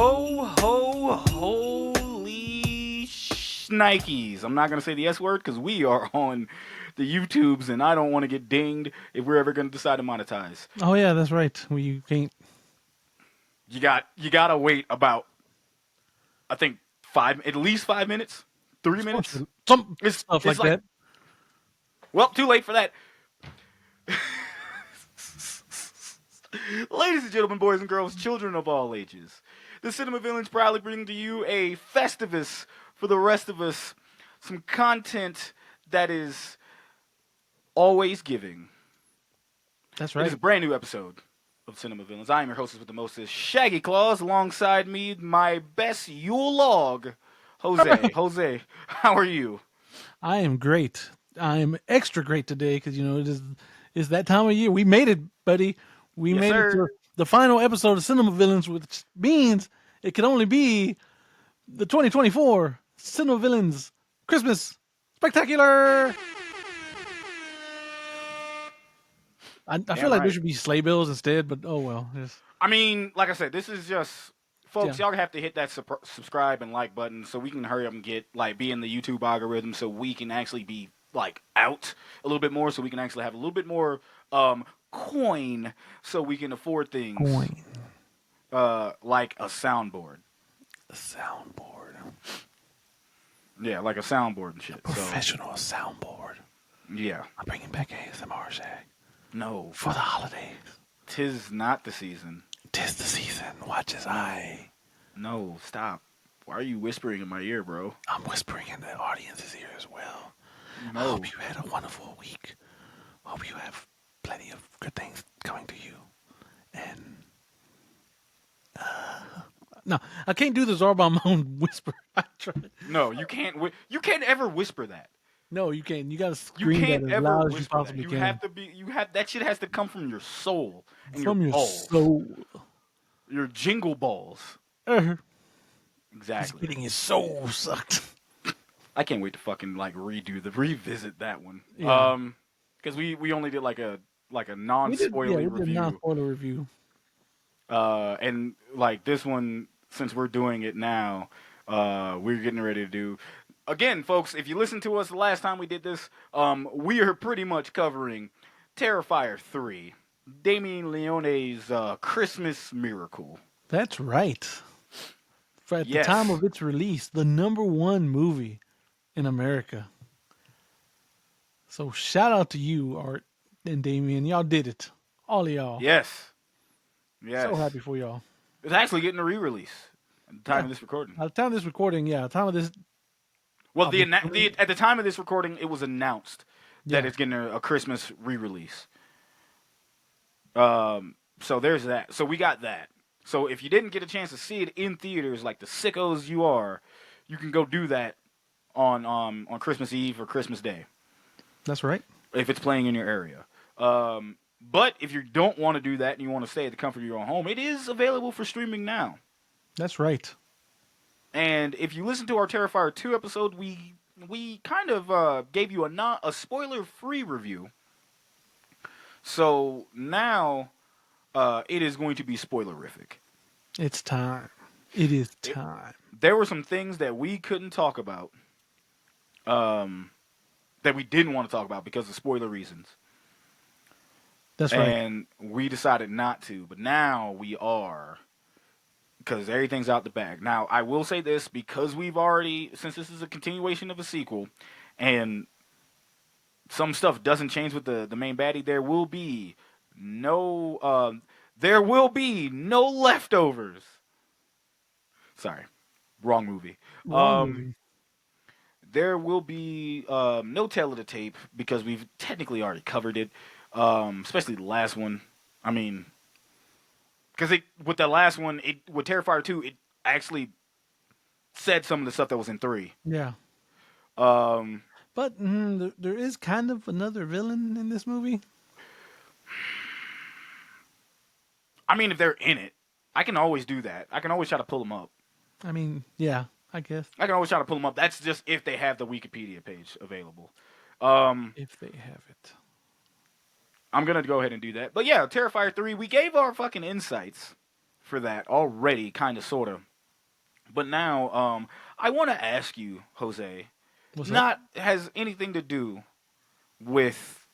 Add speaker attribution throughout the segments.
Speaker 1: Ho, ho, holy shnikes. I'm not going to say the S word because we are on the YouTubes and I don't want to get dinged if we're ever going to decide to monetize.
Speaker 2: Oh yeah, that's right. You can't.
Speaker 1: You got to wait about, I think, at least 5 minutes, 3 minutes.
Speaker 2: Some
Speaker 1: It's,
Speaker 2: stuff
Speaker 1: it's
Speaker 2: like
Speaker 1: like,
Speaker 2: that.
Speaker 1: well, too late for that. Ladies and gentlemen, boys and girls, children of all ages, the Cinema Villains proudly bring to you a festivus for the rest of us. Some content that is always giving.
Speaker 2: That's
Speaker 1: It is
Speaker 2: right.
Speaker 1: a brand new episode of Cinema Villains. I am your hostess with the mostest, Shaggy Claws. Alongside me, my best Yule log, Jose. Jose, how are you?
Speaker 2: I am great. I am extra great today because it's that time of year. We made it, buddy. We
Speaker 1: Yes,
Speaker 2: made it
Speaker 1: sir.
Speaker 2: to the final episode of Cinema Villains, which means it can only be the 2024 Cinema Villains Christmas Spectacular. I feel
Speaker 1: Damn
Speaker 2: like there
Speaker 1: right.
Speaker 2: should be sleigh bells instead, but oh well.
Speaker 1: I mean, like I said, this is just
Speaker 2: Yeah.
Speaker 1: folks. Y'all have to hit that subscribe and like button so we can hurry up and get be in the YouTube algorithm, so we can actually be out a little bit more, so we can actually have a little bit more coin, so we can afford things
Speaker 2: Coin.
Speaker 1: like a soundboard.
Speaker 2: A soundboard.
Speaker 1: Yeah, like a soundboard and shit.
Speaker 2: Professional soundboard.
Speaker 1: Yeah.
Speaker 2: I'm bringing back ASMR, Shag.
Speaker 1: No,
Speaker 2: For the holidays.
Speaker 1: 'tis not the season.
Speaker 2: 'Tis the season. Watch as I.
Speaker 1: No, stop. Why are you whispering in my ear, bro?
Speaker 2: I'm whispering in the audience's ear as well. I
Speaker 1: No.
Speaker 2: hope you had a wonderful week. Hope you have plenty of good things coming to you. And no, I can't do the Zarbon whisper. I tried.
Speaker 1: No, you can't. You can't ever whisper that.
Speaker 2: No, you can't. You gotta
Speaker 1: You
Speaker 2: scream that
Speaker 1: can't
Speaker 2: as
Speaker 1: ever
Speaker 2: loud as you
Speaker 1: whisper that.
Speaker 2: possibly
Speaker 1: You
Speaker 2: can.
Speaker 1: have to be. You have that shit has to come from your soul and
Speaker 2: From your
Speaker 1: balls,
Speaker 2: soul.
Speaker 1: your jingle balls.
Speaker 2: He's
Speaker 1: Exactly.
Speaker 2: getting his soul sucked.
Speaker 1: I can't wait to fucking revisit that one.
Speaker 2: Yeah.
Speaker 1: Because we only did like a
Speaker 2: We
Speaker 1: non-spoilery
Speaker 2: did
Speaker 1: review.
Speaker 2: non-spoiler review.
Speaker 1: And like this one, since we're doing it now, we're getting ready to do. Again, folks, if you listened to us the last time we did this, we are pretty much covering Terrifier 3, Damien Leone's Christmas Miracle.
Speaker 2: That's right. At the
Speaker 1: Yes.
Speaker 2: time of its release, the #1 movie in America. So shout out to you, Art and Damien. Y'all did it. All of y'all.
Speaker 1: Yes. Yes.
Speaker 2: So happy for y'all.
Speaker 1: It's actually getting a re-release at the time of this recording.
Speaker 2: At the time of this recording, at the time of this.
Speaker 1: Well, at the time of this recording, it was announced that
Speaker 2: Yeah.
Speaker 1: it's getting a Christmas re-release. So there's that. So we got that. So if you didn't get a chance to see it in theaters, like the sickos you are, you can go do that on Christmas Eve or Christmas Day
Speaker 2: That's right.
Speaker 1: if it's playing in your area. But if you don't want to do that and you want to stay at the comfort of your own home, it is available for streaming now.
Speaker 2: That's right.
Speaker 1: And if you listen to our Terrifier 2 episode, we kind of gave you a spoiler-free review. So now it is going to be spoilerific.
Speaker 2: It's time. It is time.
Speaker 1: There were some things that we couldn't talk about, that we didn't want to talk about because of spoiler reasons.
Speaker 2: That's right.
Speaker 1: And we decided not to, but now we are, because everything's out the bag. Now, I will say this, because since this is a continuation of a sequel, and some stuff doesn't change with the main baddie, there will be no leftovers. Sorry, wrong movie.
Speaker 2: Wrong
Speaker 1: There will be no tail of the tape because we've technically already covered it, especially the last one. I mean, because with the last one, with Terrifier 2, it actually said some of the stuff that was in 3.
Speaker 2: Yeah.
Speaker 1: Um,
Speaker 2: But there is kind of another villain in this movie.
Speaker 1: I mean, if they're in it, I can always do that. I can always try to pull them up.
Speaker 2: I mean, yeah, I guess.
Speaker 1: I can always try to pull them up. That's just if they have the Wikipedia page available.
Speaker 2: If they have it.
Speaker 1: I'm going to go ahead and do that. But yeah, Terrifier 3, we gave our fucking insights for that already, kind of, sort of. But now, I want to ask you, Jose.
Speaker 2: What's up?
Speaker 1: Not has anything to do with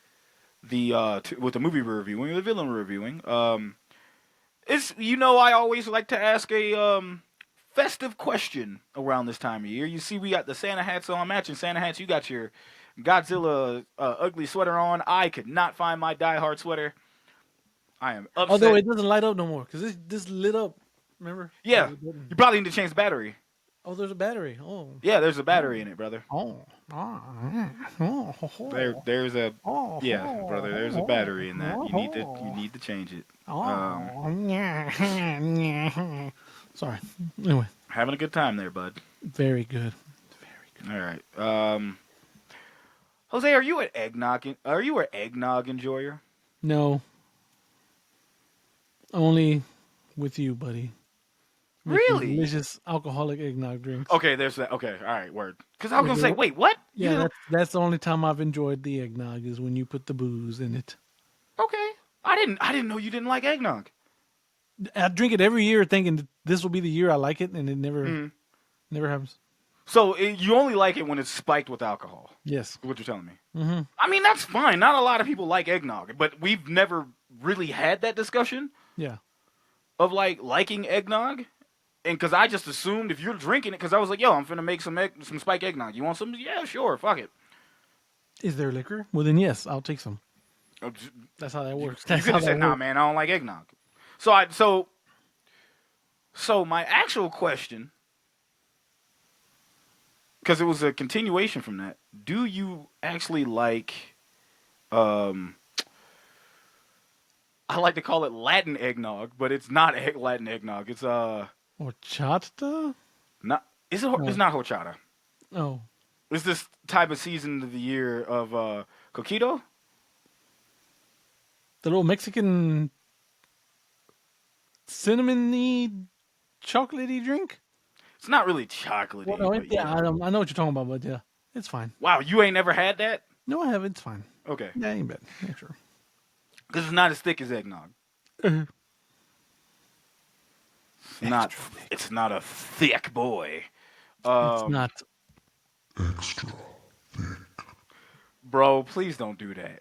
Speaker 1: with the movie we're reviewing, or the villain we're reviewing. It's I always like to ask a festive question around this time of year. You see, we got the Santa hats on, matching Santa hats. You got your Godzilla ugly sweater on. I could not find my Die Hard sweater. I am
Speaker 2: Although
Speaker 1: upset.
Speaker 2: it doesn't light up no more because this lit up. Remember?
Speaker 1: Yeah, you probably need to change the battery.
Speaker 2: Oh, there's a battery. Oh.
Speaker 1: Yeah, there's a battery in it, brother.
Speaker 2: Oh. Oh.
Speaker 1: There's a
Speaker 2: Oh.
Speaker 1: yeah, brother. There's a battery in that. You need to change it.
Speaker 2: Sorry. Anyway,
Speaker 1: Having a good time there, bud.
Speaker 2: very good. Very good.
Speaker 1: All right. Jose, are you an eggnog enjoyer?
Speaker 2: No. Only with you, buddy. Making
Speaker 1: Really?
Speaker 2: delicious alcoholic eggnog drinks.
Speaker 1: Okay, there's that. Okay, all right, word. Because I was gonna say, wait, what?
Speaker 2: Yeah, that's the only time I've enjoyed the eggnog is when you put the booze in it.
Speaker 1: Okay. I didn't know you didn't like eggnog.
Speaker 2: I drink it every year, thinking that this will be the year I like it, and it never happens.
Speaker 1: So you only like it when it's spiked with alcohol.
Speaker 2: Yes.
Speaker 1: Is what you're telling me.
Speaker 2: Mm-hmm.
Speaker 1: I mean, that's fine. Not a lot of people like eggnog, but we've never really had that discussion
Speaker 2: Yeah.
Speaker 1: of liking eggnog. And because I just assumed if you're drinking it, because I was like, yo, I'm finna make some spiked eggnog. You want some? Yeah, sure, fuck it.
Speaker 2: Is there liquor? Well, then yes, I'll take some.
Speaker 1: Oh,
Speaker 2: That's how that works.
Speaker 1: You
Speaker 2: That's
Speaker 1: could
Speaker 2: how
Speaker 1: have said,
Speaker 2: that
Speaker 1: nah,
Speaker 2: works.
Speaker 1: man, I don't like eggnog. So my actual question, because it was a continuation from that, do you actually like, I like to call it Latin eggnog, but it's not Latin eggnog. It's
Speaker 2: Horchata?
Speaker 1: not. It's not horchata.
Speaker 2: Oh.
Speaker 1: It's this type of season of the year of coquito.
Speaker 2: The little Mexican cinnamony chocolatey drink?
Speaker 1: It's not really chocolatey.
Speaker 2: Well, no,
Speaker 1: but
Speaker 2: yeah, I know what you're talking about, but yeah, it's fine.
Speaker 1: Wow, you ain't never had that?
Speaker 2: No, I haven't. It's fine.
Speaker 1: Okay.
Speaker 2: Yeah, ain't bad. Yeah, sure.
Speaker 1: Because it's not as thick as eggnog.
Speaker 2: Uh-huh.
Speaker 1: It's not a thick boy.
Speaker 2: It's not.
Speaker 1: Bro, please don't do that.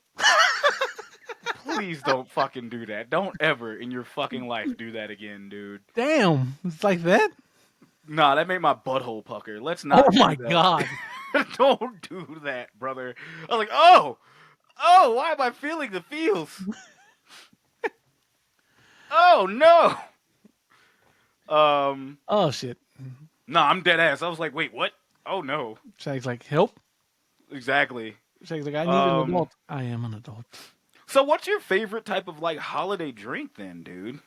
Speaker 1: Please don't fucking do that. Don't ever in your fucking life do that again, dude.
Speaker 2: Damn, it's like that?
Speaker 1: Nah, that made my butthole pucker. Let's not.
Speaker 2: Oh
Speaker 1: do
Speaker 2: my
Speaker 1: that.
Speaker 2: god.
Speaker 1: Don't do that, brother. I was like, why am I feeling the feels? Oh no.
Speaker 2: Oh shit.
Speaker 1: No, I'm dead ass. I was like, wait, what? Oh no.
Speaker 2: Shag's like, help.
Speaker 1: Exactly.
Speaker 2: Shag's like, I need an adult. I am an adult.
Speaker 1: So what's your favorite type of holiday drink then, dude?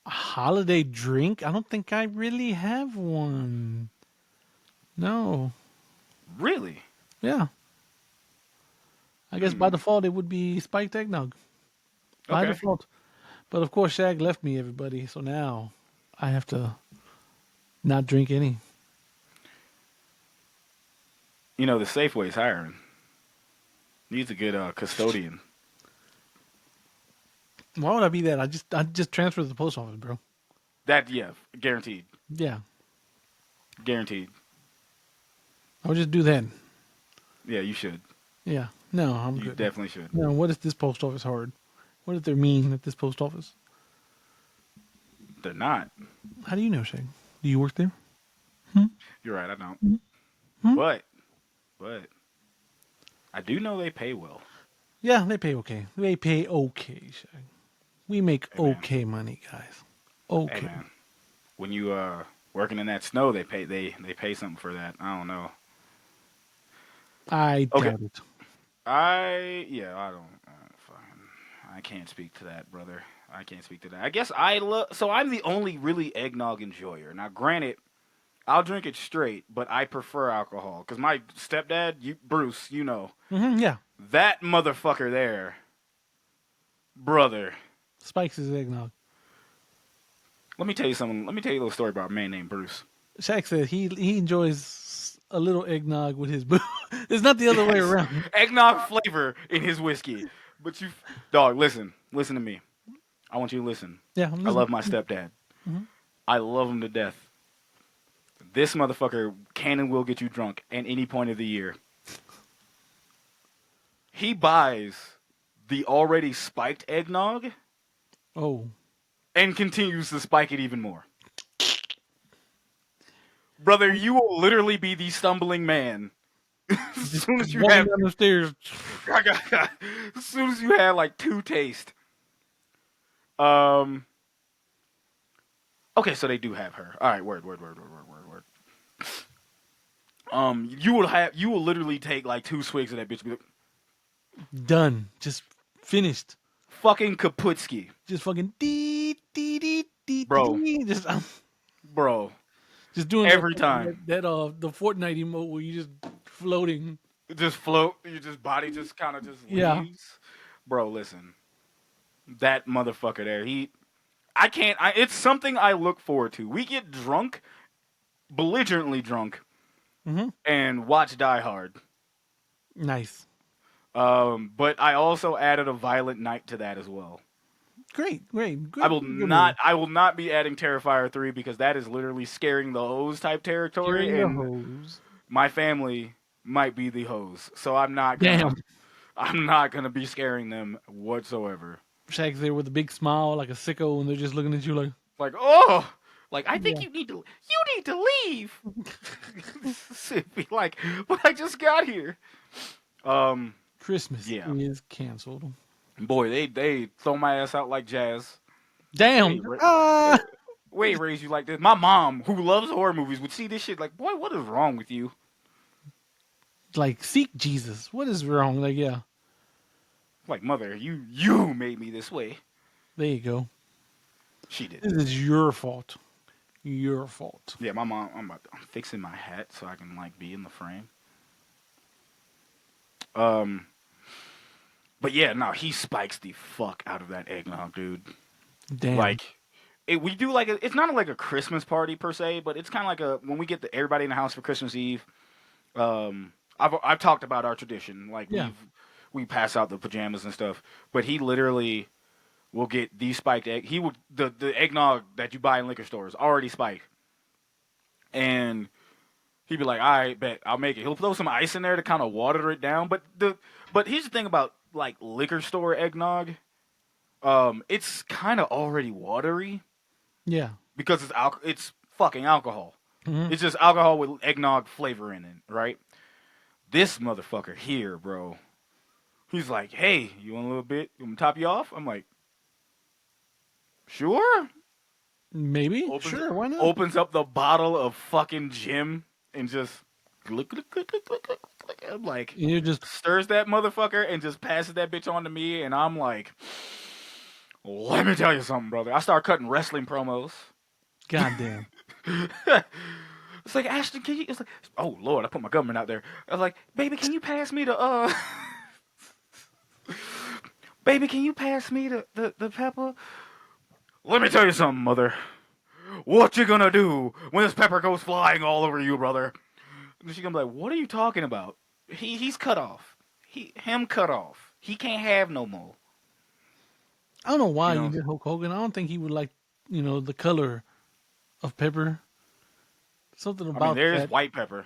Speaker 2: A holiday drink? I don't think I really have one. No.
Speaker 1: Really?
Speaker 2: Yeah. I guess by default it would be spiked eggnog. By
Speaker 1: Okay.
Speaker 2: default. But of course Shag left me, everybody, so now I have to not drink any.
Speaker 1: You know, the Safeway's hiring. Needs a good custodian.
Speaker 2: Why would I be that? I just transferred to the post office, bro.
Speaker 1: That, yeah, guaranteed.
Speaker 2: Yeah.
Speaker 1: Guaranteed.
Speaker 2: I would just do that.
Speaker 1: Yeah, you should.
Speaker 2: Yeah. No, I'm
Speaker 1: You
Speaker 2: good.
Speaker 1: definitely should.
Speaker 2: No, what is this post office hard? What is there mean at this post office?
Speaker 1: They're not.
Speaker 2: How do you know, Shag? Do you work there?
Speaker 1: You're right, I don't.
Speaker 2: Hmm?
Speaker 1: But I do know they pay well.
Speaker 2: Yeah, they pay okay. They pay okay, Shag. We make
Speaker 1: Hey, man.
Speaker 2: okay money, guys. Okay.
Speaker 1: Hey man, when you working in that snow, they pay something for that. I don't know.
Speaker 2: I
Speaker 1: Okay.
Speaker 2: doubt it.
Speaker 1: I don't. I can't speak to that, brother. I can't speak to that. I guess So I'm the only really eggnog enjoyer. Now, granted, I'll drink it straight, but I prefer alcohol because my stepdad, Bruce,
Speaker 2: Yeah.
Speaker 1: that motherfucker there, brother.
Speaker 2: Spikes is eggnog.
Speaker 1: Let me tell you something. Let me tell you a little story about a man named Bruce.
Speaker 2: Shaq said he enjoys a little eggnog with his boo. It's not the other way around.
Speaker 1: Eggnog flavor in his whiskey. But dog, listen to me. I want you to listen.
Speaker 2: Yeah, I'm
Speaker 1: I
Speaker 2: listening.
Speaker 1: love my stepdad.
Speaker 2: Mhm.
Speaker 1: I love him to death. This motherfucker can and will get you drunk at any point of the year. He buys the already spiked eggnog
Speaker 2: Oh,
Speaker 1: and continues to spike it even more. Brother, you will literally be the stumbling man as soon
Speaker 2: just
Speaker 1: as you
Speaker 2: walking
Speaker 1: have
Speaker 2: down the stairs.
Speaker 1: as soon as you have like two taste. Um okay, so they do have her. All right, word. You will literally take like two swigs of that bitch. And be like,
Speaker 2: Done. Just finished.
Speaker 1: fucking Kaputski,
Speaker 2: Just fucking dee dee dee dee
Speaker 1: bro,
Speaker 2: dee. Just
Speaker 1: bro.
Speaker 2: just doing that
Speaker 1: Every time,
Speaker 2: the Fortnite emote where you just floating.
Speaker 1: just float. Your just body just kind of just
Speaker 2: Yeah.
Speaker 1: leaves, bro. Listen, that motherfucker there. I can't. It's something I look forward to. We get drunk, belligerently drunk,
Speaker 2: Mm-hmm.
Speaker 1: and watch Die Hard.
Speaker 2: Nice.
Speaker 1: But I also added a violent night to that as well.
Speaker 2: Great. Great.
Speaker 1: I
Speaker 2: Great.
Speaker 1: will
Speaker 2: Good movie.
Speaker 1: not. I will not be adding Terrifier 3 because that is literally scaring the hose type
Speaker 2: Carrying
Speaker 1: territory,
Speaker 2: the
Speaker 1: and
Speaker 2: hose.
Speaker 1: my family might be the hose, so I'm not gonna.
Speaker 2: Damn.
Speaker 1: I'm not gonna be scaring them whatsoever.
Speaker 2: Shaq's there with a big smile, like a sicko, and they're just looking at you like,
Speaker 1: Like, oh, like I think
Speaker 2: yeah.
Speaker 1: you need to. You need to leave. Be like, but I just got here.
Speaker 2: Christmas
Speaker 1: Yeah,
Speaker 2: is canceled.
Speaker 1: boy, they throw my ass out like jazz.
Speaker 2: Damn.
Speaker 1: Wait, wait, wait, raise you like this. My mom, who loves horror movies, would see this shit like, boy, what is wrong with you?
Speaker 2: Like, seek Jesus. What is wrong? Like, yeah.
Speaker 1: Like, mother, you made me this way.
Speaker 2: There you go.
Speaker 1: She
Speaker 2: This
Speaker 1: didn't.
Speaker 2: is your fault. Your fault.
Speaker 1: Yeah, my mom. I'm fixing my hat so I can like be in the frame. Um, but yeah, no, he spikes the fuck out of that eggnog, dude.
Speaker 2: Damn.
Speaker 1: Like, we do like it's not like a Christmas party per se, but it's kind of like a when we get everybody in the house for Christmas Eve. I've talked about our tradition, like
Speaker 2: Yeah.
Speaker 1: we pass out the pajamas and stuff, but he literally will get the spiked egg. He would the eggnog that you buy in liquor stores already spiked, and he'd be like, "All right, bet I'll make it." He'll throw some ice in there to kind of water it down. But here's the thing about like liquor store eggnog. It's kind of already watery
Speaker 2: Yeah.
Speaker 1: because it's fucking alcohol.
Speaker 2: Hmm.
Speaker 1: It's just alcohol with eggnog flavor in it, right? This motherfucker here, bro. He's like, "Hey, you want a little bit? You want me to top you off?" I'm like, "Sure."
Speaker 2: Maybe.
Speaker 1: Opens
Speaker 2: Sure. Why not?
Speaker 1: opens up the bottle of fucking Jim and just look. I'm like,
Speaker 2: You're just
Speaker 1: stirs that motherfucker and just passes that bitch on to me, and I'm like, let me tell you something, brother. I start cutting wrestling promos.
Speaker 2: goddamn.
Speaker 1: It's like, Ashton, can you? It's like, oh Lord, I put my government out there. I was like, baby, can you pass me baby, can you pass me the pepper? Let me tell you something, mother. What you gonna do when this pepper goes flying all over you, brother? And she's gonna be like, what are you talking about? He's cut off. Him cut off. He can't have no more.
Speaker 2: I don't know why
Speaker 1: You
Speaker 2: you
Speaker 1: know.
Speaker 2: did Hulk Hogan. I don't think he would like, the color of pepper. Something
Speaker 1: I mean,
Speaker 2: about
Speaker 1: there's
Speaker 2: that.
Speaker 1: white pepper.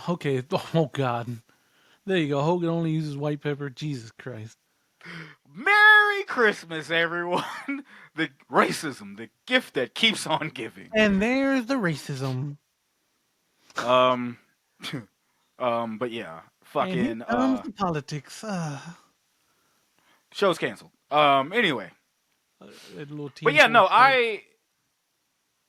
Speaker 2: Okay. Oh God. There you go. Hogan only uses white pepper. Jesus Christ.
Speaker 1: Merry Christmas, everyone. The racism, the gift that keeps on giving.
Speaker 2: And there's the racism.
Speaker 1: Um, but yeah,
Speaker 2: And here
Speaker 1: fucking
Speaker 2: comes the politics.
Speaker 1: show's canceled. Anyway,
Speaker 2: That little
Speaker 1: but
Speaker 2: team.
Speaker 1: yeah, no,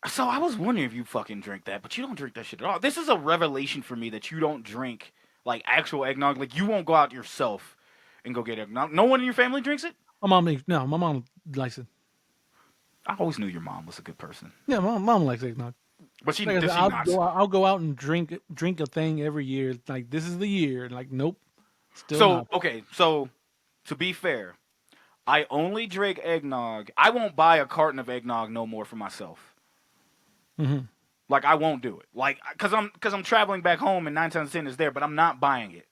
Speaker 1: So I was wondering if you fucking drink that, but you don't drink that shit at all. This is a revelation for me that you don't drink like actual eggnog. Like you won't go out yourself and go get eggnog. No one in your family drinks it.
Speaker 2: My mom likes it.
Speaker 1: I always knew your mom was a good person,
Speaker 2: Yeah, mom likes eggnog.
Speaker 1: but she
Speaker 2: Like I said,
Speaker 1: does she not?
Speaker 2: I'll go out and drink a thing every year. Like this is the year. Like nope, still
Speaker 1: So
Speaker 2: not.
Speaker 1: okay, so to be fair, I only drink eggnog. I won't buy a carton of eggnog no more for myself.
Speaker 2: Hmm.
Speaker 1: Like I won't do it. Like because I'm traveling back home and 9 times 10 is there, but I'm not buying it,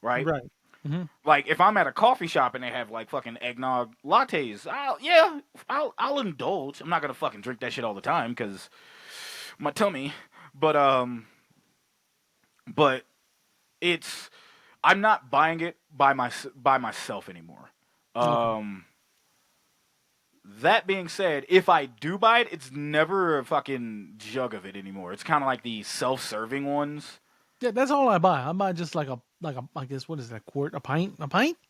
Speaker 1: right?
Speaker 2: Right. Mm-hmm.
Speaker 1: Like if I'm at a coffee shop and they have like fucking eggnog lattes, I'll indulge. I'm not gonna fucking drink that shit all the time because my tummy. But but it's I'm not buying it by myself anymore.
Speaker 2: Okay.
Speaker 1: Um, that being said, if I do buy it, it's never a fucking jug of it anymore. It's kind of like the self-serving ones,
Speaker 2: Yeah, that's all I buy. I buy just like a I guess what is that, quart, a pint?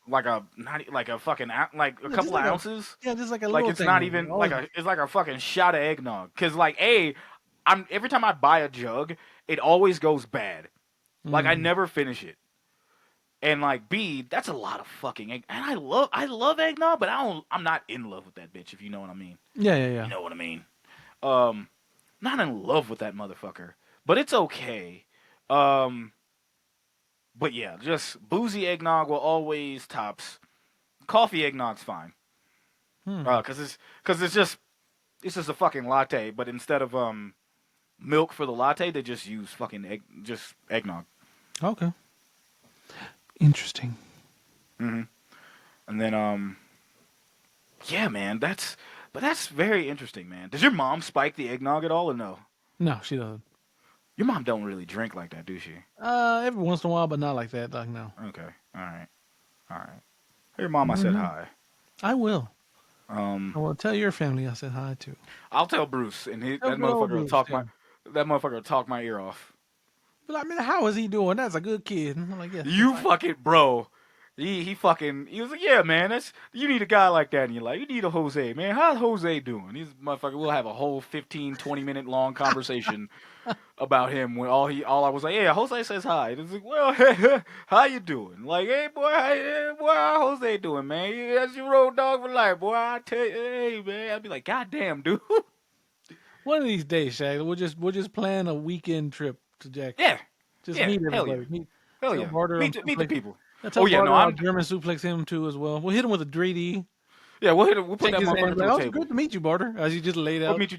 Speaker 1: like a not like a fucking like a
Speaker 2: Yeah, just
Speaker 1: couple of
Speaker 2: like a
Speaker 1: ounces.
Speaker 2: yeah, just like a
Speaker 1: Like
Speaker 2: little
Speaker 1: it's
Speaker 2: thing
Speaker 1: not
Speaker 2: of it.
Speaker 1: even like
Speaker 2: Always,
Speaker 1: a it's like a fucking shot of eggnog. Cause like I'm every time I buy a jug, it always goes bad. Like I
Speaker 2: mm,
Speaker 1: never finish it. And like B, that's a lot of fucking egg. And I love eggnog, but I'm not in love with that bitch, if you know what I mean.
Speaker 2: yeah, yeah,
Speaker 1: You
Speaker 2: yeah.
Speaker 1: know what I mean. Um Not in love with that motherfucker. But it's okay. Um but yeah, just boozy eggnog will always tops. Coffee eggnog's fine.
Speaker 2: Hmm.
Speaker 1: Cause it's just a fucking latte, but instead of milk for the latte, they just use fucking just eggnog.
Speaker 2: Okay. Interesting.
Speaker 1: Hmm. And then yeah, man, that's very interesting, man. Does your mom spike the eggnog at all or no?
Speaker 2: No, she doesn't.
Speaker 1: Your mom don't really drink like that, do she?
Speaker 2: Every once in a while, but not like that. Like no.
Speaker 1: Okay, all right, all right. Hey, your mom, I said
Speaker 2: Hmm.
Speaker 1: hi.
Speaker 2: I will.
Speaker 1: Um,
Speaker 2: I will tell your family I said hi to.
Speaker 1: I'll tell Bruce, and
Speaker 2: Tell
Speaker 1: that
Speaker 2: good old
Speaker 1: motherfucker will
Speaker 2: Bruce.
Speaker 1: talk
Speaker 2: Yeah.
Speaker 1: my ear off.
Speaker 2: But I mean, how is he doing? That's a good kid. I'm like, yes, just
Speaker 1: You
Speaker 2: like
Speaker 1: fucking bro. He was like, yeah, man, that's you need a guy like that in your life. You need a Jose, man. How's Jose doing? He's motherfucker. We'll have a whole 15, 20 minute long conversation about him when all I was like, yeah, Jose says hi. And it's like, well, how you doing? Like, hey boy, how Jose doing, man? That's your road dog for life, boy. I tell you, hey man, I'd be like, God damn, dude.
Speaker 2: one of these days, Shaq. We'll just plan a weekend trip to
Speaker 1: Yeah,
Speaker 2: Jackson. Just
Speaker 1: yeah,
Speaker 2: meet
Speaker 1: hell yeah,
Speaker 2: everybody.
Speaker 1: hell
Speaker 2: Tell
Speaker 1: yeah.
Speaker 2: Barter I'm
Speaker 1: Meet the
Speaker 2: suplex.
Speaker 1: people.
Speaker 2: Tell
Speaker 1: Oh yeah, no,
Speaker 2: Barter I'll
Speaker 1: I'm
Speaker 2: German suplex him too as well. We'll hit him with a 3D.
Speaker 1: yeah. We'll put
Speaker 2: Shake
Speaker 1: that
Speaker 2: his hand.
Speaker 1: motherfucker
Speaker 2: Like,
Speaker 1: through a
Speaker 2: oh, it's
Speaker 1: table.
Speaker 2: good to meet you, Barter. As you just laid out.
Speaker 1: We'll meet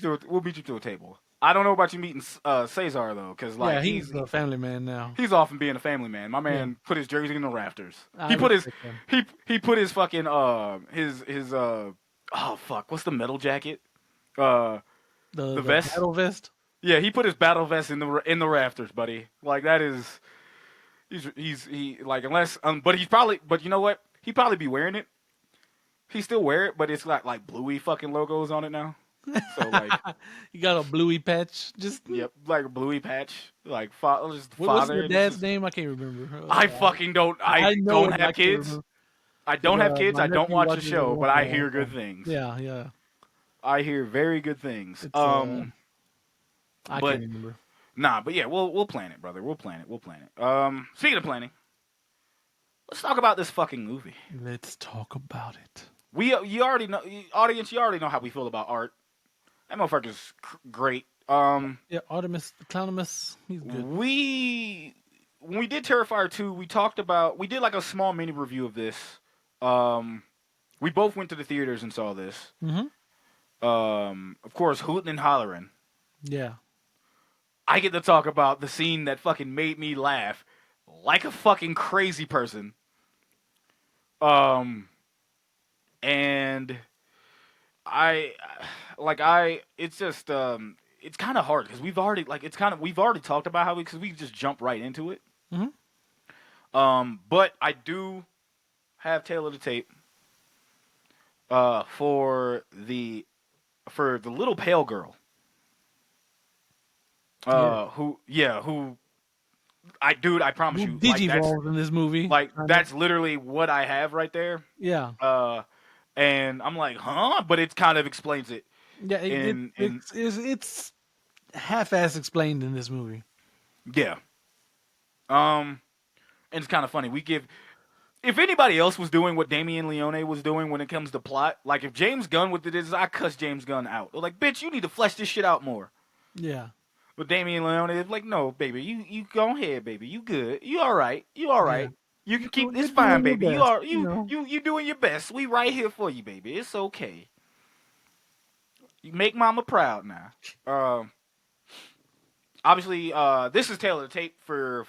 Speaker 1: you through a table. I don't know about you meeting Cesar though, because
Speaker 2: Yeah,
Speaker 1: like
Speaker 2: he's the family man now.
Speaker 1: he's often being a family man. My
Speaker 2: Yeah,
Speaker 1: man put his jersey in the rafters.
Speaker 2: I respect him.
Speaker 1: He put his fucking his oh fuck, what's the metal jacket? Uh
Speaker 2: The
Speaker 1: the
Speaker 2: the
Speaker 1: vest.
Speaker 2: battle vest.
Speaker 1: Yeah, he put his battle vest in the rafters, buddy. Like that is he like unless but he's probably but you know what? He probably be wearing it. He still wear it, but it's got like bluey fucking logos on it now. So like
Speaker 2: You got a bluey patch. Just
Speaker 1: yep, like a bluey patch, like just
Speaker 2: what's
Speaker 1: father,
Speaker 2: your
Speaker 1: and it's
Speaker 2: dad's
Speaker 1: just
Speaker 2: name? I can't remember.
Speaker 1: I fucking don't.
Speaker 2: I
Speaker 1: I
Speaker 2: know
Speaker 1: don't
Speaker 2: it, but I
Speaker 1: have
Speaker 2: can't
Speaker 1: kids.
Speaker 2: remember
Speaker 1: I
Speaker 2: because
Speaker 1: don't have kids.
Speaker 2: my
Speaker 1: I don't
Speaker 2: nephew
Speaker 1: watch the
Speaker 2: watches it
Speaker 1: show,
Speaker 2: once
Speaker 1: but
Speaker 2: in a
Speaker 1: I
Speaker 2: while.
Speaker 1: hear good
Speaker 2: So.
Speaker 1: things.
Speaker 2: Yeah, yeah.
Speaker 1: I hear very good things.
Speaker 2: It's I can't
Speaker 1: But
Speaker 2: remember.
Speaker 1: nah, but yeah, we'll plan it, brother. We'll plan it. We'll plan it. Speaking of planning, let's talk about this fucking movie.
Speaker 2: Let's talk about it.
Speaker 1: You already know, audience. You already know how we feel about art. That motherfucker's great.
Speaker 2: Yeah, Artemis, Clownimus, he's good.
Speaker 1: We when we did Terrifier 2, we did like a small mini review of this. Um, we both went to the theaters and saw this.
Speaker 2: Mm-hmm.
Speaker 1: Of course, hooting and hollering.
Speaker 2: Yeah.
Speaker 1: I get to talk about the scene that fucking made me laugh like a fucking crazy person. Um, and I, it's just, it's kind of hard because we've already talked about how because we just jump right into it.
Speaker 2: Mm-hmm.
Speaker 1: But I do have tail of the tape, for the little pale girl.
Speaker 2: Yeah.
Speaker 1: Who I promise
Speaker 2: Who
Speaker 1: you,
Speaker 2: digivolved in this movie? Kinda.
Speaker 1: that's literally what I have right there.
Speaker 2: Yeah.
Speaker 1: Uh, and I'm like, huh? But it kind of explains it
Speaker 2: Yeah.
Speaker 1: in
Speaker 2: It's half-ass explained in this movie.
Speaker 1: yeah. And it's kind of funny. If anybody else was doing what Damian Leone was doing when it comes to plot, like if James Gunn with this, I cuss James Gunn out. They're like, bitch, you need to flesh this shit out more.
Speaker 2: Yeah.
Speaker 1: But Damian Leone is like, no, baby, you go ahead, baby, you good, you all right, you all
Speaker 2: Yeah.
Speaker 1: right. You can keep
Speaker 2: You're
Speaker 1: it's fine,
Speaker 2: doing your
Speaker 1: baby. You
Speaker 2: best.
Speaker 1: are
Speaker 2: You know.
Speaker 1: you doing your best. We right here for you, baby. It's okay. You make mama proud now. obviously, this is Taylor Tape for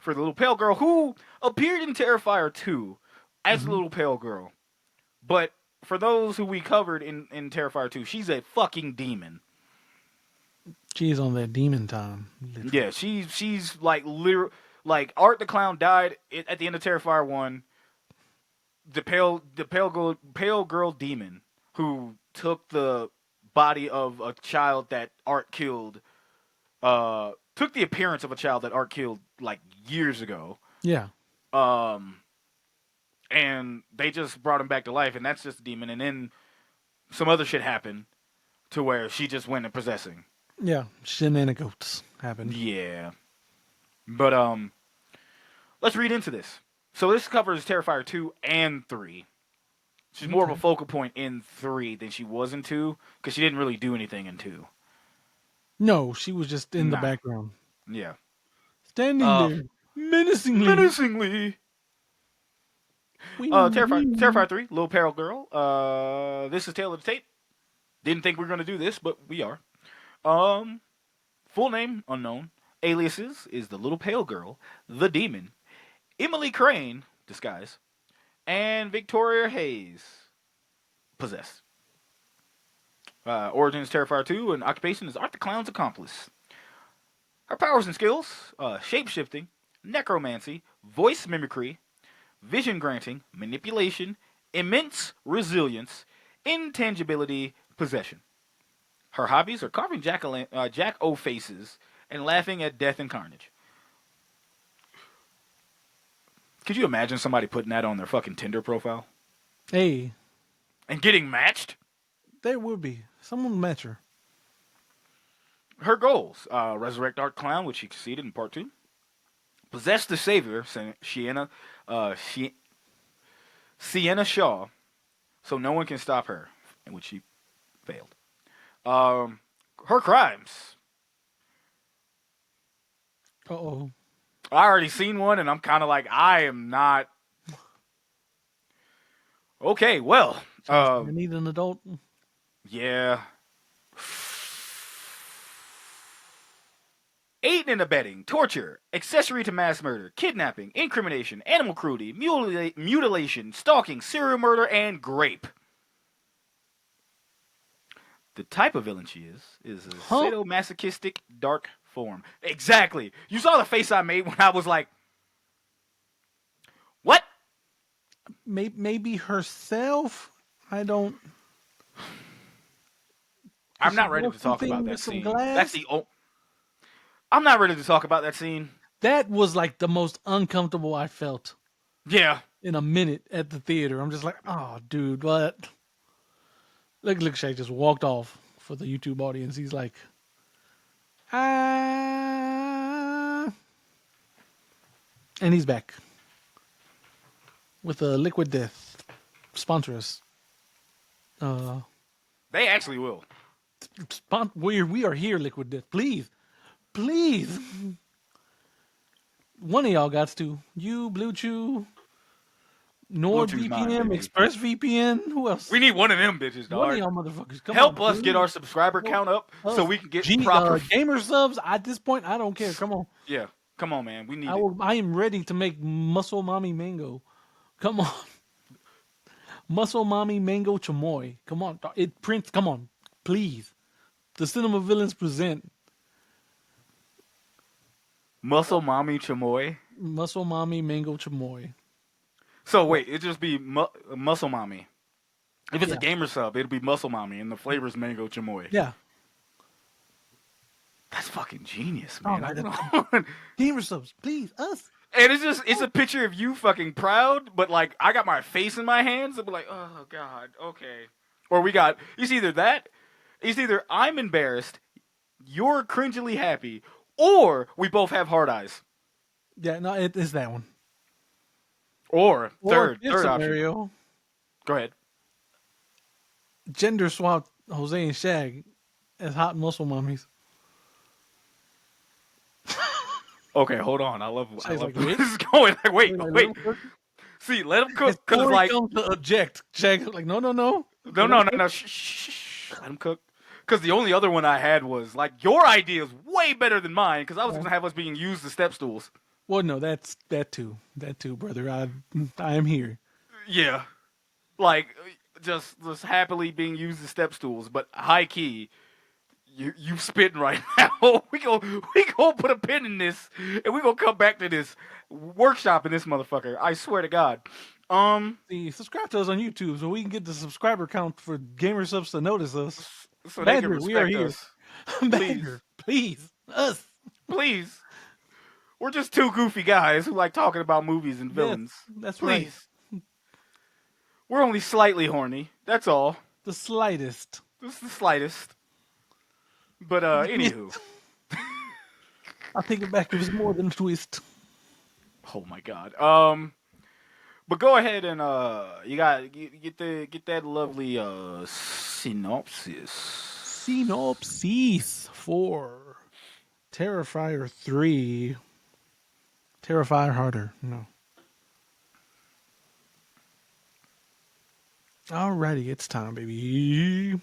Speaker 1: the little pale girl who appeared in Terrifier 2 as the
Speaker 2: Hmm.
Speaker 1: little pale girl. But for those who we covered in Terrifier 2, she's a fucking demon.
Speaker 2: She's on that demon time, literally.
Speaker 1: Yeah, she's like literal. Like Art the Clown died at the end of Terrifier 1. Pale girl demon who took the body of a child that Art killed. Took the appearance of a child that Art killed like years ago.
Speaker 2: Yeah.
Speaker 1: Um, and they just brought him back to life, and that's just a demon. And then some other shit happened to where she just went and possessing.
Speaker 2: Yeah. Shenanigans happened.
Speaker 1: Yeah, but let's read into this. So this covers Terrifier 2 and 3. She's more of a
Speaker 2: Okay.
Speaker 1: focal point in 3 than she was in 2 because she didn't really do anything in 2.
Speaker 2: No, she was just in the
Speaker 1: Nah.
Speaker 2: background.
Speaker 1: Yeah.
Speaker 2: Standing
Speaker 1: Uh,
Speaker 2: there menacingly.
Speaker 1: menacingly.
Speaker 2: Wing,
Speaker 1: Terrifier
Speaker 2: wing.
Speaker 1: 3, Little Peril Girl. This is Taylor the Tape. Didn't think we were gonna do this, but we are. Um, Full name unknown. Aliases is the Little Pale Girl, the Demon, Emily Crane, disguise, and Victoria Hayes, possessed. Origins Terrifier 2, and occupation is Art the Clown's accomplice. Her powers and skills: shape shifting, necromancy, voice mimicry, vision granting, manipulation, immense resilience, intangibility, possession. Her hobbies are carving Jack O faces and laughing at death and carnage. Could you imagine somebody putting that on their fucking Tinder profile
Speaker 2: Hey,
Speaker 1: and getting matched?
Speaker 2: there would be. Someone match her.
Speaker 1: Her goals: resurrect Art Clown, which she succeeded in part 2. Possess the Savior, Sienna Shaw, so no one can stop her, in which she failed. Her crimes:
Speaker 2: Uh-oh.
Speaker 1: I already seen one, and I'm kind of like, I am not. Okay, well,
Speaker 2: I need an adult.
Speaker 1: yeah. Aiding and abetting, torture, accessory to mass murder, kidnapping, incrimination, animal cruelty, mutilation, stalking, serial murder, and grape. The type of villain she is a
Speaker 2: Huh?
Speaker 1: sadomasochistic dark form. Exactly. You saw the face I made when I was like, what?
Speaker 2: Maybe herself? I don't.
Speaker 1: I'm
Speaker 2: Is she
Speaker 1: not ready to talk about
Speaker 2: something
Speaker 1: that
Speaker 2: with some
Speaker 1: scene. That's
Speaker 2: glass?
Speaker 1: the I'm not ready to talk about that scene.
Speaker 2: That was like the most uncomfortable I felt
Speaker 1: Yeah.
Speaker 2: in a minute at the theater. I'm just like, oh, dude, what? Look, Shay just walked off for the YouTube audience. He's like, ah. And he's back with a Liquid Death. Sponsor us.
Speaker 1: They actually will.
Speaker 2: We are here, Liquid Death. Please. Please. One of y'all got to. You, Blue Chew,
Speaker 1: Bluetooth's mine,
Speaker 2: NordVPN,
Speaker 1: baby.
Speaker 2: ExpressVPN. Who else?
Speaker 1: We need one of them bitches,
Speaker 2: One of
Speaker 1: dog.
Speaker 2: y'all motherfuckers. Come
Speaker 1: Help
Speaker 2: on.
Speaker 1: us get
Speaker 2: Please.
Speaker 1: our subscriber count up so we can get
Speaker 2: Gee,
Speaker 1: proper.
Speaker 2: gamer subs. At this point, I don't care. Come on.
Speaker 1: Yeah. Come on, man. We need it.
Speaker 2: I am ready to make Muscle Mommy Mango. Come on. Muscle Mommy Mango Chamoy. Come on. It prints. Come on. Please. The Cinema Villains present
Speaker 1: Muscle Mommy Chamoy.
Speaker 2: Muscle Mommy Mango Chamoy.
Speaker 1: So wait, it just be Muscle Mommy. If it's
Speaker 2: Yeah.
Speaker 1: a gamer sub, it'll be Muscle Mommy, and the flavor's Mango Chamoy.
Speaker 2: Yeah.
Speaker 1: That's fucking genius,
Speaker 2: Oh,
Speaker 1: man.
Speaker 2: right. Gamer subs. Please. Us.
Speaker 1: And it's a picture of you fucking proud, but like I got my face in my hands and be like, oh god, okay. Or it's either I'm embarrassed, you're cringily happy, or we both have hard eyes.
Speaker 2: Yeah, no, it's that one.
Speaker 1: Or
Speaker 2: Or fifth
Speaker 1: third option.
Speaker 2: scenario,
Speaker 1: Go ahead.
Speaker 2: gender swapped Jose and Shag as hot muscle mummies.
Speaker 1: Okay, hold on. I love
Speaker 2: Shag's
Speaker 1: where
Speaker 2: like,
Speaker 1: this is going. Like, wait,
Speaker 2: Like,
Speaker 1: wait.
Speaker 2: let him cook.
Speaker 1: See, let him
Speaker 2: As
Speaker 1: cook. Cause
Speaker 2: Corey
Speaker 1: like,
Speaker 2: comes to object, Shag's like, no.
Speaker 1: no,
Speaker 2: Let him cook.
Speaker 1: Shh. Let him cook. Because the only other one I had was like your idea is way way better than mine because I was gonna have us being used as step stools.
Speaker 2: Well, no, that's that too, brother. I am here.
Speaker 1: Yeah, like just happily being used as step stools, but high key. You spitting right now. we go put a pin in this, and we gonna come back to this workshop in this motherfucker. I swear to God.
Speaker 2: See, subscribe to us on YouTube so we can get the subscriber count for gamer subs to notice us.
Speaker 1: So they can
Speaker 2: Badger, we are
Speaker 1: respect
Speaker 2: here.
Speaker 1: us. Please,
Speaker 2: Badger, please, us.
Speaker 1: please. We're just two goofy guys who like talking about movies and
Speaker 2: Yes,
Speaker 1: villains.
Speaker 2: that's right.
Speaker 1: Please. We're only slightly horny. That's all.
Speaker 2: The slightest.
Speaker 1: Just the slightest. But anywho.
Speaker 2: I'll take it back if it's more than a twist.
Speaker 1: Oh my God. But go ahead and you got get that lovely synopsis.
Speaker 2: Synopsis for Terrifier 3. Terrifier harder. No. Alrighty, it's time, baby.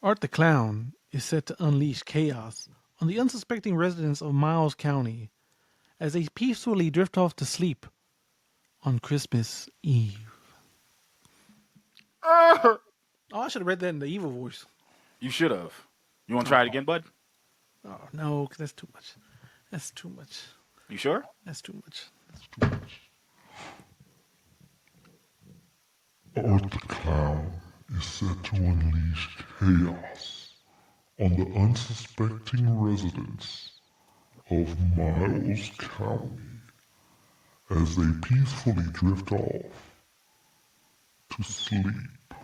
Speaker 2: Art the Clown is set to unleash chaos on the unsuspecting residents of Miles County as they peacefully drift off to sleep on Christmas Eve. Oh, I should have read that in the evil voice.
Speaker 1: You should have. You want to try it again, bud?
Speaker 2: Oh, no, because that's too much. That's too much.
Speaker 1: You sure?
Speaker 2: That's too much.
Speaker 3: Art the Clown is set to unleash chaos on the unsuspecting residents of Miles County as they peacefully drift off to sleep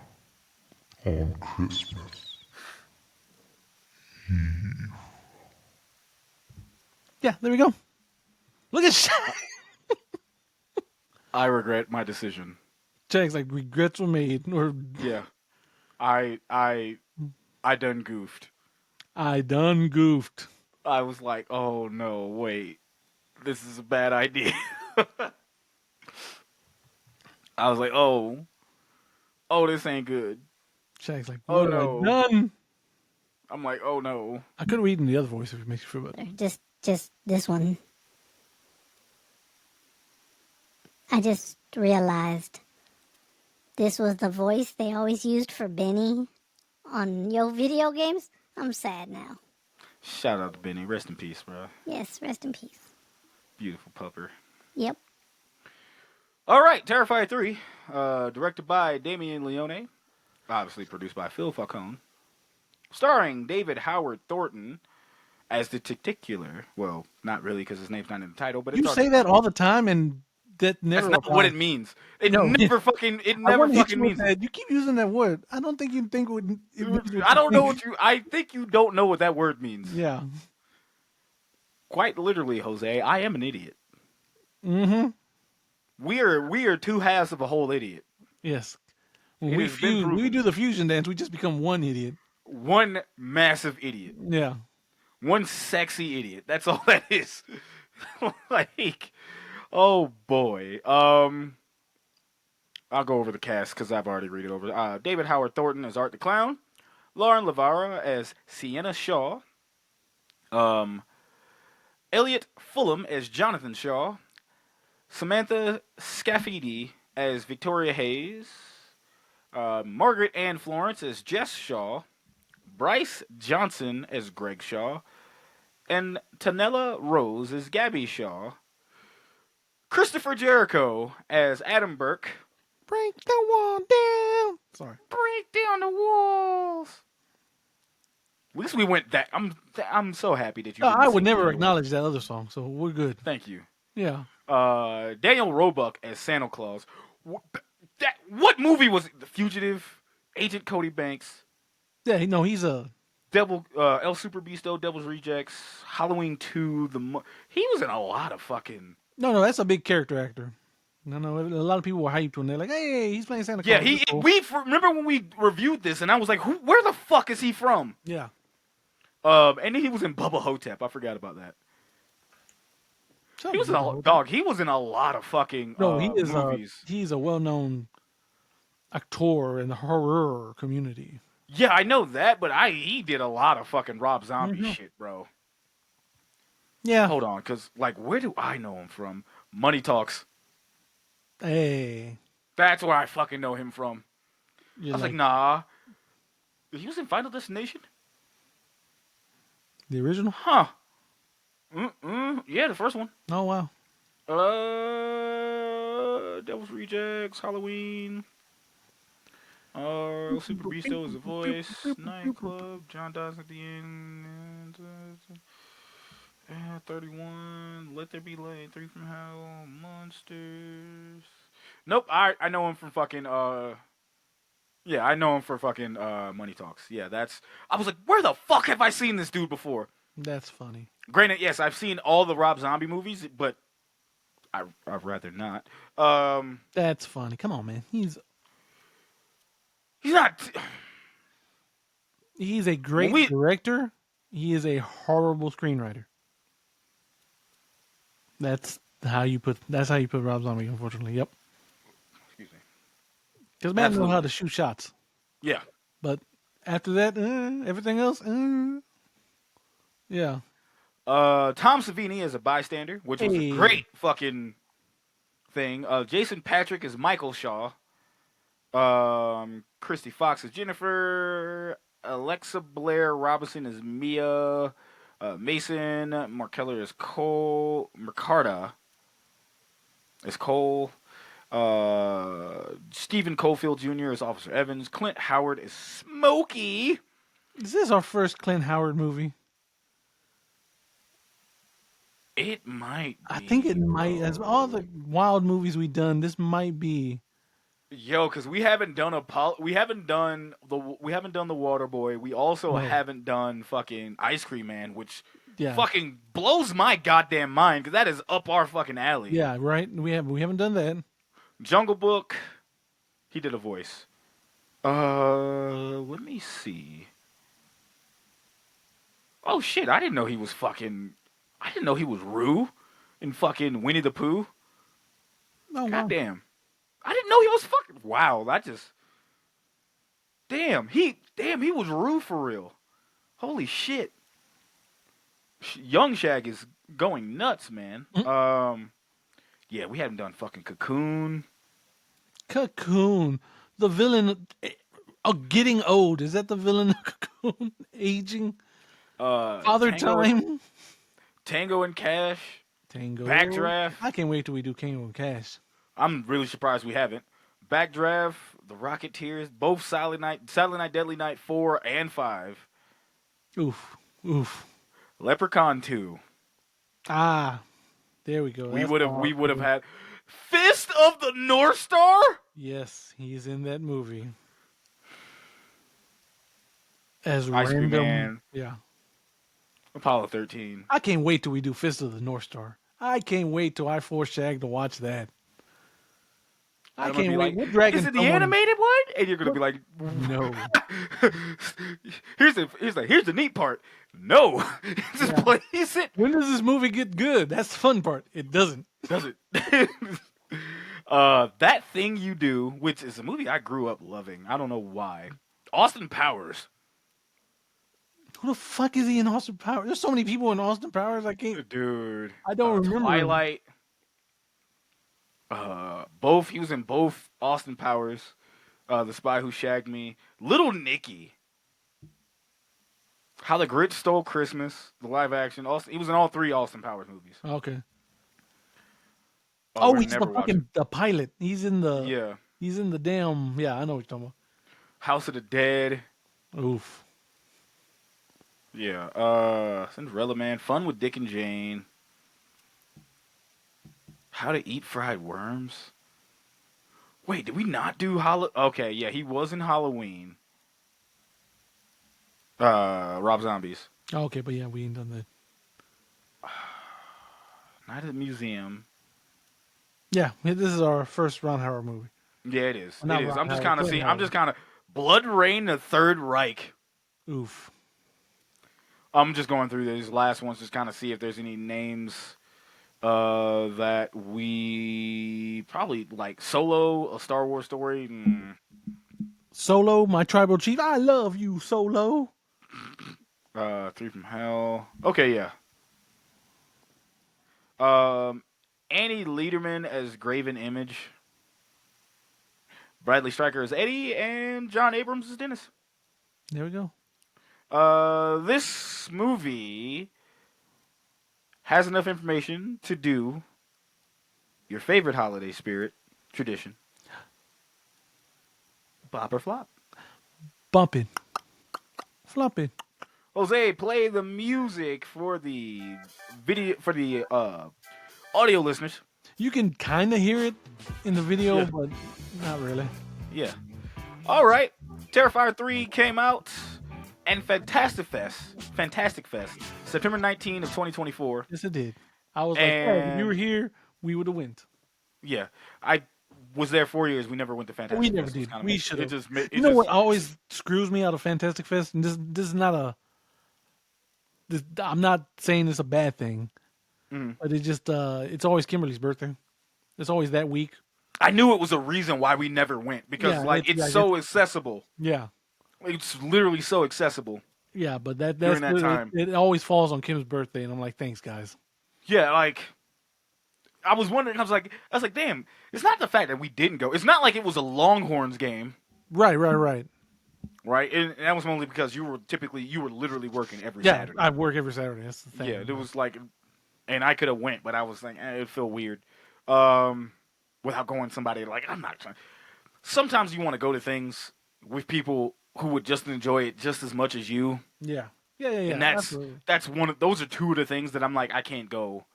Speaker 3: on Christmas Eve.
Speaker 2: Yeah, there we go. Look at
Speaker 1: I regret my decision.
Speaker 2: Jack's like regrets were made, or
Speaker 1: Yeah. I done goofed.
Speaker 2: I done goofed.
Speaker 1: I was like, oh no, wait. This is a bad idea. I was like, oh, this ain't good.
Speaker 2: Jack's like,
Speaker 1: Oh,
Speaker 2: what have
Speaker 1: no.
Speaker 2: I done?
Speaker 1: I'm like, oh no.
Speaker 2: I could read in the other voice if it makes you feel better.
Speaker 4: Just this one. I just realized this was the voice they always used for Benny on Yo video games. I'm sad now.
Speaker 1: Shout out to Benny. Rest in peace, bro.
Speaker 4: Yes, rest in peace.
Speaker 1: Beautiful pupper.
Speaker 4: Yep.
Speaker 1: All right, Terrifier 3, directed by Damien Leone, obviously produced by Phil Falcone, starring David Howard Thornton as the titular. Well, not really because his name's not in the title, but it's
Speaker 2: You say that all the time, and that never.
Speaker 1: That's not
Speaker 2: applies.
Speaker 1: what it means. It
Speaker 2: No.
Speaker 1: never fucking. It
Speaker 2: I
Speaker 1: never
Speaker 2: wanna hit
Speaker 1: fucking
Speaker 2: you with
Speaker 1: means.
Speaker 2: that. You keep using that word. I don't think you think it means what
Speaker 1: I don't
Speaker 2: you
Speaker 1: know
Speaker 2: think.
Speaker 1: what you. I think you don't know what that word means.
Speaker 2: Yeah.
Speaker 1: Quite literally, Jose. I am an idiot.
Speaker 2: Mm-hmm.
Speaker 1: We are two halves of a whole idiot.
Speaker 2: Yes. When
Speaker 1: It
Speaker 2: we
Speaker 1: has been
Speaker 2: fuse, when we
Speaker 1: proven.
Speaker 2: do the fusion dance, we just become one idiot.
Speaker 1: One massive idiot.
Speaker 2: Yeah.
Speaker 1: One sexy idiot. That's all that is. Like, oh boy. I'll go over the cast because I've already read it over. David Howard Thornton as Art the Clown. Lauren Lavara as Sienna Shaw. Elliot Fulham as Jonathan Shaw. Samantha Scafidi as Victoria Hayes. Margaret Ann Florence as Jess Shaw. Bryce Johnson as Greg Shaw. And Tanella Rose as Gabby Shaw. Christopher Jericho as Adam Burke.
Speaker 2: Break the wall down. Sorry.
Speaker 1: Break down the walls. At least we went that. I'm so happy that you. didn't
Speaker 2: I
Speaker 1: sing
Speaker 2: would never
Speaker 1: that.
Speaker 2: acknowledge that other song, so we're good.
Speaker 1: Thank you.
Speaker 2: Yeah.
Speaker 1: Daniel Roebuck as Santa Claus. What movie was it? The Fugitive, Agent Cody Banks,
Speaker 2: Yeah, no, he's a.
Speaker 1: Devil, El Super Beasto, Devil's Rejects, Halloween 2. He was in a lot of fucking.
Speaker 2: No, that's a big character actor. No, a lot of people were hyped when they're like, "Hey, he's playing Santa Claus."
Speaker 1: Yeah,
Speaker 2: That's cool.
Speaker 1: remember when we reviewed this, and I was like, where the fuck is he from?
Speaker 2: Yeah.
Speaker 1: And he was in Bubba Hotep. I forgot about that. He was in He was in a lot of fucking
Speaker 2: No, he is.
Speaker 1: movies.
Speaker 2: He's a well-known actor in the horror community.
Speaker 1: Yeah, I know that, but he did a lot of fucking Rob Zombie shit, bro.
Speaker 2: Yeah.
Speaker 1: Hold on, because like, where do I know him from? Money Talks.
Speaker 2: Hey.
Speaker 1: That's where I fucking know him from. I
Speaker 2: You're
Speaker 1: was like,
Speaker 2: like
Speaker 1: nah. He was in Final Destination?
Speaker 2: the original?
Speaker 1: Huh. Yeah, the first one.
Speaker 2: Oh wow.
Speaker 1: Devil's Rejects, Halloween. Super Beasto is the voice. Nightclub. John dies at the end. 31. Let There Be Light. 3 from Hell. Monsters. Nope. I know him from fucking yeah, I know him for fucking Money Talks. Yeah, that's. I was like, where the fuck have I seen this dude before?
Speaker 2: That's funny.
Speaker 1: Granted, yes, I've seen all the Rob Zombie movies, but I'd rather not.
Speaker 2: That's funny. Come on, man.
Speaker 1: He's not.
Speaker 2: He's a
Speaker 1: When
Speaker 2: great
Speaker 1: we
Speaker 2: director. He is a horrible screenwriter. That's how you put Rob Zombie, unfortunately. Yep.
Speaker 1: excuse me.
Speaker 2: Because man knows how
Speaker 1: Absolutely.
Speaker 2: to shoot shots.
Speaker 1: Yeah.
Speaker 2: But after that, everything else, yeah.
Speaker 1: Tom Savini is a bystander, which was a
Speaker 2: Hey.
Speaker 1: great fucking thing. Jason Patrick is Michael Shaw. Christy Fox is Jennifer. Alexa Blair Robinson is Mia. Mason Mark Keller is Cole. Mercarda is Cole. Stephen Cofield Jr. is Officer Evans. Clint Howard is Smokey.
Speaker 2: Is this our first Clint Howard movie?
Speaker 1: It might be.
Speaker 2: I think it might. As all the wild movies we've done, this might be.
Speaker 1: Yo, because we haven't done we haven't done the Water Boy. We also
Speaker 2: No.
Speaker 1: haven't done fucking Ice Cream Man, which
Speaker 2: Yeah.
Speaker 1: fucking blows my goddamn mind because that is up our fucking alley.
Speaker 2: Yeah, right. We haven't done that.
Speaker 1: Jungle Book. He did a voice. Let me see. Oh shit! I didn't know he was fucking. I didn't know he was Roo in fucking Winnie the Pooh.
Speaker 2: Oh wow.
Speaker 1: Goddamn. I didn't know he was fucking. Wow, that just. Damn, he was Rue for real. Holy shit. Young Shag is going nuts, man. Yeah, we haven't done fucking Cocoon.
Speaker 2: Cocoon, the villain. Getting old. Is that the villain of Cocoon? Aging. Father Time.
Speaker 1: Tango and Cash.
Speaker 2: Tango.
Speaker 1: Backdraft.
Speaker 2: I can't wait till we do Tango and Cash.
Speaker 1: I'm really surprised we haven't. Backdraft, The Rocketeers, both Silent Night, Deadly Night 4 and 5.
Speaker 2: Oof.
Speaker 1: Leprechaun 2.
Speaker 2: Ah, there we go.
Speaker 1: We would have had Fist of the North Star?
Speaker 2: Yes, he's in that movie. As
Speaker 1: Ice Cream
Speaker 2: random.
Speaker 1: Man.
Speaker 2: Yeah.
Speaker 1: Apollo 13.
Speaker 2: I can't wait till we do Fist of the North Star. I can't wait till I force Shag to watch that. I
Speaker 1: I'm gonna
Speaker 2: can't
Speaker 1: be
Speaker 2: wait.
Speaker 1: like,
Speaker 2: We're dragging
Speaker 1: is it the
Speaker 2: someone-
Speaker 1: animated one? And you're gonna be like,
Speaker 2: No.
Speaker 1: here's the neat part. No, just plays it.
Speaker 2: When does this movie get good? That's the fun part. It doesn't.
Speaker 1: Does it? That Thing You Do, which is a movie I grew up loving. I don't know why. Austin Powers.
Speaker 2: Who the fuck is he in Austin Powers? There's so many people in Austin Powers. I can't.
Speaker 1: Dude.
Speaker 2: I don't remember him.
Speaker 1: Twilight. He was in both Austin Powers. The Spy Who Shagged Me. Little Nicky. How the Grinch Stole Christmas. The live action. He was in all 3 Austin Powers movies.
Speaker 2: Okay.
Speaker 1: We're
Speaker 2: He's the
Speaker 1: never watching-
Speaker 2: fucking the pilot. He's in the.
Speaker 1: Yeah.
Speaker 2: He's in the damn. Yeah, I know what you're talking
Speaker 1: House of the Dead.
Speaker 2: about. Oof.
Speaker 1: Yeah. Cinderella Man. Fun with Dick and Jane. How to Eat Fried Worms. Wait, did we not do Okay, yeah, he was in Halloween. Rob Zombies.
Speaker 2: Okay, but yeah, we ain't done that.
Speaker 1: Night at the Museum.
Speaker 2: Yeah, this is our first Ron Howard movie.
Speaker 1: Yeah, it is.
Speaker 2: Not
Speaker 1: It is.
Speaker 2: Ron
Speaker 1: I'm just
Speaker 2: Howard,
Speaker 1: kind of
Speaker 2: Clint
Speaker 1: seeing. I'm
Speaker 2: Howard.
Speaker 1: just kind of Blood Rain, the Third Reich.
Speaker 2: Oof.
Speaker 1: I'm just going through these last ones, just kind of see if there's any names that we probably like. Solo, a Star Wars story.
Speaker 2: Solo, my tribal chief. I love you, Solo.
Speaker 1: 3 from Hell. Okay, yeah. Annie Lederman as Graven Image. Bradley Stryker as Eddie, and John Abrams as Dennis.
Speaker 2: There we go.
Speaker 1: This movie has enough information to do your favorite holiday spirit tradition. Bop or flop.
Speaker 2: Bump it. Flop it.
Speaker 1: Jose, play the music for the video for the audio listeners.
Speaker 2: You can kind of hear it in the video,
Speaker 1: Yeah.
Speaker 2: but not really.
Speaker 1: Yeah. All right. Terrifier 3 came out, and Fantastic Fest, September 19 of 2024.
Speaker 2: Yes, it did. I was like, hey, if you
Speaker 1: And-
Speaker 2: were here, we would have went.
Speaker 1: Yeah, I was there 4 years. We never went to Fantastic
Speaker 2: We
Speaker 1: Fest.
Speaker 2: never
Speaker 1: It was
Speaker 2: did.
Speaker 1: kinda
Speaker 2: We
Speaker 1: made-
Speaker 2: should
Speaker 1: it
Speaker 2: have.
Speaker 1: just ma- it
Speaker 2: You know
Speaker 1: just-
Speaker 2: what always screws me out of Fantastic Fest? And this is not a. This, I'm not saying it's a bad thing, but it just it's always Kimberly's birthday. It's always that week.
Speaker 1: I knew it was a reason why we never went because
Speaker 2: Yeah,
Speaker 1: like
Speaker 2: it's-
Speaker 1: it's so accessible.
Speaker 2: Yeah,
Speaker 1: It's literally so accessible.
Speaker 2: yeah, but that's
Speaker 1: During that
Speaker 2: literally-
Speaker 1: time.
Speaker 2: It always falls on Kim's birthday, and I'm like, thanks, guys.
Speaker 1: Yeah, like I was wondering. I was like, damn. It's not the fact that we didn't go. It's not like it was a Longhorns game,
Speaker 2: Right.
Speaker 1: right? And that was only because you were literally working every
Speaker 2: Yeah,
Speaker 1: Saturday.
Speaker 2: I work every Saturday. That's the thing.
Speaker 1: Yeah, it was like, and I could have went, but I was like, it felt weird. Without going somebody like I'm not trying. Sometimes you want to go to things with people who would just enjoy it just as much as you,
Speaker 2: Yeah. Yeah.
Speaker 1: and
Speaker 2: absolutely.
Speaker 1: that's one of those are two of the things that I'm like I can't go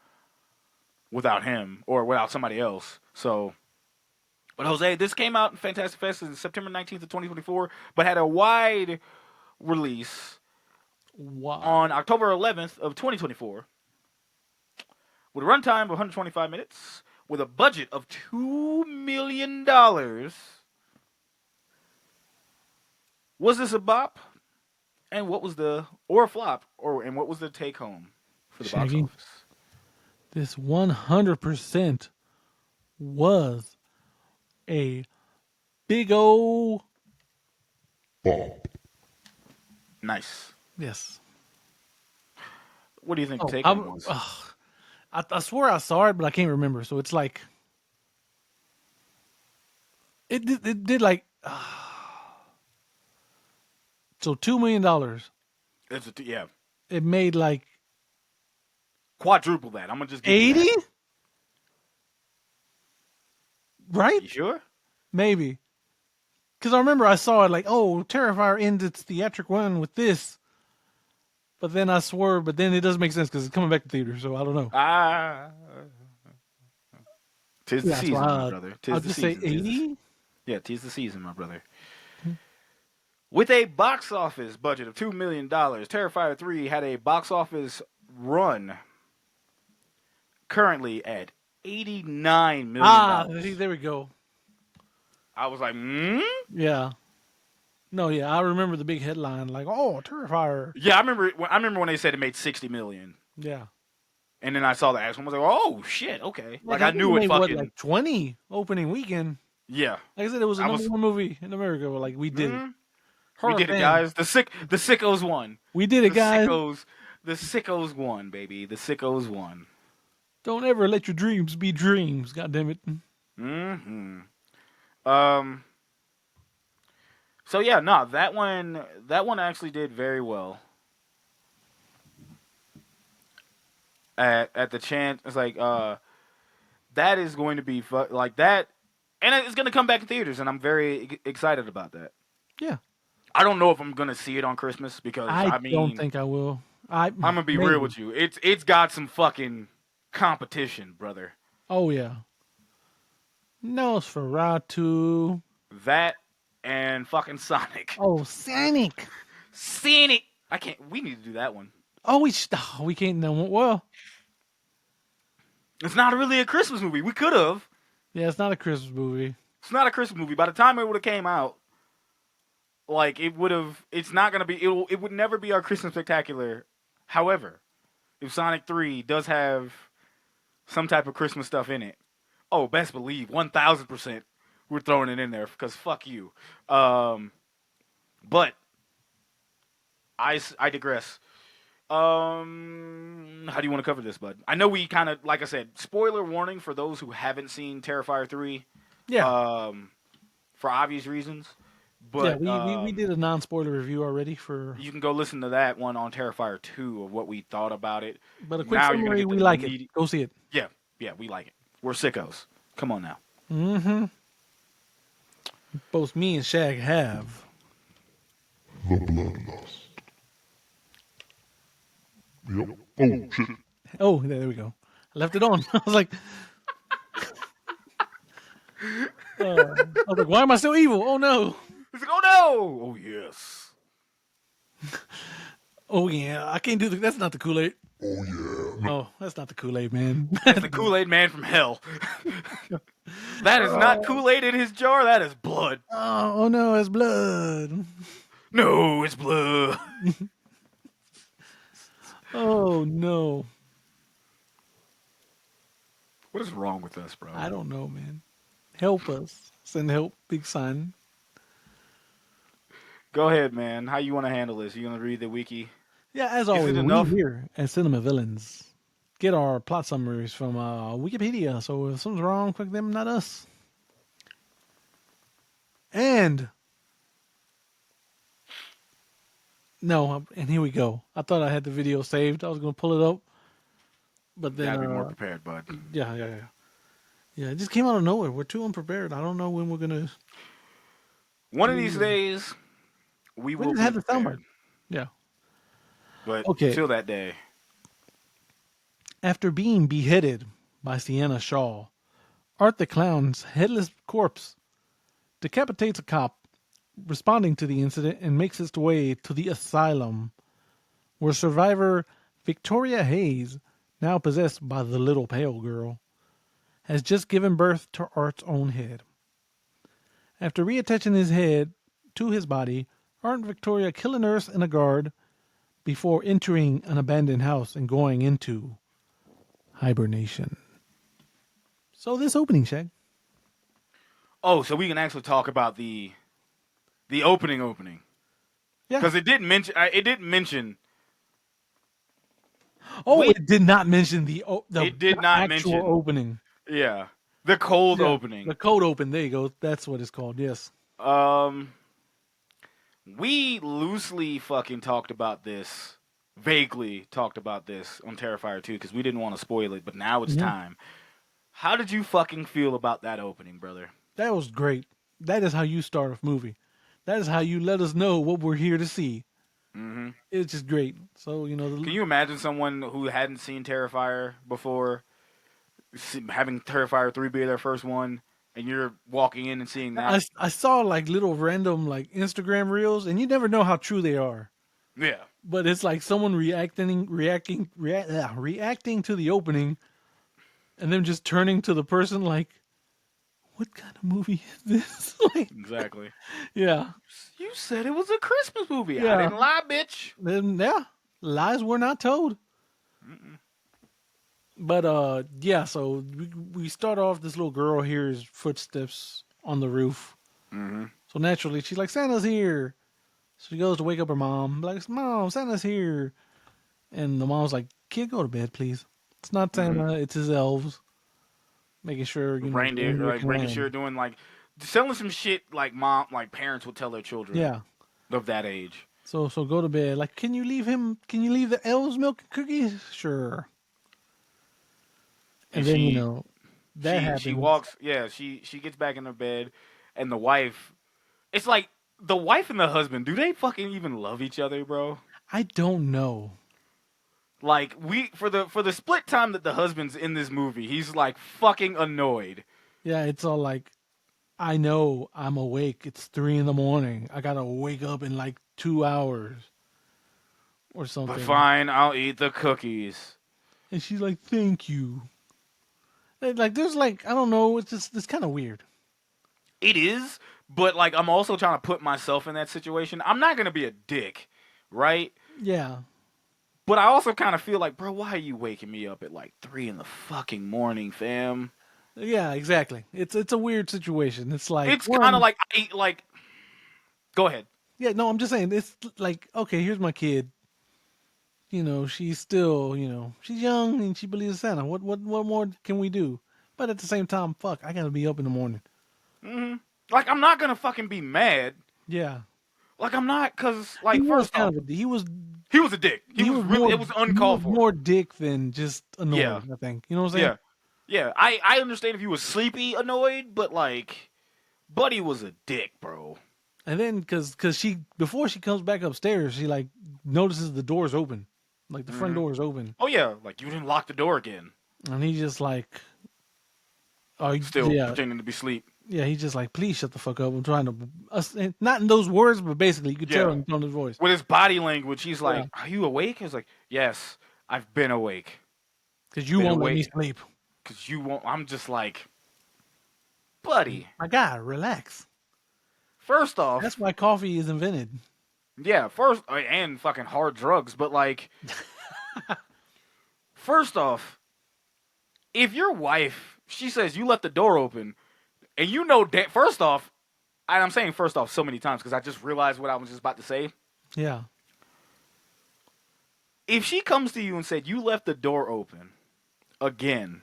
Speaker 1: without him or without somebody else. So, but Jose, this came out in Fantastic Fest in September 19th of 2024, but had a wide release
Speaker 2: Wow.
Speaker 1: on October 11th of 2024 with a runtime of 125 minutes with a budget of $2 million. Was this a bop? And what was or a flop, and what was the take home for the
Speaker 2: Shaggy?
Speaker 1: box office?
Speaker 2: This 100% was a big old
Speaker 3: Bop.
Speaker 1: Nice.
Speaker 2: yes.
Speaker 1: What do you think the
Speaker 2: Oh,
Speaker 1: take home was?
Speaker 2: I swear I saw it, but I can't remember. So it's like it did like so $2 million.
Speaker 1: Yeah,
Speaker 2: It made like
Speaker 1: quadruple that. I'm gonna just give you
Speaker 2: 80,
Speaker 1: that.
Speaker 2: right?
Speaker 1: You sure?
Speaker 2: Maybe. Because I remember I saw it like, oh, Terrifier ends its theatric run with this. But then I swore, but then it doesn't make sense because it's coming back to theater, so I don't know.
Speaker 1: Tis the
Speaker 2: Yeah, so,
Speaker 1: season, my brother. Tis
Speaker 2: I'll
Speaker 1: the
Speaker 2: just say
Speaker 1: season. Tis the-
Speaker 2: 80.
Speaker 1: Yeah, tis the season, my brother. With a box office budget of $2 million, Terrifier 3 had a box office run currently at $89 million.
Speaker 2: See, there we go.
Speaker 1: I was like,
Speaker 2: Yeah. No, yeah, I remember the big headline, like, oh, Terrifier.
Speaker 1: Yeah, I remember when they said it made $60 million.
Speaker 2: Yeah.
Speaker 1: And then I saw the actual one. I was like, oh, shit, okay. Like, I
Speaker 2: think
Speaker 1: knew it
Speaker 2: made,
Speaker 1: fucking...
Speaker 2: like 20 opening weekend.
Speaker 1: Yeah.
Speaker 2: Like I said, it was a
Speaker 1: I
Speaker 2: number
Speaker 1: was-
Speaker 2: one movie in America. But like, we did it.
Speaker 1: Mhm. We
Speaker 2: Horror
Speaker 1: did it,
Speaker 2: fan.
Speaker 1: guys. The sickos won.
Speaker 2: We did it,
Speaker 1: The
Speaker 2: guys.
Speaker 1: the sickos won, baby. The sickos won.
Speaker 2: Don't ever let your dreams be dreams. God damn it.
Speaker 1: Mm-hmm. So yeah, no, that one actually did very well. At the chance, it's like that is going to be like that, and it's going to come back in theaters, and I'm very excited about that.
Speaker 2: Yeah.
Speaker 1: I don't know if I'm going to see it on Christmas because
Speaker 2: I
Speaker 1: mean,
Speaker 2: don't think I will. I'm
Speaker 1: I'm gonna be real with you. It's got some fucking competition, brother.
Speaker 2: Oh yeah. Nosferatu.
Speaker 1: That and fucking Sonic.
Speaker 2: Oh, Sonic.
Speaker 1: Sonic. I can't. We need to do that one.
Speaker 2: Oh, we can't. No, well,
Speaker 1: It's not really a Christmas movie. We could have.
Speaker 2: yeah, it's not a Christmas movie.
Speaker 1: It's not a Christmas movie. By the time it would have came out, like it would have. It's not gonna be. It would never be our Christmas spectacular. However, if Sonic 3 does have some type of Christmas stuff in it, oh, best believe 1000% we're throwing it in there because fuck you. But I digress. How do you want to cover this, bud? I know we kind of, like I said, spoiler warning for those who haven't seen Terrifier 3,
Speaker 2: Yeah,
Speaker 1: for obvious reasons.
Speaker 2: yeah.
Speaker 1: But
Speaker 2: We did a non-spoiler review already for.
Speaker 1: you can go listen to that one on Terrifier 2 of what we thought about it.
Speaker 2: But a quick
Speaker 1: Now you're gonna
Speaker 2: summary,
Speaker 1: get
Speaker 2: we
Speaker 1: the
Speaker 2: like it.
Speaker 1: meaty.
Speaker 2: Go see it.
Speaker 1: Yeah, yeah, we like it. We're sickos. Come on now.
Speaker 2: Mm-hmm. Both me and Shag have.
Speaker 3: The bloodlust. Yep. Oh shit.
Speaker 2: Oh, there we go. I left it on. I was like, why am I so evil? Oh no.
Speaker 1: He's like, oh no! Oh yes.
Speaker 2: Oh yeah, I can't do the. That's not the Kool-Aid.
Speaker 3: Oh yeah.
Speaker 2: Oh, that's not the Kool-Aid, man.
Speaker 1: That's the Kool-Aid man from hell. That is not Kool-Aid in his jar. That is blood.
Speaker 2: Oh no, it's blood.
Speaker 1: No, it's blood.
Speaker 2: Oh no.
Speaker 1: What is wrong with us, bro?
Speaker 2: I don't know, man. Help us. Send help, big sign.
Speaker 1: Go ahead, man. How you want to handle this? You gonna read the wiki?
Speaker 2: Yeah, as
Speaker 1: it
Speaker 2: always, we
Speaker 1: enough?
Speaker 2: here at Cinema Villains get our plot summaries from Wikipedia. So if something's wrong, click them, not us. And here we go. I thought I had the video saved. I was gonna pull it up, but then
Speaker 1: Gotta be more prepared, bud.
Speaker 2: yeah. It just came out of nowhere. We're too unprepared. I don't know when we're gonna.
Speaker 1: One of these days, we will
Speaker 2: just
Speaker 1: be
Speaker 2: had the
Speaker 1: prepared.
Speaker 2: soundbite. Yeah.
Speaker 1: But
Speaker 2: Okay.
Speaker 1: until that day,
Speaker 2: After being beheaded by Sienna Shaw, Art the Clown's headless corpse decapitates a cop responding to the incident and makes its way to the asylum, where survivor Victoria Hayes, now possessed by the little pale girl, has just given birth to Art's own head. After reattaching his head to his body, Art and Victoria kill a nurse and a guard before entering an abandoned house and going into hibernation. So this opening, Shag.
Speaker 1: oh, so we can actually talk about the opening.
Speaker 2: Yeah.
Speaker 1: Because it didn't mention. It didn't mention.
Speaker 2: Oh,
Speaker 1: Wait.
Speaker 2: it did not mention the
Speaker 1: It did not
Speaker 2: actual
Speaker 1: mention-
Speaker 2: opening.
Speaker 1: Yeah, the cold
Speaker 2: Yeah,
Speaker 1: opening.
Speaker 2: The cold open. There you go. That's what it's called. Yes.
Speaker 1: We loosely fucking talked about this, vaguely talked about this on Terrifier 2 because we didn't want to spoil it, but now it's time. How did you fucking feel about that opening, brother?
Speaker 2: That was great. That is how you start a movie. That is how you let us know what we're here to see.
Speaker 1: Mm-hmm.
Speaker 2: It's just great. So,
Speaker 1: Can you imagine someone who hadn't seen Terrifier before having Terrifier 3 be their first one, and you're walking in and seeing that?
Speaker 2: I saw like little random like Instagram reels, and you never know how true they are.
Speaker 1: Yeah.
Speaker 2: But it's like someone reacting to the opening, and then just turning to the person like, "What kind of movie is this?" Like,
Speaker 1: Exactly.
Speaker 2: yeah.
Speaker 1: You said it was a Christmas movie.
Speaker 2: Yeah.
Speaker 1: I didn't lie, bitch.
Speaker 2: Then lies were not told.
Speaker 1: Mm-mm.
Speaker 2: But yeah. So we start off. This little girl hears footsteps on the roof.
Speaker 1: Mm-hmm.
Speaker 2: So naturally, she's like, "Santa's here." So she goes to wake up her mom. Like, "Mom, Santa's here." And the mom's like, "Kid, go to bed, please. It's not Santa. It's his elves." Making sure
Speaker 1: Reindeer, like
Speaker 2: can
Speaker 1: making
Speaker 2: land.
Speaker 1: sure doing like selling some shit like parents would tell their children.
Speaker 2: Yeah.
Speaker 1: Of that age.
Speaker 2: So go to bed. Like, can you leave the elves milk and cookies? Sure. And then that happens.
Speaker 1: She walks. Yeah, she gets back in her bed, and the wife. It's like the wife and the husband. Do they fucking even love each other, bro?
Speaker 2: I don't know.
Speaker 1: Like for the split time that the husband's in this movie, he's like fucking annoyed.
Speaker 2: Yeah, it's all like, I know I'm awake. It's 3 a.m. I gotta wake up in like 2 hours or something.
Speaker 1: But fine, I'll eat the cookies.
Speaker 2: And she's like, "Thank you." And like, there's like, I don't know. It's kind of weird.
Speaker 1: It is, but like I'm also trying to put myself in that situation. I'm not gonna be a dick, right?
Speaker 2: Yeah.
Speaker 1: But I also kind of feel like, bro, why are you waking me up at like 3 in the fucking morning, fam?
Speaker 2: Yeah, exactly. It's a weird situation. It's like,
Speaker 1: It's kind of like, go ahead.
Speaker 2: Yeah, no, I'm just saying, it's like, okay, here's my kid. she's still, she's young and she believes in Santa. What more can we do? But at the same time, fuck, I gotta be up in the morning.
Speaker 1: Like, I'm not gonna fucking be mad.
Speaker 2: Yeah,
Speaker 1: Like, I'm not, cause
Speaker 2: he
Speaker 1: like,
Speaker 2: was
Speaker 1: first off,
Speaker 2: kind of he was
Speaker 1: he was a dick. He was really,
Speaker 2: more
Speaker 1: it was uncalled for.
Speaker 2: dick than just
Speaker 1: Yeah,
Speaker 2: annoyed. I think you know what I'm saying.
Speaker 1: yeah, yeah. I understand if he was sleepy, annoyed, but like, Buddy was a dick, bro.
Speaker 2: And then cause she before she comes back upstairs, she like notices the door's open, like the front door is open,
Speaker 1: Oh yeah, like you didn't lock the door again.
Speaker 2: and he's just like, oh
Speaker 1: Still
Speaker 2: yeah,
Speaker 1: pretending to be asleep.
Speaker 2: yeah. He's just like, please shut the fuck up. I'm trying to, not in those words, but basically you could tell
Speaker 1: Yeah.
Speaker 2: in his voice.
Speaker 1: With his body language, he's
Speaker 2: Yeah.
Speaker 1: like, "Are you awake?" He's like, "Yes, I've been awake."
Speaker 2: Because you
Speaker 1: Been
Speaker 2: won't let me
Speaker 1: awake.
Speaker 2: sleep.
Speaker 1: Cause you won't. I'm just like, buddy.
Speaker 2: My guy, relax.
Speaker 1: First off,
Speaker 2: That's why coffee is invented.
Speaker 1: yeah. First, and fucking hard drugs, but like, first off, if your wife, she says you left the door open, and you know that. First off, and I'm saying first off so many times because I just realized what I was just about to say.
Speaker 2: Yeah.
Speaker 1: If she comes to you and said you left the door open again,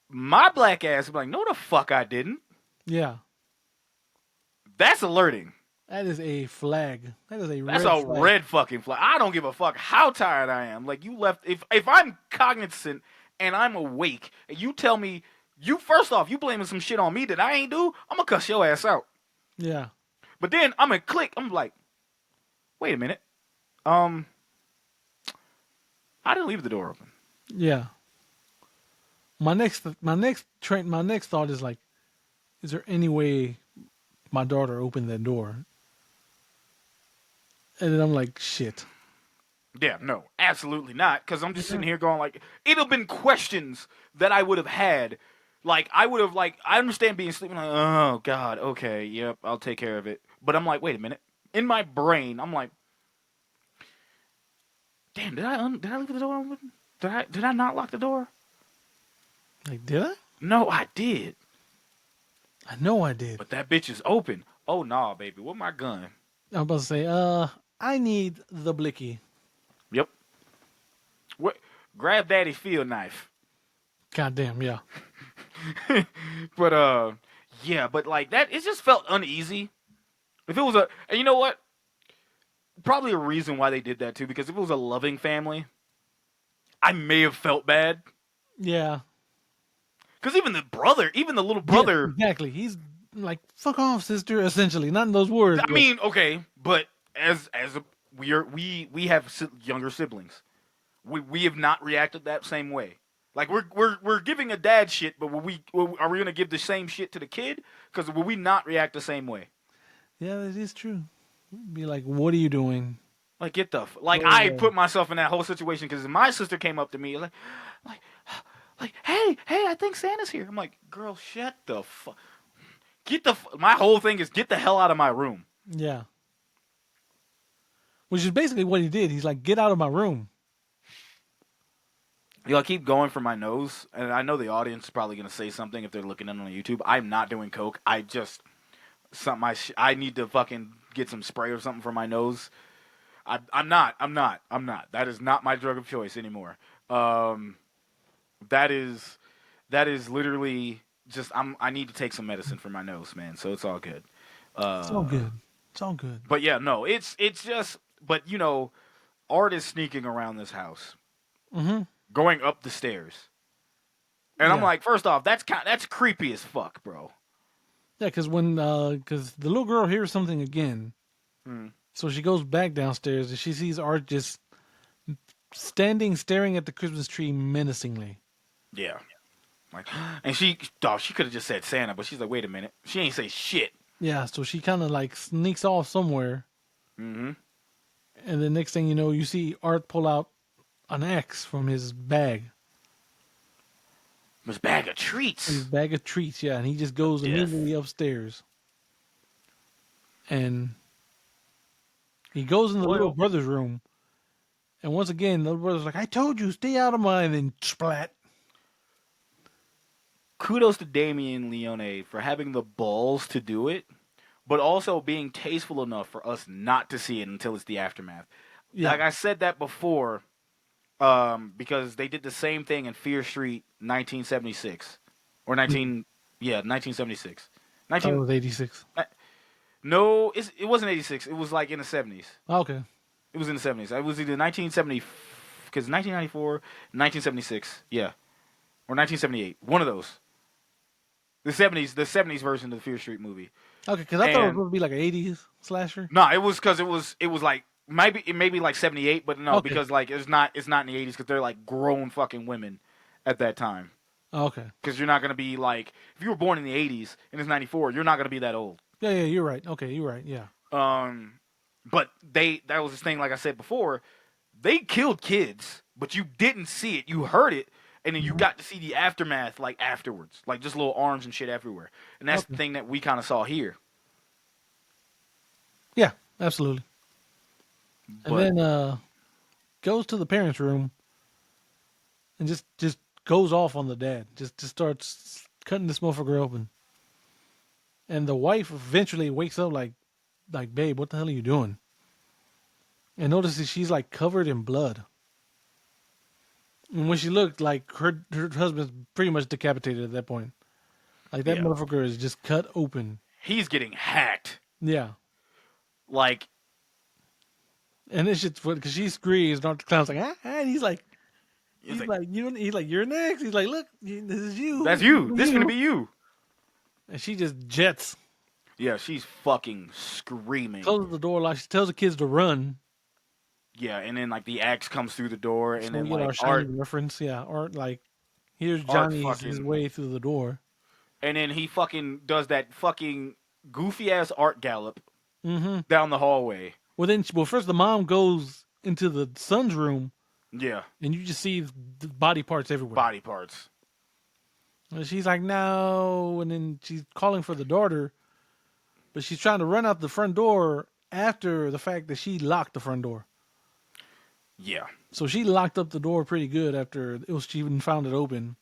Speaker 1: my black ass would be like, no, the fuck I didn't.
Speaker 2: Yeah.
Speaker 1: That's alerting.
Speaker 2: That is a flag. That is a
Speaker 1: That's
Speaker 2: red
Speaker 1: a
Speaker 2: flag.
Speaker 1: red fucking flag. I don't give a fuck how tired I am. Like, you left. If I'm cognizant and I'm awake, and you tell me you first off you blaming some shit on me that I ain't do, I'm gonna cuss your ass out.
Speaker 2: Yeah.
Speaker 1: But then I'm gonna click. I'm like, wait a minute. I didn't leave the door open.
Speaker 2: Yeah. My next thought is like, is there any way my daughter opened that door? And then I'm like, shit.
Speaker 1: Yeah, no, absolutely not. Because I'm just sitting here going like, it'd have been questions that I would have had. Like, I would have like, I understand being sleeping. Like, oh God, okay, yep, I'll take care of it. But I'm like, wait a minute. In my brain, I'm like, damn, did I leave the door open? Did I not lock the door?
Speaker 2: Like, did I?
Speaker 1: No, I did.
Speaker 2: I know I did.
Speaker 1: But that bitch is open. Oh nah, baby, with my gun.
Speaker 2: I'm about to say, I need the blicky.
Speaker 1: Yep. What? Grab daddy's field knife.
Speaker 2: Goddamn, yeah.
Speaker 1: But yeah, but like that, it just felt uneasy. If it was and you know what? Probably a reason why they did that too, because if it was a loving family, I may have felt bad.
Speaker 2: Yeah.
Speaker 1: Because even the little brother.
Speaker 2: Yeah, exactly. He's like, fuck off, sister, essentially. Not in those words.
Speaker 1: I mean, okay, but we have younger siblings. We have not reacted that same way. Like we're giving a dad shit, but are we gonna give the same shit to the kid? Because will we not react the same way?
Speaker 2: Yeah, that is true. Be like, what are you doing?
Speaker 1: Like get the like
Speaker 2: Oh,
Speaker 1: I
Speaker 2: yeah.
Speaker 1: put myself in that whole situation because my sister came up to me like hey, I think Santa's here. I'm like, girl, shut the fuck. My whole thing is get the hell out of my room.
Speaker 2: Yeah. Which is basically what he did. He's like, get out of my room.
Speaker 1: I keep going for my nose, and I know the audience is probably going to say something if they're looking in on YouTube. I'm not doing coke. I I need to fucking get some spray or something for my nose. I'm not. That is not my drug of choice anymore. That is literally just I need to take some medicine for my nose, man. So it's all good.
Speaker 2: It's all good. It's all good.
Speaker 1: But yeah, no, it's just. But Art is sneaking around this house, going up the stairs, and I'm
Speaker 2: Yeah.
Speaker 1: like, first off, that's creepy as fuck, bro.
Speaker 2: Yeah, because because the little girl hears something again, so she goes back downstairs and she sees Art just staring at the Christmas tree menacingly.
Speaker 1: Yeah, like, and she could have just said Santa, but she's like, wait a minute, she ain't say shit.
Speaker 2: Yeah, so she kind of like sneaks off somewhere, and the next thing you know, you see Art pull out an axe from his bag.
Speaker 1: His bag of treats.
Speaker 2: His bag of treats, yeah, and he just goes
Speaker 1: Yes.
Speaker 2: immediately upstairs. And he goes in the little brother's room. And once again, the little brother's like, I told you, stay out of mine, and splat.
Speaker 1: Kudos to Damien Leone for having the balls to do it, but also being tasteful enough for us not to see it until it's the aftermath.
Speaker 2: Yeah.
Speaker 1: Like I said that before, because they did the same thing in Fear Street 1976 or 1976.
Speaker 2: That
Speaker 1: 19
Speaker 2: was 86.
Speaker 1: No, it wasn't 86. It was like in the 70s.
Speaker 2: Okay.
Speaker 1: It was in the 70s. It was either 1970 because 1994, 1976, yeah, or 1978. One of those. The 70s version of the Fear Street movie.
Speaker 2: Okay, because I thought it was
Speaker 1: And
Speaker 2: supposed to be like an 80s slasher.
Speaker 1: no, it was because it was like maybe like 78, but no,
Speaker 2: Okay.
Speaker 1: because like it's not in the 80s because they're like grown fucking women at that time.
Speaker 2: Okay.
Speaker 1: Because you're not gonna be like if you were born in the 80s and it's 94, you're not gonna be that old.
Speaker 2: Yeah, you're right. Okay, you're right. Yeah.
Speaker 1: But that was this thing, like I said before, they killed kids, but you didn't see it. You heard it, and then you got to see the aftermath like afterwards, like just little arms and shit everywhere. And that's the thing that we kind of saw here.
Speaker 2: Yeah, absolutely.
Speaker 1: But,
Speaker 2: And then goes to the parents' room and just goes off on the dad. Just starts cutting this motherfucker open. And the wife eventually wakes up like, babe, what the hell are you doing? And notices she's like covered in blood. And when she looked, like her husband's pretty much decapitated at that point. Like that motherfucker is just cut open.
Speaker 1: he's getting hacked.
Speaker 2: Yeah.
Speaker 1: Like,
Speaker 2: And it's just because she screams, and Dr. Clown's like, and he's like, he's like, you're next. He's like, look, this is you.
Speaker 1: that's you. This is gonna be you.
Speaker 2: And she just jets,
Speaker 1: Yeah, she's fucking screaming.
Speaker 2: closes the door, like she tells the kids to run.
Speaker 1: Yeah, and then like the axe comes through the door, and
Speaker 2: So
Speaker 1: then
Speaker 2: we get our
Speaker 1: like
Speaker 2: shiny
Speaker 1: Art,
Speaker 2: reference. Yeah, Art like, here's
Speaker 1: Art
Speaker 2: Johnny's his
Speaker 1: fucking-
Speaker 2: way through the door.
Speaker 1: and then he fucking does that fucking goofy ass Art gallop
Speaker 2: Mm-hmm.
Speaker 1: down the hallway.
Speaker 2: Well, first the mom goes into the son's room,
Speaker 1: Yeah,
Speaker 2: and you just see the body parts everywhere.
Speaker 1: body parts.
Speaker 2: And she's like, no. And then she's calling for the daughter, but she's trying to run out the front door after the fact that she locked the front door.
Speaker 1: Yeah.
Speaker 2: So she locked up the door pretty good after she even found it open.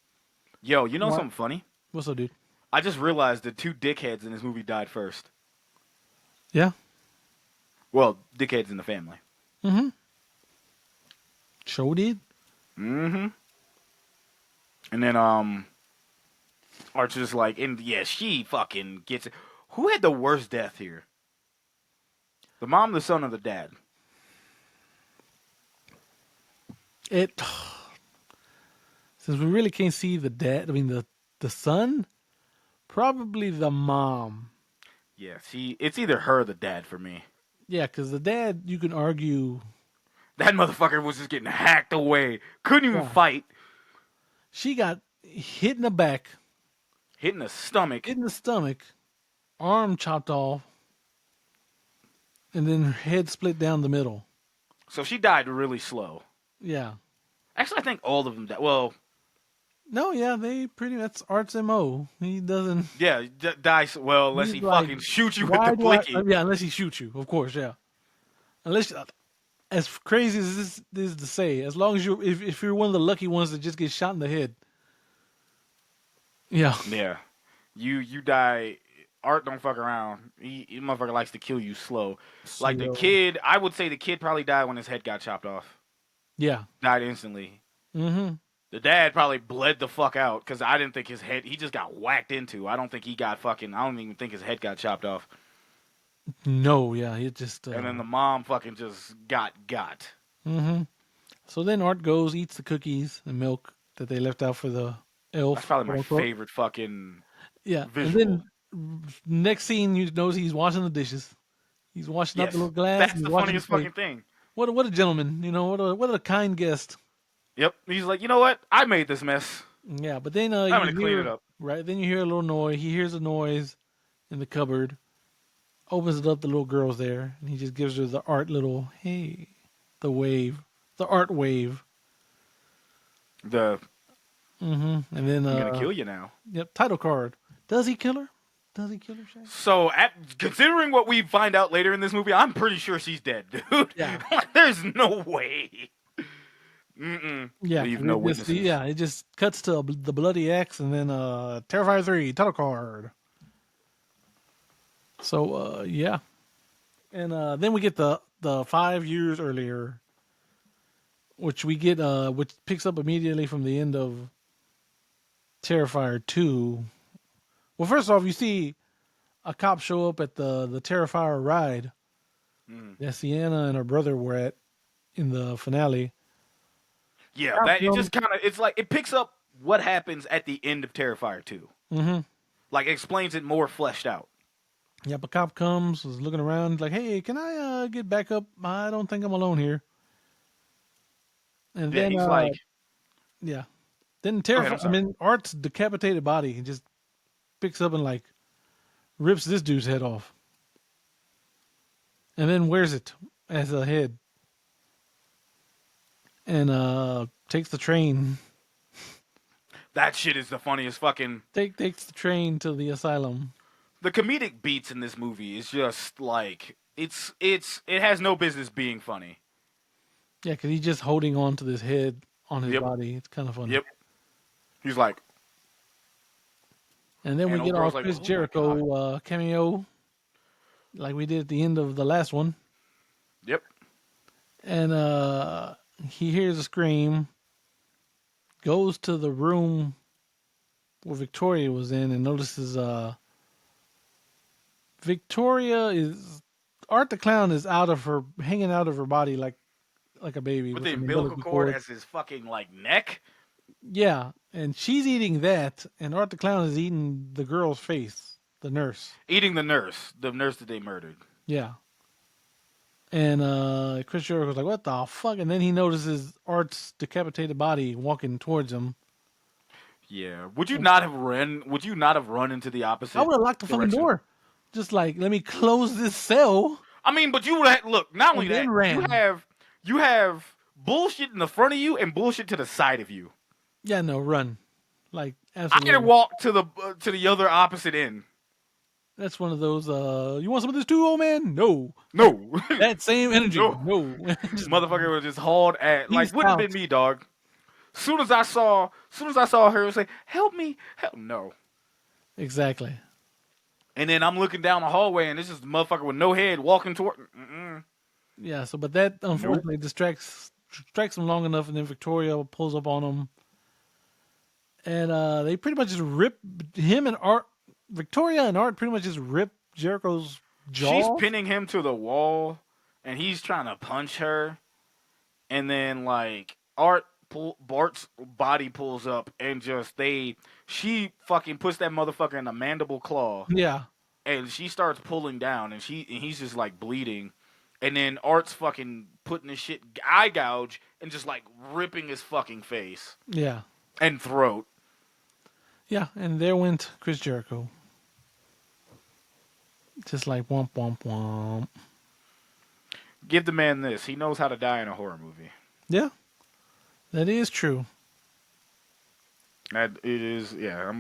Speaker 1: Yo, you know
Speaker 2: What?
Speaker 1: something funny?
Speaker 2: What's up, dude?
Speaker 1: I just realized the two dickheads in this movie died first.
Speaker 2: Yeah.
Speaker 1: Well, dickheads in the family.
Speaker 2: Mm-hmm. Sure did.
Speaker 1: Mm-hmm. And then Art's just like, and yeah, she fucking gets it. Who had the worst death here? The mom, the son, or the dad?
Speaker 2: Since we really can't see the dad, I mean the son, probably the mom.
Speaker 1: Yeah, see, it's either her or the dad for me.
Speaker 2: Yeah, because the dad, you can argue,
Speaker 1: That motherfucker was just getting hacked away. Couldn't even fight.
Speaker 2: she got hit in the back,
Speaker 1: Hit in the stomach.
Speaker 2: hit in the stomach, arm chopped off, and then her head split down the middle.
Speaker 1: So she died really slow.
Speaker 2: Yeah.
Speaker 1: Actually, I think all of them died. Well,
Speaker 2: No, yeah, that's Art's MO. He doesn't.
Speaker 1: yeah, dies. Well, unless
Speaker 2: He's
Speaker 1: he
Speaker 2: like,
Speaker 1: fucking shoots you with
Speaker 2: Why
Speaker 1: the
Speaker 2: do I,
Speaker 1: blicky.
Speaker 2: yeah, unless he shoots you, of course, yeah. Unless, as crazy as this is to say, as long as if you're one of the lucky ones that just get shot in the head. Yeah.
Speaker 1: Yeah, you die. Art don't fuck around. He motherfucker likes to kill you slow. Like the
Speaker 2: Slow.
Speaker 1: kid, I would say the kid probably died when his head got chopped off.
Speaker 2: Yeah.
Speaker 1: Died instantly.
Speaker 2: Mm-hmm.
Speaker 1: The dad probably bled the fuck out because I didn't think his head. He just got whacked into. I don't think he got fucking. I don't even think his head got chopped off.
Speaker 2: No, yeah, it just.
Speaker 1: And then the mom fucking just got.
Speaker 2: Mm-hmm. So then Art goes, eats the cookies and milk that they left out for the elf.
Speaker 1: That's probably my
Speaker 2: quote, unquote.
Speaker 1: favorite fucking.
Speaker 2: Yeah.
Speaker 1: visual.
Speaker 2: And then next scene, you notice he's washing the dishes. He's washing up
Speaker 1: Yes,
Speaker 2: the little glass.
Speaker 1: that's
Speaker 2: he's
Speaker 1: the
Speaker 2: washing
Speaker 1: funniest
Speaker 2: his plate.
Speaker 1: fucking thing.
Speaker 2: What a gentleman, what a kind guest.
Speaker 1: Yep. He's like, you know what? I made this mess.
Speaker 2: Yeah, but then
Speaker 1: I'm gonna clean it up.
Speaker 2: Right, then you hear a little noise. He hears a noise in the cupboard. Opens it up. The little girl's there, and he just gives her the Art little hey, the wave, the Art wave.
Speaker 1: The
Speaker 2: Mm-hmm. And then
Speaker 1: I'm gonna kill you now.
Speaker 2: Yep, title card. Does he kill her? Shay?
Speaker 1: So, considering what we find out later in this movie, I'm pretty sure she's dead, dude.
Speaker 2: Yeah.
Speaker 1: There's no way. Mm-mm.
Speaker 2: Yeah,
Speaker 1: Leave no witnesses.
Speaker 2: it just cuts to the bloody X, and then Terrifier 3 title card. So yeah, and then we get the 5 years earlier which we get, which picks up immediately from the end of Terrifier 2. Well, first off, you see a cop show up at the Terrifier ride
Speaker 1: Mm.
Speaker 2: that Sienna and her brother were at in the finale.
Speaker 1: Yeah,
Speaker 2: Cop
Speaker 1: that it
Speaker 2: comes.
Speaker 1: just kind of it's like it picks up what happens at the end of Terrifier 2.
Speaker 2: Mm-hmm.
Speaker 1: Like explains it more fleshed out.
Speaker 2: Yep, a cop comes, is looking around, like, "Hey, can I get back up? I don't think I'm alone here." And
Speaker 1: Yeah,
Speaker 2: then,
Speaker 1: he's like,
Speaker 2: yeah, then
Speaker 1: go ahead. I'm sorry.
Speaker 2: Art's decapitated body and just picks up and like rips this dude's head off, and then wears it as a head, and takes the train.
Speaker 1: That shit is the funniest fucking.
Speaker 2: Takes the train to the asylum.
Speaker 1: The comedic beats in this movie is just like it has no business being funny.
Speaker 2: Yeah, because he's just holding on to this head on his
Speaker 1: Yep.
Speaker 2: body. It's kind of funny.
Speaker 1: Yep. He's like,
Speaker 2: And then we
Speaker 1: and
Speaker 2: get
Speaker 1: old
Speaker 2: our
Speaker 1: girl's like,
Speaker 2: Chris
Speaker 1: oh my god.
Speaker 2: Jericho cameo, like we did at the end of the last one.
Speaker 1: Yep.
Speaker 2: And he hears a scream, goes to the room where Victoria was in, and notices Victoria is Art the Clown is hanging out of her body like a baby
Speaker 1: With
Speaker 2: with
Speaker 1: the
Speaker 2: an
Speaker 1: umbilical
Speaker 2: umbilical
Speaker 1: cord
Speaker 2: cord.
Speaker 1: as his fucking like neck.
Speaker 2: Yeah, and she's eating that, and Art the Clown is eating the girl's face, the nurse.
Speaker 1: Eating the nurse that they murdered.
Speaker 2: Yeah. And Chris Jericho's like, "What the fuck?" And then he notices Art's decapitated body walking towards him.
Speaker 1: Yeah. Would you not have run? Would you not have run into the
Speaker 2: I
Speaker 1: opposite
Speaker 2: would have locked the fucking
Speaker 1: direction?
Speaker 2: door. Just like, let me close this cell,
Speaker 1: I mean, but you would have look. Not only
Speaker 2: and
Speaker 1: that,
Speaker 2: then ran.
Speaker 1: you have bullshit in the front of you and bullshit to the side of you.
Speaker 2: Yeah, no, run. Like,
Speaker 1: I
Speaker 2: absolutely.
Speaker 1: could walk to the other opposite end.
Speaker 2: That's one of those, you want some of this too, old man? No.
Speaker 1: No,
Speaker 2: That same energy.
Speaker 1: No.
Speaker 2: No. Just
Speaker 1: motherfucker was just hauled at like
Speaker 2: Peaced
Speaker 1: would have
Speaker 2: out.
Speaker 1: been me, dog. Soon as I saw her, it was like, help me, help no.
Speaker 2: Exactly.
Speaker 1: And then I'm looking down the hallway, and this is the motherfucker with no head walking toward.
Speaker 2: Yeah, so, but that unfortunately distracts him long enough, and then Victoria pulls up on him. And they pretty much just rip him and Art. Victoria and Art pretty much just rip Jericho's jaw.
Speaker 1: She's pinning him to the wall, and he's trying to punch her. And then like Bart's body pulls up, and she fucking puts that motherfucker in a mandible claw,
Speaker 2: Yeah.
Speaker 1: and she starts pulling down, and he's just like bleeding. And then Art's fucking putting his shit eye gouge and just like ripping his fucking face
Speaker 2: Yeah.
Speaker 1: and throat.
Speaker 2: Yeah, and there went Chris Jericho. Just like womp womp womp.
Speaker 1: Give the man this. He knows how to die in a horror movie.
Speaker 2: Yeah. That is true.
Speaker 1: That it is. Yeah.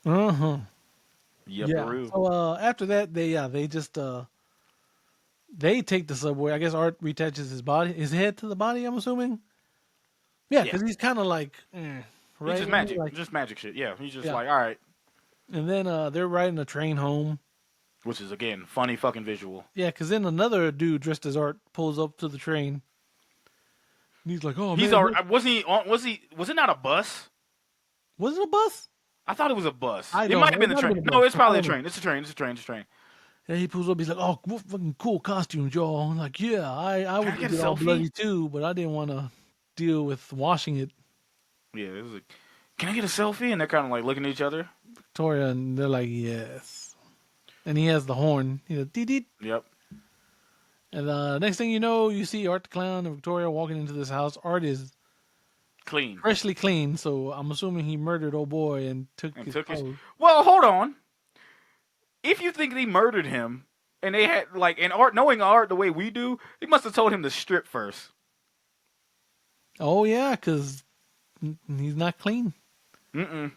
Speaker 2: Uh-huh.
Speaker 1: Yep.
Speaker 2: Yeah. So after that they just they take the subway. I guess Art reattaches his head to the body, I'm assuming. Yeah, because he's kind of like, right?
Speaker 1: He's just magic.
Speaker 2: Like,
Speaker 1: Just magic shit. Yeah. He's just
Speaker 2: Yeah.
Speaker 1: like, all right.
Speaker 2: and then they're riding a train home.
Speaker 1: Which is again funny fucking visual.
Speaker 2: Yeah, because then another dude dressed as Art pulls up to the train. And he's like, "Oh
Speaker 1: He's
Speaker 2: man,
Speaker 1: already, was he on? Was it not a bus?
Speaker 2: was it a bus?"
Speaker 1: I thought it was a bus.
Speaker 2: I
Speaker 1: It
Speaker 2: don't
Speaker 1: might
Speaker 2: know.
Speaker 1: have been
Speaker 2: It
Speaker 1: the
Speaker 2: might have
Speaker 1: train.
Speaker 2: been a
Speaker 1: No,
Speaker 2: bus.
Speaker 1: it's probably
Speaker 2: I
Speaker 1: a
Speaker 2: don't know.
Speaker 1: train. It's a train. It's a train. It's a train.
Speaker 2: And he pulls up. He's like, "Oh, what fucking cool costumes, y'all!" I'm like, yeah, I would
Speaker 1: get
Speaker 2: get
Speaker 1: a
Speaker 2: all
Speaker 1: selfie?
Speaker 2: bloody too, but I didn't want to deal with washing it.
Speaker 1: Yeah, it was like, can I get a selfie? And they're kind of like looking at each other.
Speaker 2: Victoria, and they're like, yes. And he has the horn, dee dee.
Speaker 1: Yep.
Speaker 2: And next thing you know, you see Art the Clown and Victoria walking into this house. Art is
Speaker 1: Clean.
Speaker 2: freshly clean, so I'm assuming he murdered old boy and took his clothes.
Speaker 1: Well, hold on. If you think they murdered him, and they had like, and Art, knowing Art the way we do, he must have told him to strip first.
Speaker 2: Oh yeah, because he's not clean.
Speaker 1: And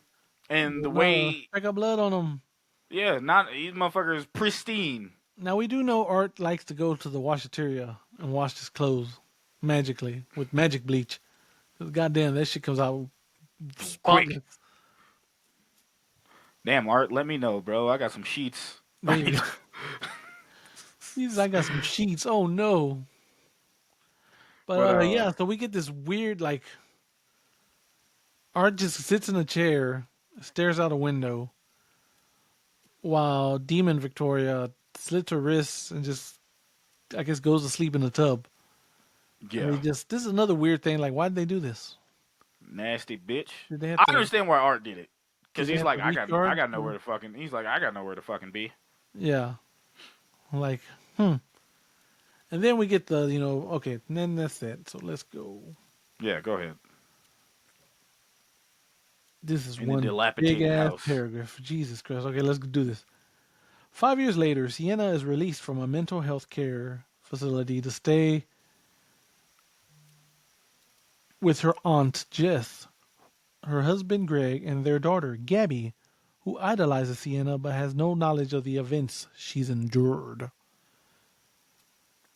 Speaker 1: the
Speaker 2: No,
Speaker 1: way,
Speaker 2: check out blood on him.
Speaker 1: yeah, not these motherfuckers pristine.
Speaker 2: Now we do know Art likes to go to the washateria and wash his clothes magically with magic bleach. 'Cause goddamn, that shit comes out spotless.
Speaker 1: Damn, Art, let me know, bro. I got some sheets.
Speaker 2: Man. I got some sheets. Oh no. But yeah, so we get this weird like Art just sits in a chair, stares out a window, while Demon Victoria slits her wrists and just I guess goes to sleep in the tub. And
Speaker 1: yeah,
Speaker 2: they just this is another weird thing. Like, why did they do this?
Speaker 1: nasty bitch.
Speaker 2: Did they have
Speaker 1: I
Speaker 2: to?
Speaker 1: understand why Art did it,
Speaker 2: Did
Speaker 1: because
Speaker 2: they
Speaker 1: he's
Speaker 2: have
Speaker 1: like,
Speaker 2: to
Speaker 1: I
Speaker 2: recharge?
Speaker 1: got nowhere to fucking. He's like, I got nowhere to fucking be.
Speaker 2: Yeah, like And then we get the okay. And then that's it. So let's go.
Speaker 1: Yeah, go ahead.
Speaker 2: This is
Speaker 1: In the
Speaker 2: one big
Speaker 1: dilapidated
Speaker 2: ass
Speaker 1: house.
Speaker 2: paragraph. Jesus Christ. Okay, let's do this. 5 years later, Sienna is released from a mental health care facility to stay with her aunt Jess, her husband Greg, and their daughter Gabby, who idolizes Sienna but has no knowledge of the events she's endured.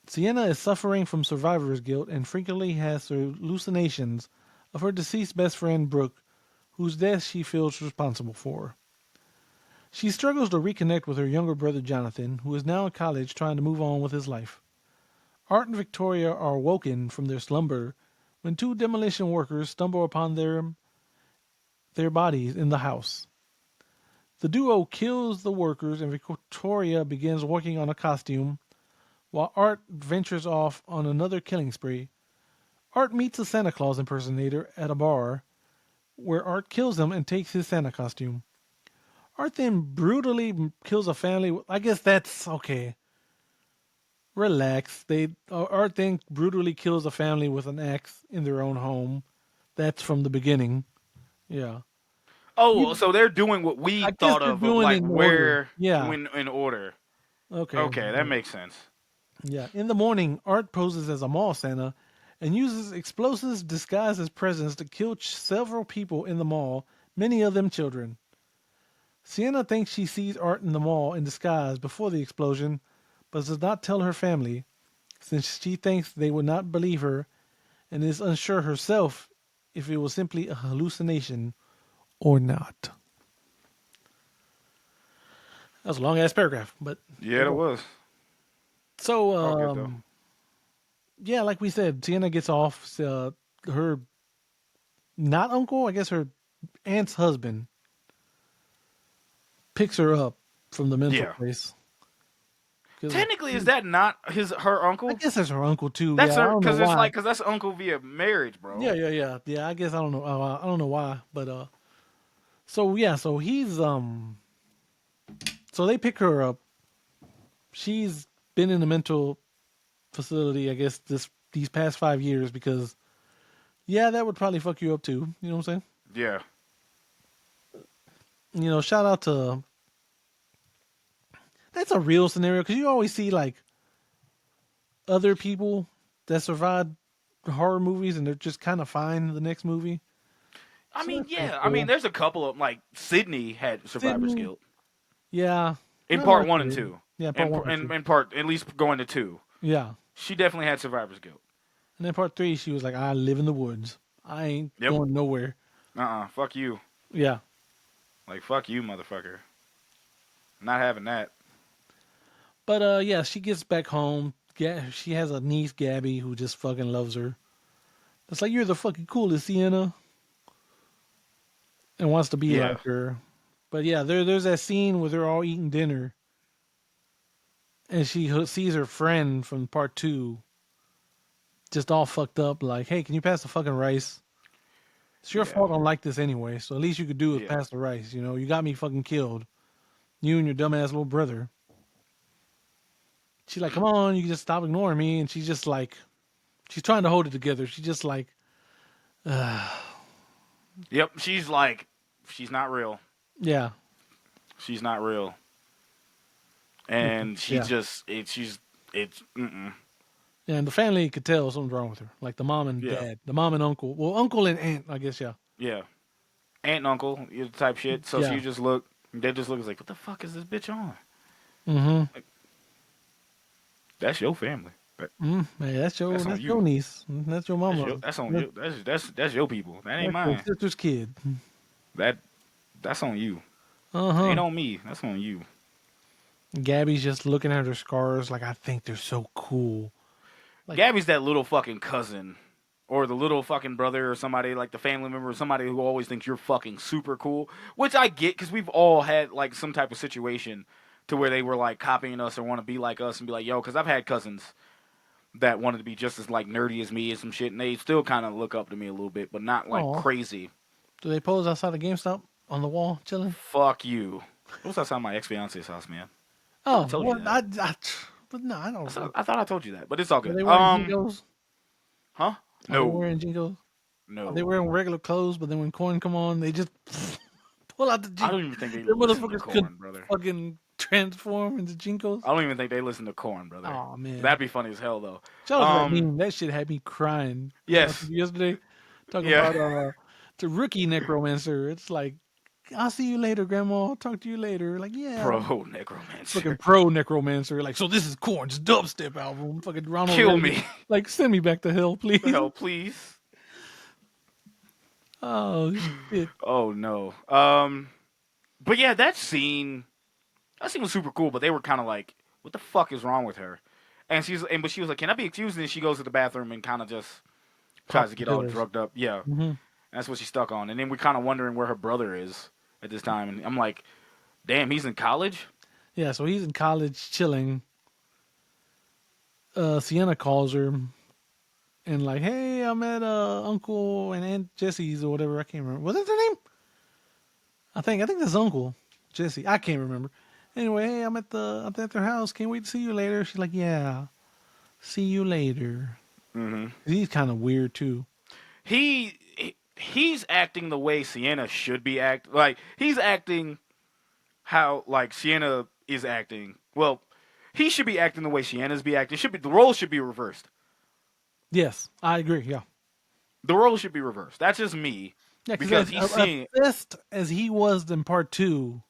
Speaker 2: Sienna is suffering from survivor's guilt and frequently has hallucinations of her deceased best friend Brooke, whose death she feels responsible for. She struggles to reconnect with her younger brother Jonathan, who is now in college trying to move on with his life. Art and Victoria are awoken from their slumber when two demolition workers stumble upon their bodies in the house. The duo kills the workers and Victoria begins working on a costume while Art ventures off on another killing spree. Art meets a Santa Claus impersonator at a bar where Art kills him and takes his Santa costume. Art then brutally kills a family. I guess that's okay. Relax. Art then brutally kills a family with an axe in their own home. That's from the beginning. Yeah.
Speaker 1: Oh, so they're doing what we
Speaker 2: I guess
Speaker 1: thought
Speaker 2: they're
Speaker 1: of
Speaker 2: doing it
Speaker 1: like
Speaker 2: in order.
Speaker 1: where
Speaker 2: Yeah.
Speaker 1: when in order.
Speaker 2: Okay.
Speaker 1: Okay, that makes sense.
Speaker 2: Yeah. In the morning, Art poses as a mall Santa and uses explosives disguised as presents to kill several people in the mall, many of them children. Sienna thinks she sees Art in the mall in disguise before the explosion, but does not tell her family, since she thinks they would not believe her and is unsure herself if it was simply a hallucination or not. That was a long ass paragraph, but
Speaker 1: Yeah, it was.
Speaker 2: so
Speaker 1: All good though.
Speaker 2: yeah, like we said, Sienna gets off. Her not uncle, I guess her aunt's husband picks her up from the mental
Speaker 1: Yeah.
Speaker 2: place. 'Cause
Speaker 1: Technically, is that not her
Speaker 2: I
Speaker 1: uncle?
Speaker 2: guess that's her uncle too.
Speaker 1: That's
Speaker 2: Yeah, I
Speaker 1: her
Speaker 2: don't know
Speaker 1: because it's
Speaker 2: why.
Speaker 1: like because that's uncle via marriage, bro.
Speaker 2: Yeah. I guess I don't know. I don't know why, but so yeah, so he's so they pick her up. She's been in a mental facility, I guess, these past 5 years because yeah, that would probably fuck you up too. You know what I'm saying?
Speaker 1: Yeah.
Speaker 2: Shout out to that's a real scenario because you always see like other people that survived horror movies and they're just kind of fine the next movie.
Speaker 1: I
Speaker 2: So
Speaker 1: mean,
Speaker 2: that's kind of
Speaker 1: yeah. I mean,
Speaker 2: cool.
Speaker 1: there's a couple of like Sydney had survivor's
Speaker 2: Sydney,
Speaker 1: guilt
Speaker 2: yeah,
Speaker 1: in
Speaker 2: no,
Speaker 1: part
Speaker 2: that's
Speaker 1: one and
Speaker 2: true.
Speaker 1: two,
Speaker 2: Yeah, part
Speaker 1: and
Speaker 2: one and two.
Speaker 1: in part at least going to two.
Speaker 2: Yeah,
Speaker 1: She definitely had survivor's guilt.
Speaker 2: and then part three, she was like, "I live in the woods. I ain't
Speaker 1: Yep.
Speaker 2: going nowhere."
Speaker 1: Fuck you.
Speaker 2: Yeah,
Speaker 1: Like fuck you, motherfucker. Not having that.
Speaker 2: but yeah, she gets back home. Yeah, she has a niece, Gabby, who just fucking loves her. It's like you're the fucking coolest, Sienna, and wants to be
Speaker 1: Yeah.
Speaker 2: like her. But yeah, there's that scene where they're all eating dinner, and she sees her friend from part two, just all fucked up. Like, hey, can you pass the fucking rice? It's your
Speaker 1: Yeah.
Speaker 2: fault I don't like this anyway. So at least you could do is
Speaker 1: Yeah.
Speaker 2: pass the rice. You got me fucking killed. You and your dumbass little brother. She's like, come on, you can just stop ignoring me. And she's just like, she's trying to hold it together. She's just like,
Speaker 1: Yep. She's like, she's not real.
Speaker 2: yeah,
Speaker 1: She's not real. And she
Speaker 2: yeah.
Speaker 1: just it's mm-mm.
Speaker 2: And the family could tell something's wrong with her. Like the mom and
Speaker 1: Yeah.
Speaker 2: dad, the mom and uncle. Well, uncle and aunt, I guess, yeah.
Speaker 1: Yeah. Aunt and uncle, type shit. So
Speaker 2: Yeah.
Speaker 1: she just look. They just look like, what the fuck is this bitch on?
Speaker 2: Mm-hmm.
Speaker 1: That's your family.
Speaker 2: Hey, that's your
Speaker 1: That's on
Speaker 2: that's
Speaker 1: you.
Speaker 2: your niece. That's your mama.
Speaker 1: That's on you. That's your people. That ain't
Speaker 2: That's your
Speaker 1: mine.
Speaker 2: sister's kid.
Speaker 1: That's on you.
Speaker 2: Uh-huh.
Speaker 1: Ain't on me. That's on you.
Speaker 2: Gabby's just looking at her scars like I think they're so cool. Like,
Speaker 1: Gabby's that little fucking cousin. Or the little fucking brother or somebody, like the family member or somebody who always thinks you're fucking super cool. Which I get, because we've all had, like, some type of situation to where they were, like, copying us or want to be like us and be like, yo, because I've had cousins that wanted to be just as, like, nerdy as me and some shit, and they still kind of look up to me a little bit, but not, like,
Speaker 2: oh,
Speaker 1: crazy.
Speaker 2: do they pose outside the GameStop on the wall chilling?
Speaker 1: Fuck you. It was outside my ex-fiance's house, man. I
Speaker 2: Oh,
Speaker 1: told you
Speaker 2: well,
Speaker 1: that.
Speaker 2: but no, I don't.
Speaker 1: I thought I told you that, but it's all
Speaker 2: Were
Speaker 1: good.
Speaker 2: they wearing Jinkos?
Speaker 1: Huh?
Speaker 2: Are they
Speaker 1: No.
Speaker 2: wearing Jinkos? Are they
Speaker 1: No.
Speaker 2: wearing regular clothes? But then when corn come on, they just pull out the
Speaker 1: I
Speaker 2: Jinkos.
Speaker 1: don't even think they
Speaker 2: The
Speaker 1: listen to
Speaker 2: motherfuckers could
Speaker 1: corn, brother.
Speaker 2: fucking transform into Jinkos.
Speaker 1: I don't even think they listen to corn, brother.
Speaker 2: Oh man,
Speaker 1: That'd be funny as hell, though.
Speaker 2: shout out to that meme. That shit had me crying.
Speaker 1: Yes.
Speaker 2: Yesterday, talking
Speaker 1: Yeah.
Speaker 2: about the rookie necromancer. It's like, I'll see you later, Grandma. I'll talk to you later. Like, yeah.
Speaker 1: Pro necromancer.
Speaker 2: Fucking pro necromancer. Like, so this is Korn's dubstep album. Fucking Ronald
Speaker 1: Kill
Speaker 2: Reagan.
Speaker 1: me.
Speaker 2: Like, send me back to hell, please.
Speaker 1: The hell, please.
Speaker 2: Oh shit.
Speaker 1: Oh no. But yeah, that scene was super cool. But they were kind of like, "What the fuck is wrong with her?" But she was like, "Can I be excused?" And then she goes to the bathroom and kind of just tries to get all drugged up. Yeah,
Speaker 2: Mm-hmm.
Speaker 1: that's what she's stuck on. And then we're kind of wondering where her brother is at this time. And I'm like, "Damn, he's in college."
Speaker 2: Yeah, so he's in college chilling. Sienna calls her and like, hey, I'm at Uncle and Aunt Jesse's or whatever. I can't remember. Was that their name? I think that's Uncle Jesse. I can't remember. Anyway, hey, I'm at their house. Can't wait to see you later. She's like, yeah, see you later.
Speaker 1: Mm-hmm.
Speaker 2: He's kind of weird too.
Speaker 1: He's acting the way Sienna should be acting. Like, he's acting how, like, Sienna is acting. Well, he should be acting the way Sienna's be acting. The role should be reversed.
Speaker 2: Yes, I agree. Yeah.
Speaker 1: The role should be reversed. That's just me.
Speaker 2: Yeah,
Speaker 1: because he's seeing
Speaker 2: obsessed as he was in part 2.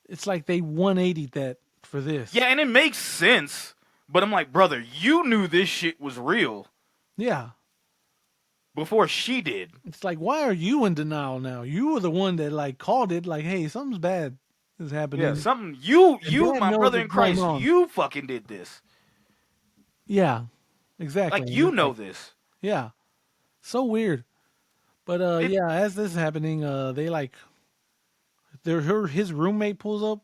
Speaker 2: It's like they 180'd that for this.
Speaker 1: Yeah, and it makes sense. But I'm like, brother, you knew this shit was real
Speaker 2: Yeah.
Speaker 1: before she did.
Speaker 2: It's like, why are you in denial now? You were the one that like called it. Like, hey, something's bad is happening.
Speaker 1: Yeah, something you,
Speaker 2: Dad
Speaker 1: my
Speaker 2: knows
Speaker 1: brother in
Speaker 2: what's going
Speaker 1: Christ,
Speaker 2: on.
Speaker 1: you fucking did this.
Speaker 2: Yeah, exactly.
Speaker 1: Like, you
Speaker 2: It's
Speaker 1: know
Speaker 2: like,
Speaker 1: this.
Speaker 2: yeah, so weird. But yeah, as this is happening, they like, his roommate pulls up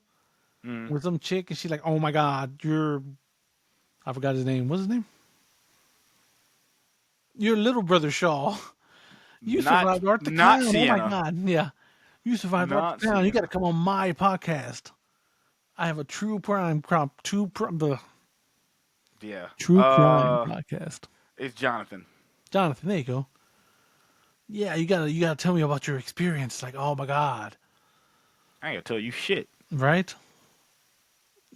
Speaker 2: with some chick, and she's like, "Oh my God, I forgot his name. What's his name? Your little brother Shaw. You survived Arctic
Speaker 1: not
Speaker 2: Town.
Speaker 1: Sienna.
Speaker 2: Oh my God, yeah, you survived
Speaker 1: Not
Speaker 2: Arctic Town. You
Speaker 1: Sienna.
Speaker 2: got to come on my podcast. I have a true crime the
Speaker 1: Yeah.
Speaker 2: true crime podcast.
Speaker 1: It's Jonathan.
Speaker 2: Jonathan, there you go. Yeah, you gotta tell me about your experience. Like, oh my God,
Speaker 1: I ain't gonna tell you shit.
Speaker 2: right?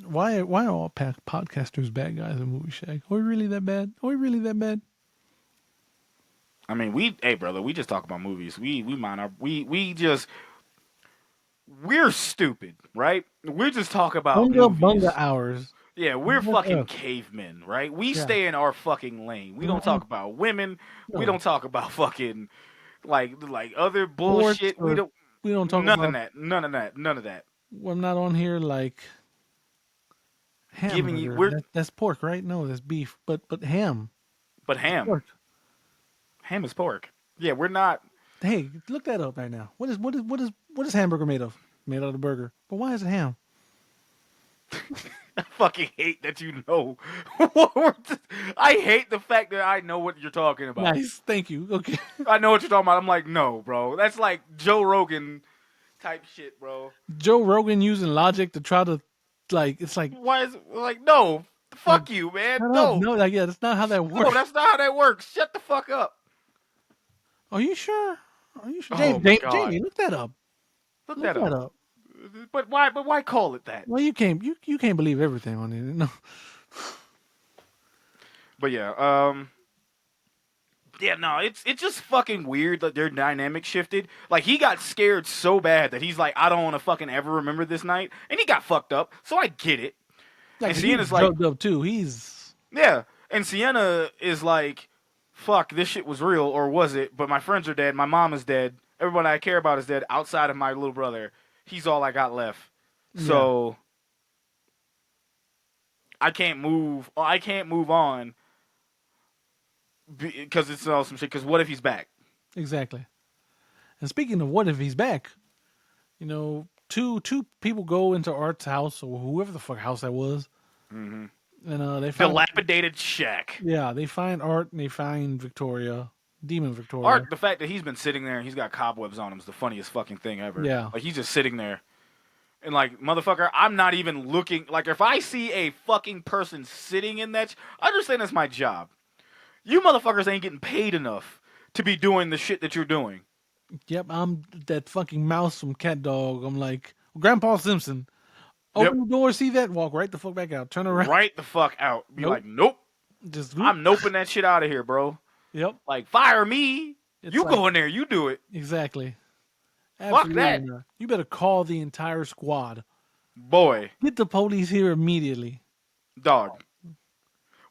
Speaker 2: Why are all podcasters bad guys in Movie Shack? Are we really that bad? Are we really that bad?
Speaker 1: I mean, hey brother, we just talk about movies. We mind our we're stupid, right? We just talk about
Speaker 2: Bunga
Speaker 1: movies.
Speaker 2: bunga hours.
Speaker 1: Yeah, we're
Speaker 2: What
Speaker 1: fucking
Speaker 2: else?
Speaker 1: cavemen, right? We
Speaker 2: Yeah.
Speaker 1: stay in our fucking lane. We don't talk about women. We
Speaker 2: No.
Speaker 1: don't talk about fucking like other bullshit.
Speaker 2: Sports, or we don't talk
Speaker 1: none
Speaker 2: about.
Speaker 1: of that. None of that. None of that.
Speaker 2: I'm not on here like
Speaker 1: Giving you-
Speaker 2: hamburger. That's pork, right? No, that's beef. But ham.
Speaker 1: But ham,
Speaker 2: Pork.
Speaker 1: ham is pork. Yeah, we're not.
Speaker 2: Hey, look that up right now. What is hamburger made of? Made out of burger. But why is it ham?
Speaker 1: I fucking hate that you know. I hate the fact that I know what you're talking about.
Speaker 2: Nice, thank you. Okay.
Speaker 1: I know what you're talking about. I'm like, no, bro. That's like Joe Rogan type shit, bro.
Speaker 2: Joe Rogan using logic to try to, like, it's like,
Speaker 1: Why is like, no, fuck you, man.
Speaker 2: shut
Speaker 1: No,
Speaker 2: up. No, like, yeah, that's not how that
Speaker 1: no,
Speaker 2: works.
Speaker 1: that's not how that works. Shut the fuck up.
Speaker 2: Are you sure? Are you sure?
Speaker 1: Oh,
Speaker 2: Jamie,
Speaker 1: my God.
Speaker 2: Jamie, look that up.
Speaker 1: Look
Speaker 2: Look
Speaker 1: that
Speaker 2: that
Speaker 1: up.
Speaker 2: up.
Speaker 1: But why call it that?
Speaker 2: Well, you can't believe everything on it. No.
Speaker 1: But yeah, no, it's just fucking weird that their dynamic shifted. Like, he got scared so bad that he's like, I don't want to fucking ever remember this night, and he got fucked up. So I get it.
Speaker 2: Like,
Speaker 1: And
Speaker 2: he's
Speaker 1: Sienna's like,
Speaker 2: drugged up too. He's
Speaker 1: yeah, and Sienna is like, fuck, this shit was real, or was it? But my friends are dead. My mom is dead. Everyone I care about is dead outside of my little brother. He's all I got left. So I can't move on because it's all some shit. Because what if he's back?
Speaker 2: Exactly. And speaking of what if he's back, two people go into Art's house or whoever the fuck house that was, and they find
Speaker 1: Dilapidated shack.
Speaker 2: they find Art and they find Victoria, Demon Victoria.
Speaker 1: Art, the fact that he's been sitting there and he's got cobwebs on him is the funniest fucking thing ever.
Speaker 2: Yeah.
Speaker 1: Like, he's just sitting there. And, like, motherfucker, I'm not even looking. Like, if I see a fucking person sitting in that, I understand that's my job. You motherfuckers ain't getting paid enough to be doing the shit that you're doing.
Speaker 2: Yep, I'm that fucking mouse from Cat Dog. I'm like Grandpa Simpson. Open the door, see that, walk right the fuck back out. Turn around.
Speaker 1: Right the fuck out. Be
Speaker 2: Nope.
Speaker 1: like, nope.
Speaker 2: Just
Speaker 1: I'm noping that shit out of here, bro.
Speaker 2: Yep.
Speaker 1: Like, fire me.
Speaker 2: It's
Speaker 1: You
Speaker 2: like-
Speaker 1: go in there, you do it.
Speaker 2: Exactly.
Speaker 1: Fuck that.
Speaker 2: Absolutely not. You better call the entire squad.
Speaker 1: Boy,
Speaker 2: Get the police here immediately.
Speaker 1: dog.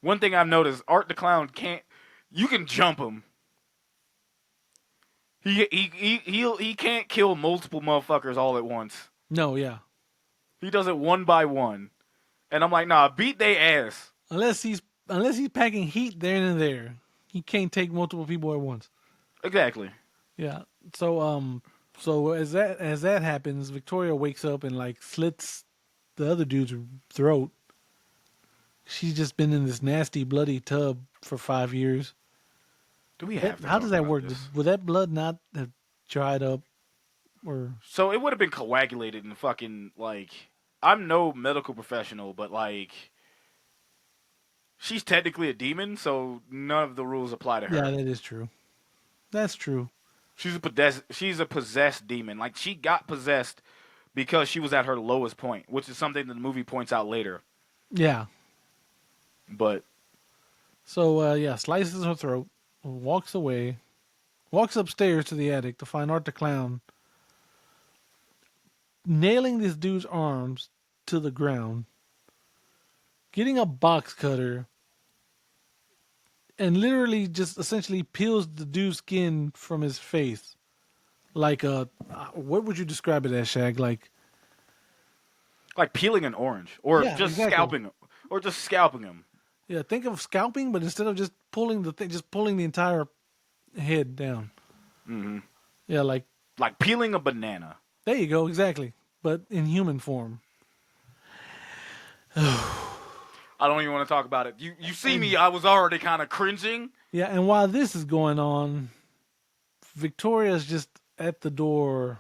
Speaker 1: One thing I've noticed, Art the Clown can't. You can jump him. He can't kill multiple motherfuckers all at once.
Speaker 2: No, yeah.
Speaker 1: He does it one by one, and I'm like, nah, beat they ass.
Speaker 2: Unless he's packing heat there and there. He can't take multiple people at once.
Speaker 1: Exactly.
Speaker 2: Yeah. So as that happens, Victoria wakes up and like slits the other dude's throat. She's just been in this nasty bloody tub for 5 years.
Speaker 1: Do we have?
Speaker 2: How does that work?
Speaker 1: This?
Speaker 2: Would that blood not have dried up, or
Speaker 1: So it would have been coagulated and fucking like. I'm no medical professional, but like. She's technically a demon, so none of the rules apply to her.
Speaker 2: yeah, that is true. That's true.
Speaker 1: She's a possessed demon. Like, she got possessed because she was at her lowest point, which is something that the movie points out later.
Speaker 2: Yeah.
Speaker 1: But
Speaker 2: So slices her throat, walks away, walks upstairs to the attic to find Art the Clown nailing this dude's arms to the ground, getting a box cutter, and literally just essentially peels the dude's skin from his face. Like what would you describe it as, Shag? Like
Speaker 1: peeling an orange, or
Speaker 2: Yeah,
Speaker 1: just
Speaker 2: exactly.
Speaker 1: scalping him.
Speaker 2: Yeah, think of scalping, but instead of just pulling just pulling the entire head down.
Speaker 1: Mm-hmm.
Speaker 2: Yeah, like
Speaker 1: Like peeling a banana.
Speaker 2: there you go, exactly, but in human form.
Speaker 1: I don't even want to talk about it. You see me, I was already kind of cringing.
Speaker 2: Yeah, and while this is going on, Victoria's just at the door.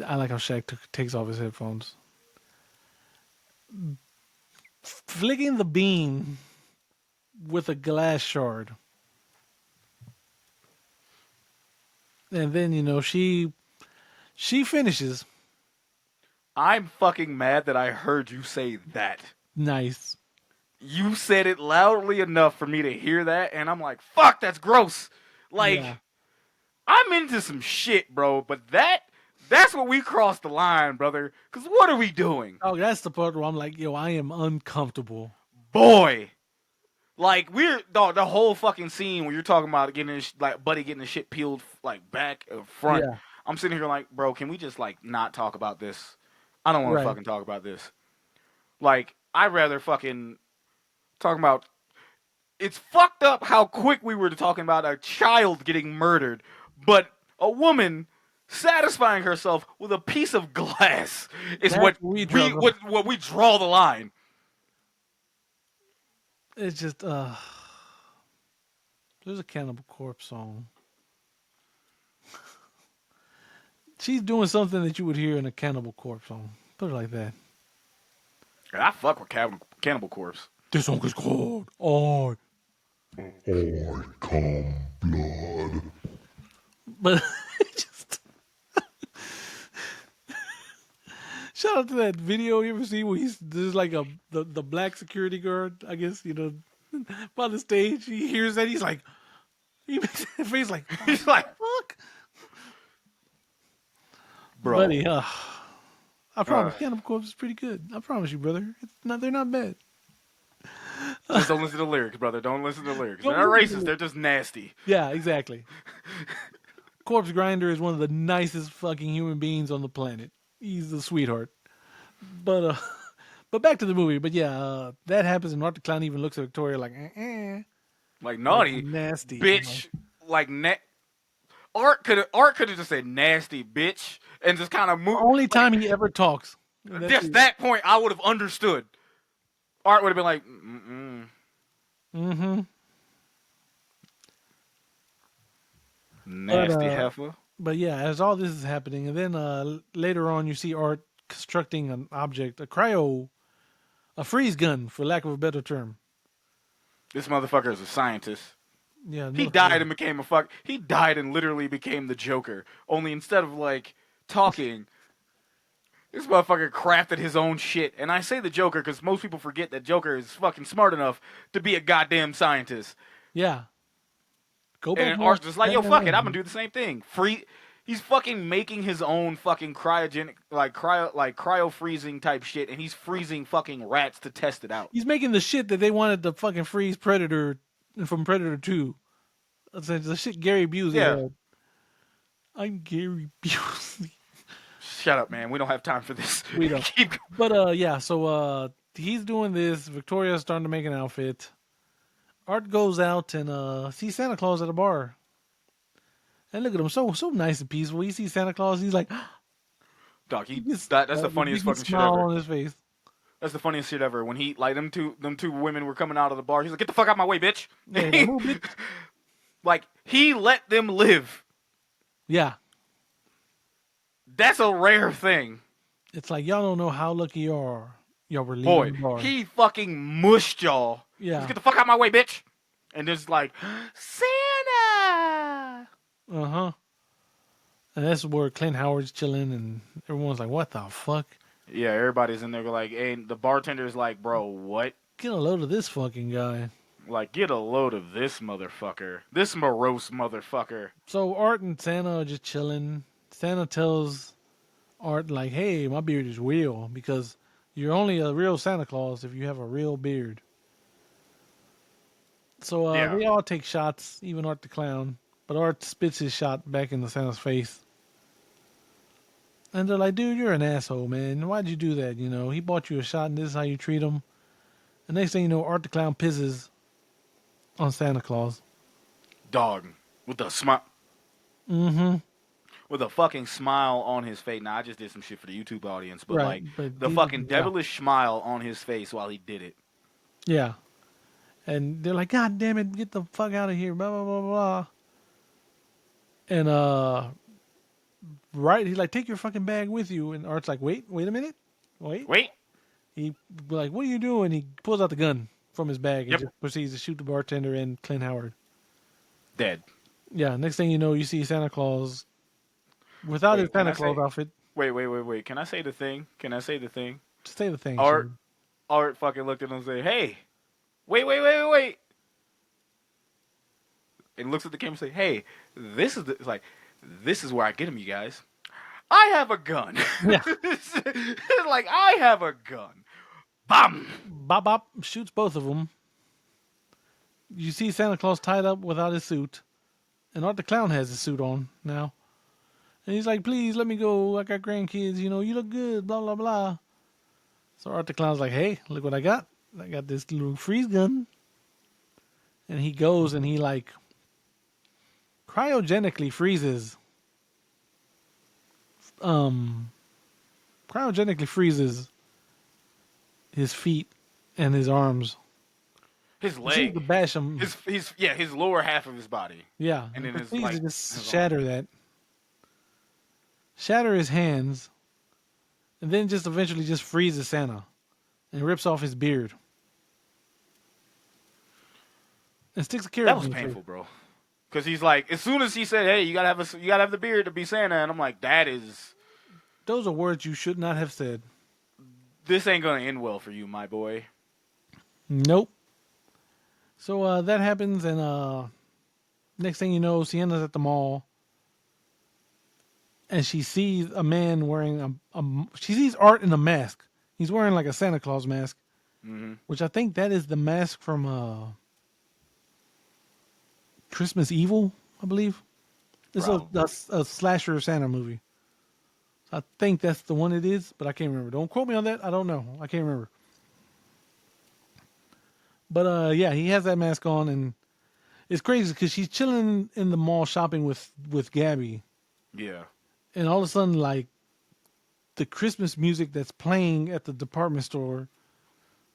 Speaker 2: I like how Shaq takes off his headphones. Flicking the beam with a glass shard. And then, she finishes.
Speaker 1: I'm fucking mad that I heard you say that.
Speaker 2: Nice.
Speaker 1: You said it loudly enough for me to hear that, and I'm like, fuck, that's gross. Like,
Speaker 2: Yeah.
Speaker 1: I'm into some shit, bro, but that's what we crossed the line, brother. Because what are we doing?
Speaker 2: Oh, that's the part where I'm like, yo, I am uncomfortable.
Speaker 1: Boy. Like, the whole fucking scene where you're talking about Buddy getting his shit peeled, like, back or front.
Speaker 2: Yeah.
Speaker 1: I'm sitting here like, bro, can we just, like, not talk about this? I don't want
Speaker 2: Right.
Speaker 1: to fucking talk about this. Like, I'd rather fucking talk about... It's fucked up how quick we were talking about a child getting murdered, but a woman satisfying herself with a piece of glass is
Speaker 2: That's
Speaker 1: what
Speaker 2: we draw the-
Speaker 1: what we draw the line.
Speaker 2: It's just, there's a Cannibal Corpse song. She's doing something that you would hear in a Cannibal Corpse song. Put it like that.
Speaker 1: And I fuck with Cannibal Corpse.
Speaker 2: This song is called "Oh."
Speaker 3: I come blood.
Speaker 2: But just shout out to that video you ever see where there's like the black security guard, I guess, by the stage. He hears that, he's like, he makes that face like,
Speaker 1: He's like,
Speaker 2: fuck.
Speaker 1: bro.
Speaker 2: Buddy, I promise, Cannibal Corpse is pretty good. I promise you, brother. They're not bad.
Speaker 1: Just don't listen to the lyrics, brother. Don't listen to the lyrics.
Speaker 2: Don't
Speaker 1: They're not
Speaker 2: listen to
Speaker 1: racist. They're just nasty.
Speaker 2: Yeah, exactly. Corpse Grinder is one of the nicest fucking human beings on the planet. He's a sweetheart. But back to the movie. But yeah, that happens, and Art the Clown even looks at Victoria like, eh.
Speaker 1: Like
Speaker 2: Like
Speaker 1: naughty,
Speaker 2: nasty.
Speaker 1: bitch. Like Art could have just said nasty bitch and just kind of
Speaker 2: The
Speaker 1: moved.
Speaker 2: only
Speaker 1: Like
Speaker 2: time he ever talks. And that's
Speaker 1: just
Speaker 2: it.
Speaker 1: that point, I would have understood. Art would have been like, mm-mm.
Speaker 2: Mm-hmm. But
Speaker 1: Nasty heifer.
Speaker 2: but yeah, as all this is happening, and then later on, you see Art constructing an object, a freeze gun, for lack of a better term.
Speaker 1: This motherfucker is a scientist.
Speaker 2: Yeah,
Speaker 1: He
Speaker 2: no, yeah.
Speaker 1: died and became a fuck. He died and literally became the Joker. Only instead of like talking, this motherfucker crafted his own shit. And I say the Joker because most people forget that Joker is fucking smart enough to be a goddamn scientist.
Speaker 2: Yeah. Go back
Speaker 1: And
Speaker 2: and watch
Speaker 1: Art's just like, yo,
Speaker 2: Batman
Speaker 1: fuck it, I'm gonna
Speaker 2: 1.
Speaker 1: do the same thing. He's fucking making his own fucking cryogenic, cryo freezing type shit, and he's freezing fucking rats to test it out.
Speaker 2: He's making the shit that they wanted to fucking freeze Predator from Predator 2. That's the shit Gary Busey
Speaker 1: Yeah,
Speaker 2: had. I'm Gary Busey.
Speaker 1: shut up, man. We don't have time for this.
Speaker 2: We don't.
Speaker 1: Keep
Speaker 2: But yeah, so he's doing this. Victoria's starting to make an outfit. Art goes out and sees Santa Claus at a bar. And look at him, so nice and peaceful. He sees Santa Claus, he's like,
Speaker 1: Dog,
Speaker 2: that's
Speaker 1: that's the funniest fucking shit
Speaker 2: smile
Speaker 1: ever.
Speaker 2: on his face.
Speaker 1: That's the funniest shit ever. When he like them two women were coming out of the bar, he's like, "Get the fuck out my way, bitch!"
Speaker 2: Yeah, like, "Move, bitch."
Speaker 1: Like he let them live.
Speaker 2: Yeah,
Speaker 1: That's a rare thing,
Speaker 2: it's like y'all don't know how lucky you are. Y'all were leaving
Speaker 1: boy.
Speaker 2: the bar.
Speaker 1: He fucking mushed y'all.
Speaker 2: Yeah.
Speaker 1: Just get the fuck out my way, bitch. And just like Santa.
Speaker 2: Uh-huh. And that's where Clint Howard's chilling and everyone's like, what the fuck?
Speaker 1: Yeah, everybody's in there like, and the bartender's like, bro, what?
Speaker 2: Get a load of this fucking guy.
Speaker 1: Like, get a load of this motherfucker. This morose motherfucker.
Speaker 2: So Art and Santa are just chilling. Santa tells Art, like, hey, my beard is real because you're only a real Santa Claus if you have a real beard. So
Speaker 1: Yeah.
Speaker 2: they all take shots, even Art the Clown. But Art spits his shot back into Santa's face. And they're like, dude, you're an asshole, man. Why'd you do that? You know, he bought you a shot and this is how you treat him. And next thing you know, Art the Clown pisses on Santa Claus.
Speaker 1: Dog. With a smile.
Speaker 2: Mm-hmm.
Speaker 1: With a fucking smile on his face. Now, I just did some shit for the YouTube audience, but
Speaker 2: Right,
Speaker 1: like,
Speaker 2: but
Speaker 1: the
Speaker 2: he-
Speaker 1: fucking
Speaker 2: yeah.
Speaker 1: devilish smile on his face while he did it.
Speaker 2: Yeah. And they're like, God damn it, get the fuck out of here, blah, blah, blah, blah. And, right, he's like, take your fucking bag with you. And Art's like, wait a minute.
Speaker 1: Wait.
Speaker 2: He like, what are you doing? He pulls out the gun from his bag and
Speaker 1: Yep.
Speaker 2: just proceeds to shoot the bartender and Clint Howard.
Speaker 1: Dead.
Speaker 2: Yeah, next thing you know, you see Santa Claus without
Speaker 1: Wait,
Speaker 2: his
Speaker 1: can
Speaker 2: Santa
Speaker 1: I
Speaker 2: Claus
Speaker 1: say-
Speaker 2: outfit.
Speaker 1: Wait. Can I say the thing?
Speaker 2: Just say the thing.
Speaker 1: Art,
Speaker 2: Shane.
Speaker 1: Art fucking looked at him and said, hey, wait. And looks at the camera and say, hey, this is where I get him, you guys. I have a gun.
Speaker 2: Yeah.
Speaker 1: It's like, I have a gun. Bam!
Speaker 2: Bop Bop shoots both of them. You see Santa Claus tied up without his suit. And Art the Clown has his suit on now. And he's like, please let me go. I got grandkids. You know, you look good. Blah, blah, blah. So Art the Clown's like, hey, look what I got. I got this little freeze gun. And he goes and he like cryogenically freezes. Cryogenically freezes his feet and his arms.
Speaker 1: His
Speaker 2: Seems
Speaker 1: leg.
Speaker 2: to bash him.
Speaker 1: His lower half of his body.
Speaker 2: Yeah,
Speaker 1: And then his,
Speaker 2: proceeds
Speaker 1: like,
Speaker 2: to just
Speaker 1: his
Speaker 2: shatter that. Shatter his hands, and then just eventually just freezes Santa, and rips off his beard, and sticks a carrot.
Speaker 1: That was
Speaker 2: in his
Speaker 1: painful,
Speaker 2: face.
Speaker 1: bro. Because he's like, as soon as he said, hey, you gotta have the beard to be Santa, and I'm like,
Speaker 2: Those are words you should not have said.
Speaker 1: this ain't gonna end well for you, my boy.
Speaker 2: Nope. So that happens, and next thing you know, Sienna's at the mall, and she sees a man wearing she sees Art in a mask. He's wearing like a Santa Claus mask, which I think that is the mask from Christmas Evil, I believe. It's a slasher Santa movie. I think that's the one it is, but I can't remember. Don't quote me on that. I don't know. I can't remember. But yeah, he has that mask on, and It's crazy because she's chilling in the mall shopping with Gabby,
Speaker 1: Yeah.
Speaker 2: and all of a sudden, like the Christmas music that's playing at the department store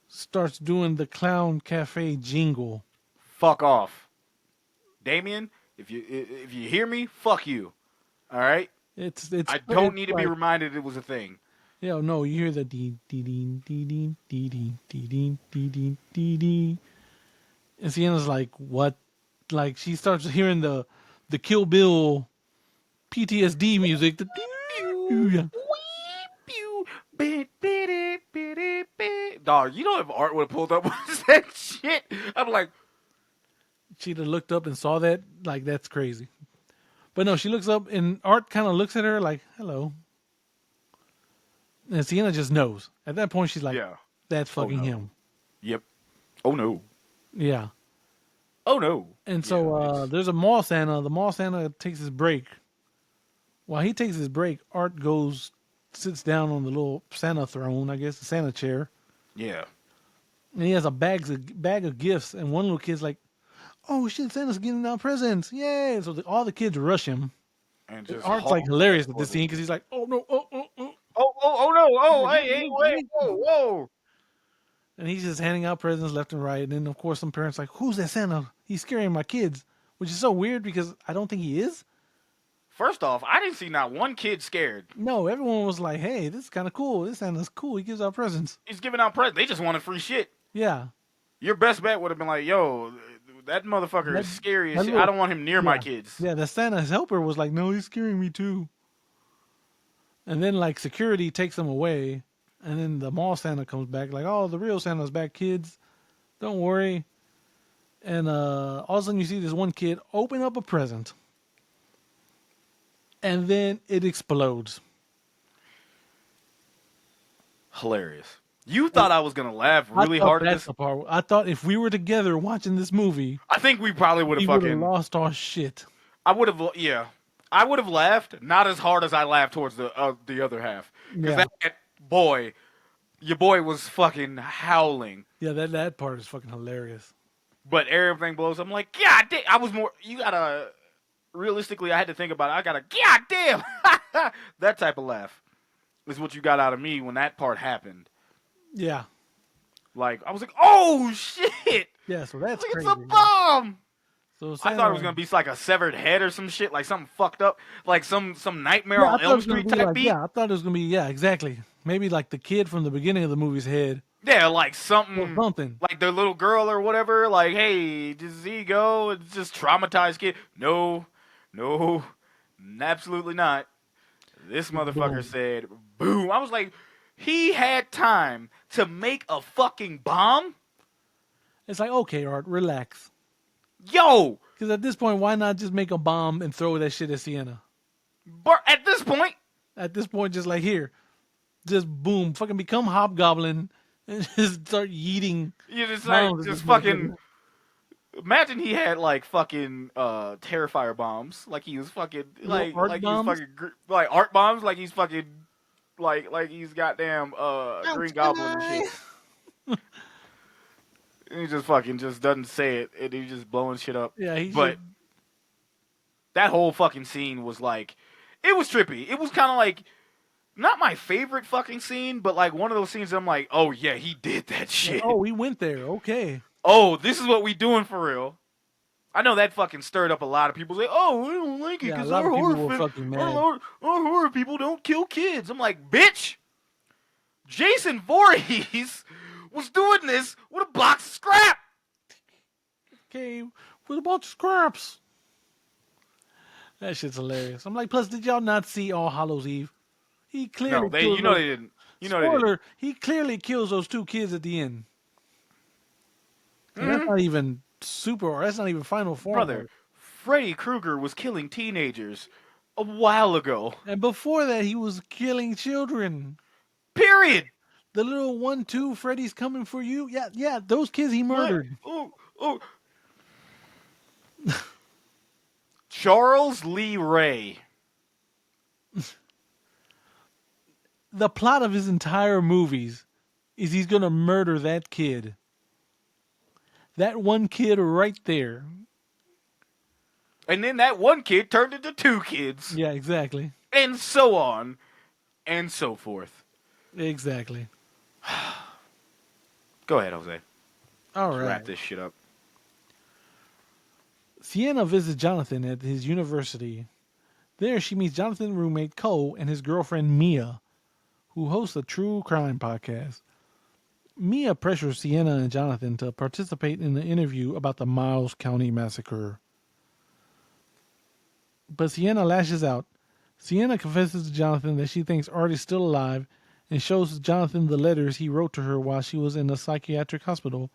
Speaker 2: starts doing the Clown Cafe jingle.
Speaker 1: Fuck off, Damien. If you hear me, fuck you. All right. I don't
Speaker 2: It's
Speaker 1: need to be
Speaker 2: like,
Speaker 1: reminded it was a thing.
Speaker 2: yeah, no, you hear the dee dee dee dee dee dee dee dee dee dee dee dee dee, and Sienna's like, what? Like she starts hearing the Kill Bill PTSD music. The
Speaker 1: Pew,
Speaker 2: yeah.
Speaker 1: wee, pew, dog, you know if Art would have pulled up with that shit, I'm like,
Speaker 2: She'd have looked up and saw that. Like that's crazy. But no, she looks up and Art kind of looks at her like, hello. And Sienna just knows. At that point, she's like,
Speaker 1: yeah,
Speaker 2: that's
Speaker 1: oh
Speaker 2: fucking
Speaker 1: no,
Speaker 2: him.
Speaker 1: yep, oh no,
Speaker 2: Yeah.
Speaker 1: oh no.
Speaker 2: And
Speaker 1: Yeah,
Speaker 2: so
Speaker 1: it's-
Speaker 2: there's a mall Santa. The mall Santa takes his break. While he takes his break, Art goes, sits down on the little Santa throne, I guess, the Santa chair.
Speaker 1: yeah,
Speaker 2: And he has a bag of gifts. And one little kid's like, oh shit, Santa's getting out presents. Yay. So all the kids rush him.
Speaker 1: and
Speaker 2: And
Speaker 1: just
Speaker 2: Art's
Speaker 1: haul
Speaker 2: like hilarious at
Speaker 1: towards
Speaker 2: this
Speaker 1: it.
Speaker 2: scene because he's like, oh no, oh.
Speaker 1: Oh no, oh
Speaker 2: Like,
Speaker 1: hey, hey, wait, whoa.
Speaker 2: And he's just handing out presents left and right. And then, of course, some parents are like, who's that Santa? He's scaring my kids. Which is so weird because I don't think he is.
Speaker 1: First off, I didn't see not one kid scared.
Speaker 2: No, everyone was like, hey, this is kind of cool. This Santa's cool. He gives out presents.
Speaker 1: He's giving out presents. They just wanted free shit.
Speaker 2: Yeah.
Speaker 1: Your best bet would have been like, yo, that motherfucker is scary as
Speaker 2: that
Speaker 1: shit.
Speaker 2: little-
Speaker 1: I don't want him near my
Speaker 2: Yeah.
Speaker 1: kids.
Speaker 2: Yeah, the Santa's helper was like, no, he's scaring me too. And then, like, security takes them away. And then the mall Santa comes back, like, oh, the real Santa's back, kids. Don't worry. And all of a sudden, you see this one kid open up a present. And then it explodes.
Speaker 1: Hilarious. You thought I was gonna laugh really
Speaker 2: I thought
Speaker 1: hard at
Speaker 2: that's
Speaker 1: this?
Speaker 2: the part. I thought if we were together watching this movie,
Speaker 1: I think we probably would
Speaker 2: we
Speaker 1: have
Speaker 2: would have
Speaker 1: fucking.
Speaker 2: lost our shit.
Speaker 1: I would have, yeah. I would have laughed, not as hard as I laughed towards the other half. Because
Speaker 2: Yeah.
Speaker 1: that boy, your boy was fucking howling.
Speaker 2: Yeah, that part is fucking hilarious.
Speaker 1: But everything blows. I'm like, God damn. I was more. You gotta. Realistically, I had to think about it. I gotta. God damn. That type of laugh is what you got out of me when that part happened.
Speaker 2: Yeah.
Speaker 1: Like, I was like, oh shit.
Speaker 2: Yeah, so that's
Speaker 1: Like,
Speaker 2: crazy.
Speaker 1: it's a bomb.
Speaker 2: So
Speaker 1: I
Speaker 2: Santa,
Speaker 1: thought it was gonna be like a severed head or some shit, like something fucked up, like some Nightmare
Speaker 2: Yeah, I
Speaker 1: on
Speaker 2: thought it
Speaker 1: Elm
Speaker 2: was gonna
Speaker 1: Street
Speaker 2: be
Speaker 1: type
Speaker 2: like,
Speaker 1: beat.
Speaker 2: yeah, I thought it was gonna be, yeah, exactly. Maybe like the kid from the beginning of the movie's head
Speaker 1: Yeah, like
Speaker 2: or
Speaker 1: something,
Speaker 2: something.
Speaker 1: like the little girl or whatever. Like, hey, does he go? It's just traumatized kid. No, absolutely not. This motherfucker
Speaker 2: Boom.
Speaker 1: said, "Boom!" I was like, he had time to make a fucking bomb.
Speaker 2: It's like, okay, Art, relax.
Speaker 1: Yo,
Speaker 2: Because at this point, why not just make a bomb and throw that shit at Sienna?
Speaker 1: at this point,
Speaker 2: At this point, just like here, just boom, fucking become Hobgoblin and just start yeeting.
Speaker 1: you just
Speaker 2: bombs
Speaker 1: like
Speaker 2: at
Speaker 1: just
Speaker 2: this
Speaker 1: fucking.
Speaker 2: motherfucker.
Speaker 1: Imagine he had like fucking Terrifier bombs, like he was fucking
Speaker 2: Little art
Speaker 1: like
Speaker 2: bombs?
Speaker 1: he's fucking like art bombs, like he's fucking like he's goddamn Green Goblin and shit. And he just fucking just doesn't say it, and he's just blowing shit up.
Speaker 2: Yeah,
Speaker 1: But that whole fucking scene was like, it was trippy. It was kind of like not my favorite fucking scene, but like one of those scenes that I'm like, oh yeah, he did that shit.
Speaker 2: oh, we went there. Okay.
Speaker 1: Oh, this is what we doing for real. I know that fucking stirred up a lot of people. Say, "Oh, we don't like it
Speaker 2: Yeah, a
Speaker 1: because
Speaker 2: lot
Speaker 1: our
Speaker 2: of people
Speaker 1: horror,
Speaker 2: were fucking mad.
Speaker 1: our horror people don't kill kids." I'm like, bitch, Jason Voorhees was doing this with a box of scrap.
Speaker 2: Okay, with a bunch of scraps. That shit's hilarious. I'm like, plus, did y'all not see All Hallows Eve? He clearly
Speaker 1: No, they,
Speaker 2: kills
Speaker 1: you know
Speaker 2: those-
Speaker 1: they didn't. You know they didn't.
Speaker 2: Spoiler, he clearly kills those two kids at the end. And that's not even super, or that's not even final form.
Speaker 1: Brother, Freddy Krueger was killing teenagers a while ago.
Speaker 2: And before that, he was killing children.
Speaker 1: Period.
Speaker 2: The little 1-2, Freddy's coming for you. Yeah, those kids he murdered.
Speaker 1: Oh. Charles Lee Ray.
Speaker 2: The plot of his entire movies is he's going to murder that kid. That one kid right there.
Speaker 1: And then that one kid turned into two kids,
Speaker 2: Yeah, exactly.
Speaker 1: and so on and so forth.
Speaker 2: Exactly.
Speaker 1: Go ahead, Jose.
Speaker 2: All
Speaker 1: Let's
Speaker 2: right.
Speaker 1: wrap this shit up.
Speaker 2: Sienna visits Jonathan at his university. There, she meets Jonathan's roommate Cole and his girlfriend Mia, who hosts a true crime podcast. Mia pressures Sienna and Jonathan to participate in the interview about the Miles County massacre. But Sienna lashes out. Sienna confesses to Jonathan that she thinks Art is still alive and shows Jonathan the letters he wrote to her while she was in a psychiatric hospital,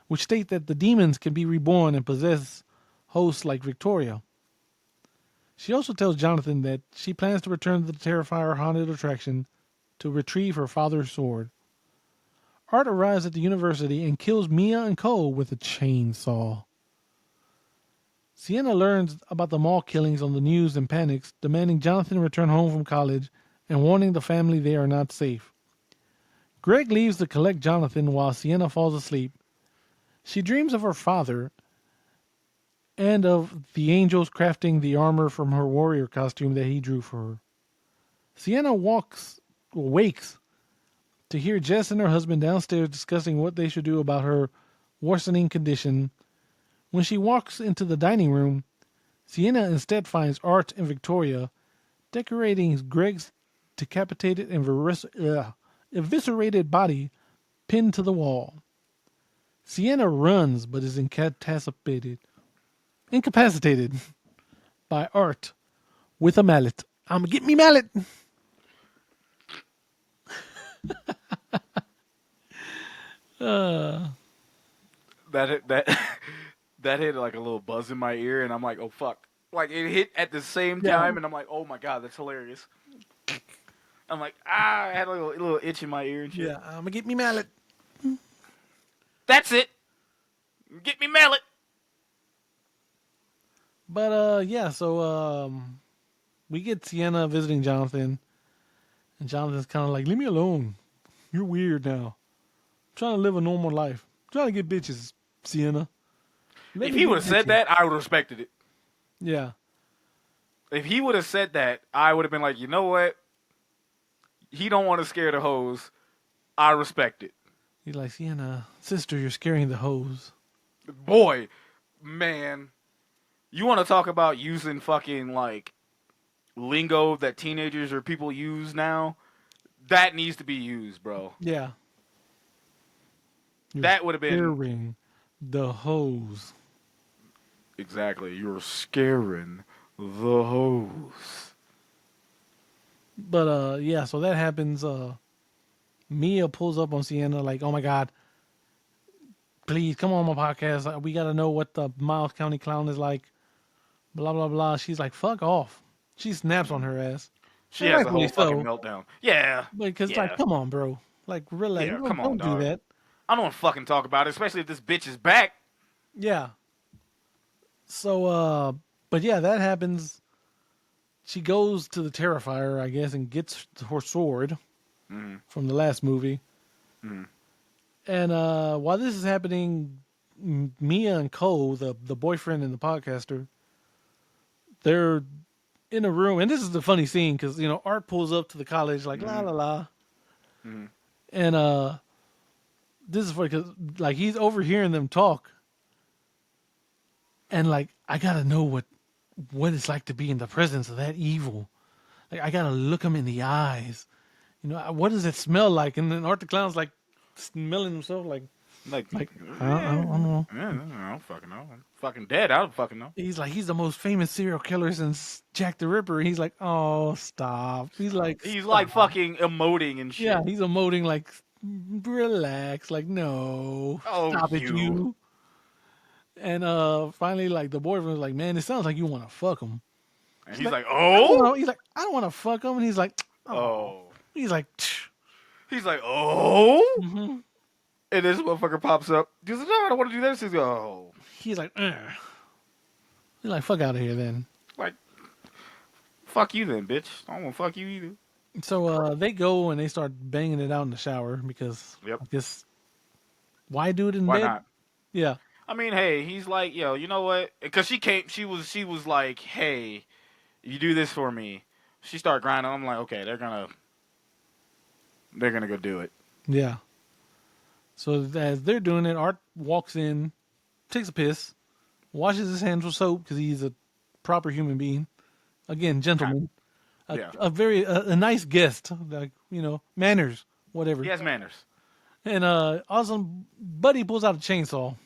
Speaker 2: which state that the demons can be reborn and possess hosts like Victoria. She also tells Jonathan that she plans to return to the Terrifier haunted attraction to retrieve her father's sword. Art arrives at the university and kills Mia and Cole with a chainsaw. Sienna learns about the mall killings on the news and panics, demanding Jonathan return home from college and warning the family they are not safe. Greg leaves to collect Jonathan while Sienna falls asleep. She dreams of her father and of the angels crafting the armor from her warrior costume that he drew for her. Sienna wakes to hear Jess and her husband downstairs discussing what they should do about her worsening condition. When she walks into the dining room, Sienna instead finds Art and Victoria decorating Greg's decapitated and eviscerated body pinned to the wall. Sienna runs but is incapacitated by Art with a mallet. I'ma get me mallet.
Speaker 1: That that hit like a little buzz in my ear, and I'm like, oh fuck! Like it hit at the same
Speaker 2: Yeah.
Speaker 1: time, and I'm like, oh my god, that's hilarious. I'm like, I had a little itch in my ear and shit.
Speaker 2: Yeah, I'ma get me mallet.
Speaker 1: That's it. Get me mallet.
Speaker 2: But yeah, so we get Sienna visiting Jonathan, and Jonathan's kind of like, "Leave me alone. You're weird now. I'm trying to live a normal life. I'm trying to get bitches, Sienna."
Speaker 1: If he would have said that, I would have respected it.
Speaker 2: Yeah.
Speaker 1: If he would have said that, I would have been like, you know what? He don't want to scare the hoes. I respect it.
Speaker 2: He's like, "Sienna, sister, you're scaring the hoes."
Speaker 1: Boy, man, you want to talk about using fucking like lingo that teenagers or people use now? That needs to be used, bro.
Speaker 2: Yeah. You're
Speaker 1: That would have been
Speaker 2: scaring the hoes.
Speaker 1: exactly. You're scaring the hoes.
Speaker 2: But yeah, so that happens. Mia pulls up on Sienna like, "Oh my god, please come on my podcast. We got to know what the Miles County clown is like." Blah blah blah. She's like, "Fuck off." She snaps on her ass.
Speaker 1: She
Speaker 2: And
Speaker 1: has a whole
Speaker 2: rightfully
Speaker 1: fucking
Speaker 2: so.
Speaker 1: meltdown. Yeah.
Speaker 2: Because like,
Speaker 1: Yeah.
Speaker 2: come on, bro. Like, relax.
Speaker 1: Yeah,
Speaker 2: Don't,
Speaker 1: come on,
Speaker 2: don't do
Speaker 1: dog.
Speaker 2: that.
Speaker 1: I don't want to fucking talk about it, especially if this bitch is back.
Speaker 2: Yeah. So but yeah, that happens. She goes to the Terrifier, I guess, and gets her sword from the last movie. And while this is happening, Mia and Cole, the boyfriend and the podcaster, they're in a room, and this is the funny scene because Art pulls up to the college like la la la, and this is funny because like he's overhearing them talk, and like I gotta know what it's like to be in the presence of that evil. Like I gotta look him in the eyes. What does it smell like? And then Art the Clown's like smelling himself like
Speaker 1: Like
Speaker 2: I don't know.
Speaker 1: I don't fucking know. I'm fucking dead. I don't fucking know.
Speaker 2: He's like, he's the most famous serial killer since Jack the Ripper. He's like, oh, stop. He's like,
Speaker 1: fucking emoting and shit.
Speaker 2: yeah, he's emoting like, relax. Like, no,
Speaker 1: Oh,
Speaker 2: stop it,
Speaker 1: you.
Speaker 2: you. And finally, like, the boyfriend was like, man, it sounds like you want to fuck him.
Speaker 1: And he's like,
Speaker 2: I
Speaker 1: oh?
Speaker 2: don't want to fuck him. And he's like,
Speaker 1: Oh.
Speaker 2: he's like, "Tch."
Speaker 1: He's like, oh?
Speaker 2: Mm-hmm.
Speaker 1: And this motherfucker pops up. He's like, no, I don't want to do this. He's like, oh.
Speaker 2: He's like, ugh. He's like, fuck out of here then.
Speaker 1: Like, fuck you then, bitch. I don't want to fuck you either.
Speaker 2: So they go and they start banging it out in the shower because
Speaker 1: Yep.
Speaker 2: I guess why do it in
Speaker 1: Why
Speaker 2: bed?
Speaker 1: not?
Speaker 2: Yeah.
Speaker 1: I mean, hey, he's like, yo, you know what? Because she was like, hey, you do this for me. She started grinding. I'm like, okay, they're gonna go do it.
Speaker 2: Yeah. So as they're doing it, Art walks in, takes a piss, washes his hands with soap because he's a proper human being. Again, gentleman.
Speaker 1: Yeah,
Speaker 2: A nice guest, like manners,
Speaker 1: he
Speaker 2: whatever.
Speaker 1: has manners.
Speaker 2: And awesome Buddy pulls out a chainsaw,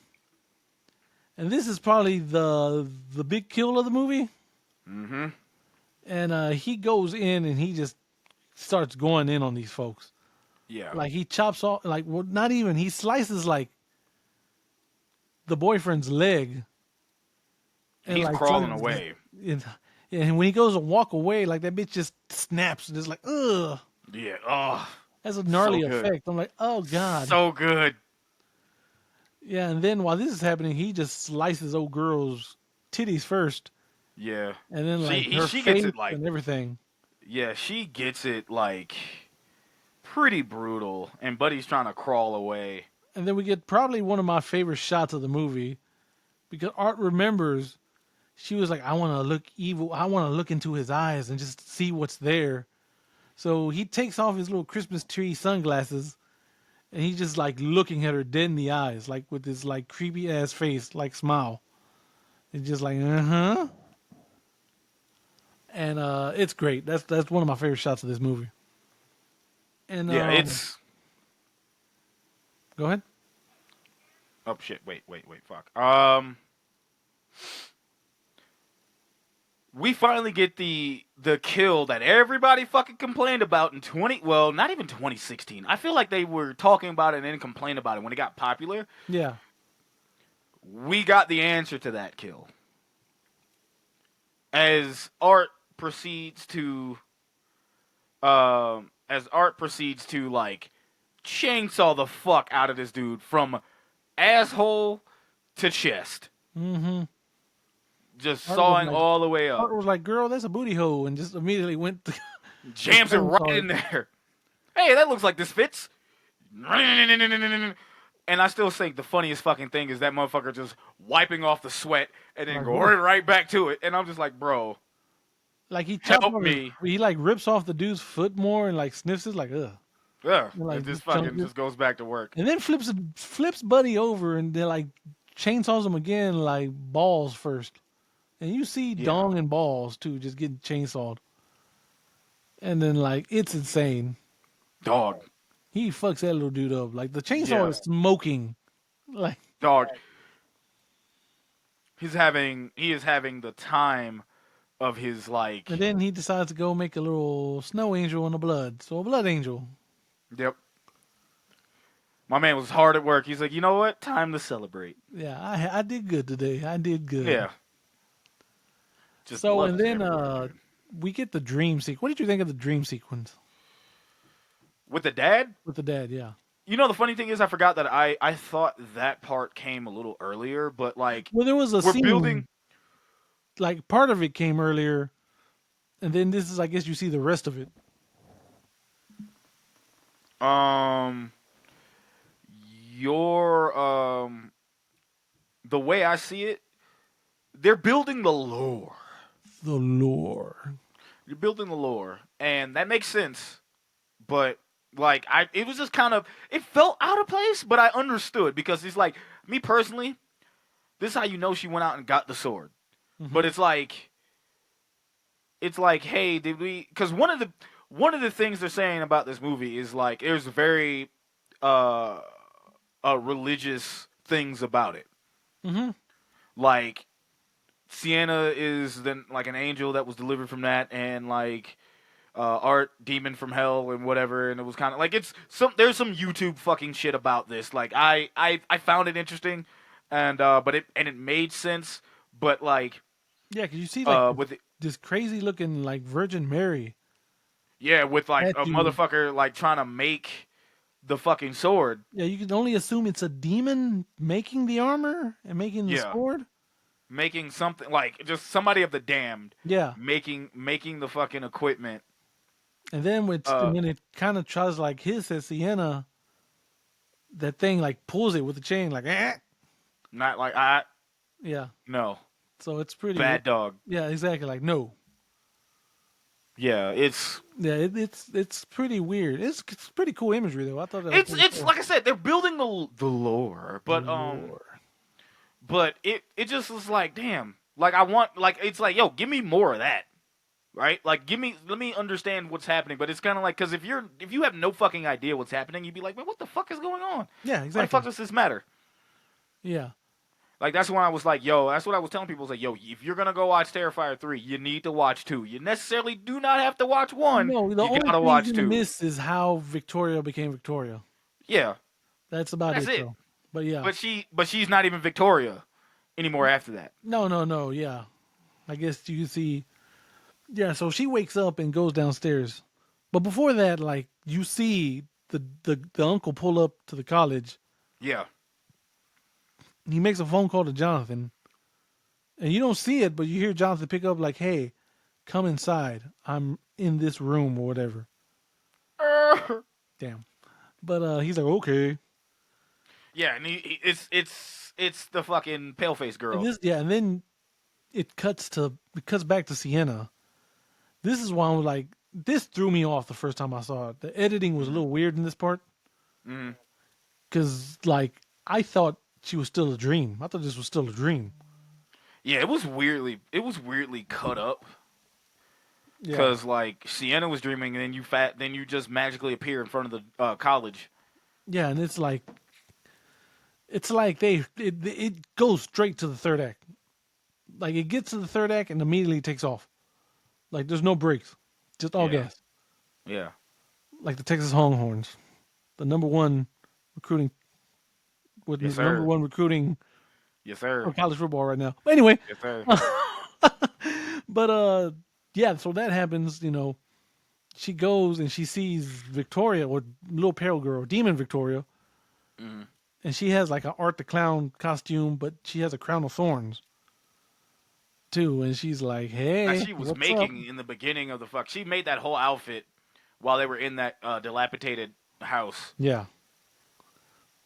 Speaker 2: and this is probably the big kill of the movie.
Speaker 1: Mm-hmm.
Speaker 2: And he goes in and he just starts going in on these folks.
Speaker 1: Yeah,
Speaker 2: Like he chops off, like well, not even he slices like the boyfriend's leg, and
Speaker 1: he's
Speaker 2: like
Speaker 1: crawling away.
Speaker 2: and, and when he goes to walk away, like that bitch just snaps and it's like ugh.
Speaker 1: Yeah. Oh,
Speaker 2: That's a
Speaker 1: so
Speaker 2: gnarly
Speaker 1: good.
Speaker 2: effect. I'm like, oh god.
Speaker 1: So good.
Speaker 2: Yeah, and then while this is happening, he just slices old girl's titties first,
Speaker 1: Yeah.
Speaker 2: and then like her
Speaker 1: She gets
Speaker 2: face
Speaker 1: it like,
Speaker 2: and everything.
Speaker 1: yeah, she gets it like pretty brutal, and Buddy's trying to crawl away.
Speaker 2: And then we get probably one of my favorite shots of the movie because Art remembers she was like, I want to look evil. I want to look into his eyes and just see what's there. So he takes off his little Christmas tree sunglasses and he's just like looking at her dead in the eyes, like with this like creepy ass face, like smile. It's just like, uh-huh. And it's great. That's one of my favorite shots of this movie. And
Speaker 1: Yeah, it's
Speaker 2: go ahead.
Speaker 1: oh shit. Wait, fuck. We finally get the kill that everybody fucking complained about in not even 2016. I feel like they were talking about it and then complained about it when it got popular.
Speaker 2: Yeah.
Speaker 1: We got the answer to that kill. As Art proceeds to like chainsaw the fuck out of this dude from asshole to chest.
Speaker 2: Mm-hmm.
Speaker 1: Just
Speaker 2: Art was
Speaker 1: sawing
Speaker 2: like,
Speaker 1: all the way up.
Speaker 2: Art was like, girl, that's a booty hole, and just immediately went to
Speaker 1: Jams it right
Speaker 2: chainsaw.
Speaker 1: in there. Hey, that looks like this fits. And I still think the funniest fucking thing is that motherfucker just wiping off the sweat and then
Speaker 2: Like,
Speaker 1: going right back to it. And I'm just like, bro,
Speaker 2: Like he chops
Speaker 1: help
Speaker 2: off
Speaker 1: me.
Speaker 2: he like rips off the dude's foot more and like sniffs it like ugh.
Speaker 1: Yeah,
Speaker 2: Like,
Speaker 1: it just
Speaker 2: jump
Speaker 1: fucking
Speaker 2: it.
Speaker 1: just goes back to work.
Speaker 2: And then flips Buddy over and then like chainsaws him again like balls first. And you see
Speaker 1: Yeah.
Speaker 2: dong and balls too just getting chainsawed. And then like it's insane.
Speaker 1: Dog.
Speaker 2: He fucks that little dude up. Like the chainsaw
Speaker 1: Yeah.
Speaker 2: is smoking. Like
Speaker 1: Dog. He is having the time of his like.
Speaker 2: and then he decides to go make a little snow angel on the blood. So a blood angel.
Speaker 1: Yep. My man was hard at work. He's like, you know what? Time to celebrate.
Speaker 2: Yeah, I did good today. I did good.
Speaker 1: Yeah. Just
Speaker 2: So
Speaker 1: loves
Speaker 2: and then
Speaker 1: every word, dude.
Speaker 2: we get the dream sequence. What did you think of the dream sequence
Speaker 1: With the dad,
Speaker 2: with the dad? Yeah.
Speaker 1: you know the funny thing is I forgot that I thought that part came a little earlier, but like
Speaker 2: Well, there was a
Speaker 1: we're
Speaker 2: scene,
Speaker 1: building.
Speaker 2: like part of it came earlier, and then this is, I guess, you see the rest of it.
Speaker 1: Your the way I see it, they're building the lore.
Speaker 2: The lore.
Speaker 1: You're building the lore, and that makes sense. But like it was just kind of, it felt out of place, but I understood because it's like, me personally, this is how you know she went out and got the sword.
Speaker 2: Mm-hmm.
Speaker 1: But it's like, hey, did we? Because one of the things they're saying about this movie is like there's very religious things about it.
Speaker 2: Mm-hmm.
Speaker 1: Like Sienna is then like an angel that was delivered from that, and like Art demon from hell and whatever. And it was kind of like there's some YouTube fucking shit about this. Like I found it interesting, and but it made sense. But like
Speaker 2: Yeah, because you see like
Speaker 1: with
Speaker 2: this crazy looking like Virgin Mary.
Speaker 1: with like a
Speaker 2: Statue.
Speaker 1: motherfucker like trying to make the fucking sword.
Speaker 2: Yeah, you can only assume it's a demon making the armor and making the
Speaker 1: Yeah.
Speaker 2: sword.
Speaker 1: Making something like just somebody of the damned
Speaker 2: Yeah,
Speaker 1: making the fucking equipment.
Speaker 2: and then when it kind of tries like his at Sienna, that thing like pulls it with the chain like. Eh.
Speaker 1: Not like
Speaker 2: Yeah.
Speaker 1: no
Speaker 2: So it's pretty.
Speaker 1: bad dog.
Speaker 2: Yeah, exactly. Like no.
Speaker 1: Yeah, it's
Speaker 2: Yeah, it's pretty weird. It's pretty cool imagery though. I thought that was
Speaker 1: it's
Speaker 2: pretty
Speaker 1: it's
Speaker 2: cool.
Speaker 1: like I said, they're building the lore,
Speaker 2: The
Speaker 1: but
Speaker 2: lore.
Speaker 1: it just was like, damn, like I want, like it's like, yo, give me more of that, right? Like let me understand what's happening. But it's kind of like, because if you have no fucking idea what's happening, you'd be like, man, what the fuck is going on?
Speaker 2: Yeah,
Speaker 1: Why the
Speaker 2: exactly.
Speaker 1: fuck does this matter?
Speaker 2: Yeah.
Speaker 1: Like that's when I was like, yo, that's what I was telling people. I was like, yo, if you're gonna go watch Terrifier 3, you need to watch 2. You necessarily do not have to watch 1.
Speaker 2: No, the
Speaker 1: You
Speaker 2: only
Speaker 1: gotta
Speaker 2: thing
Speaker 1: watch
Speaker 2: you're gonna
Speaker 1: 2.
Speaker 2: miss is how Victoria became Victoria.
Speaker 1: Yeah,
Speaker 2: That's about
Speaker 1: that's
Speaker 2: it
Speaker 1: it.
Speaker 2: though. But yeah.
Speaker 1: But she's not even Victoria anymore after that.
Speaker 2: No, yeah. I guess you can see. Yeah, so she wakes up and goes downstairs. But before that, like you see the uncle pull up to the college.
Speaker 1: Yeah,
Speaker 2: He makes a phone call to Jonathan. And you don't see it, but you hear Jonathan pick up like, "Hey, come inside. I'm in this room or whatever." Damn. But he's like, "Okay."
Speaker 1: yeah, and it's the fucking paleface girl.
Speaker 2: And then it cuts back to Sienna. This is why I was like, this threw me off the first time I saw it. The editing was a little weird in this part
Speaker 1: Mm-hmm.
Speaker 2: because like I thought she was still a dream. I thought this was still a dream.
Speaker 1: Yeah, it was weirdly cut up
Speaker 2: Yeah,
Speaker 1: because like Sienna was dreaming, and then you just magically appear in front of the college.
Speaker 2: yeah, and it's like it goes straight to the third act. Like it gets to the third act and immediately takes off. Like there's no breaks, just all
Speaker 1: Yeah,
Speaker 2: gas.
Speaker 1: yeah,
Speaker 2: Like the Texas Longhorns, the number one recruiting, with
Speaker 1: yes
Speaker 2: the number
Speaker 1: sir,
Speaker 2: one recruiting
Speaker 1: yes
Speaker 2: for
Speaker 1: sir,
Speaker 2: college football right now. But anyway,
Speaker 1: yes sir.
Speaker 2: but yeah. So that happens. You know, she goes and she sees Victoria or little pale girl, Demon Victoria,
Speaker 1: Mm-hmm.
Speaker 2: and she has like an Art the Clown costume, but she has a crown of thorns too. And she's like,
Speaker 1: That
Speaker 2: "Hey,
Speaker 1: she was
Speaker 2: what's up?"
Speaker 1: making in the beginning of the fuck. She made that whole outfit while they were in that dilapidated house.
Speaker 2: Yeah.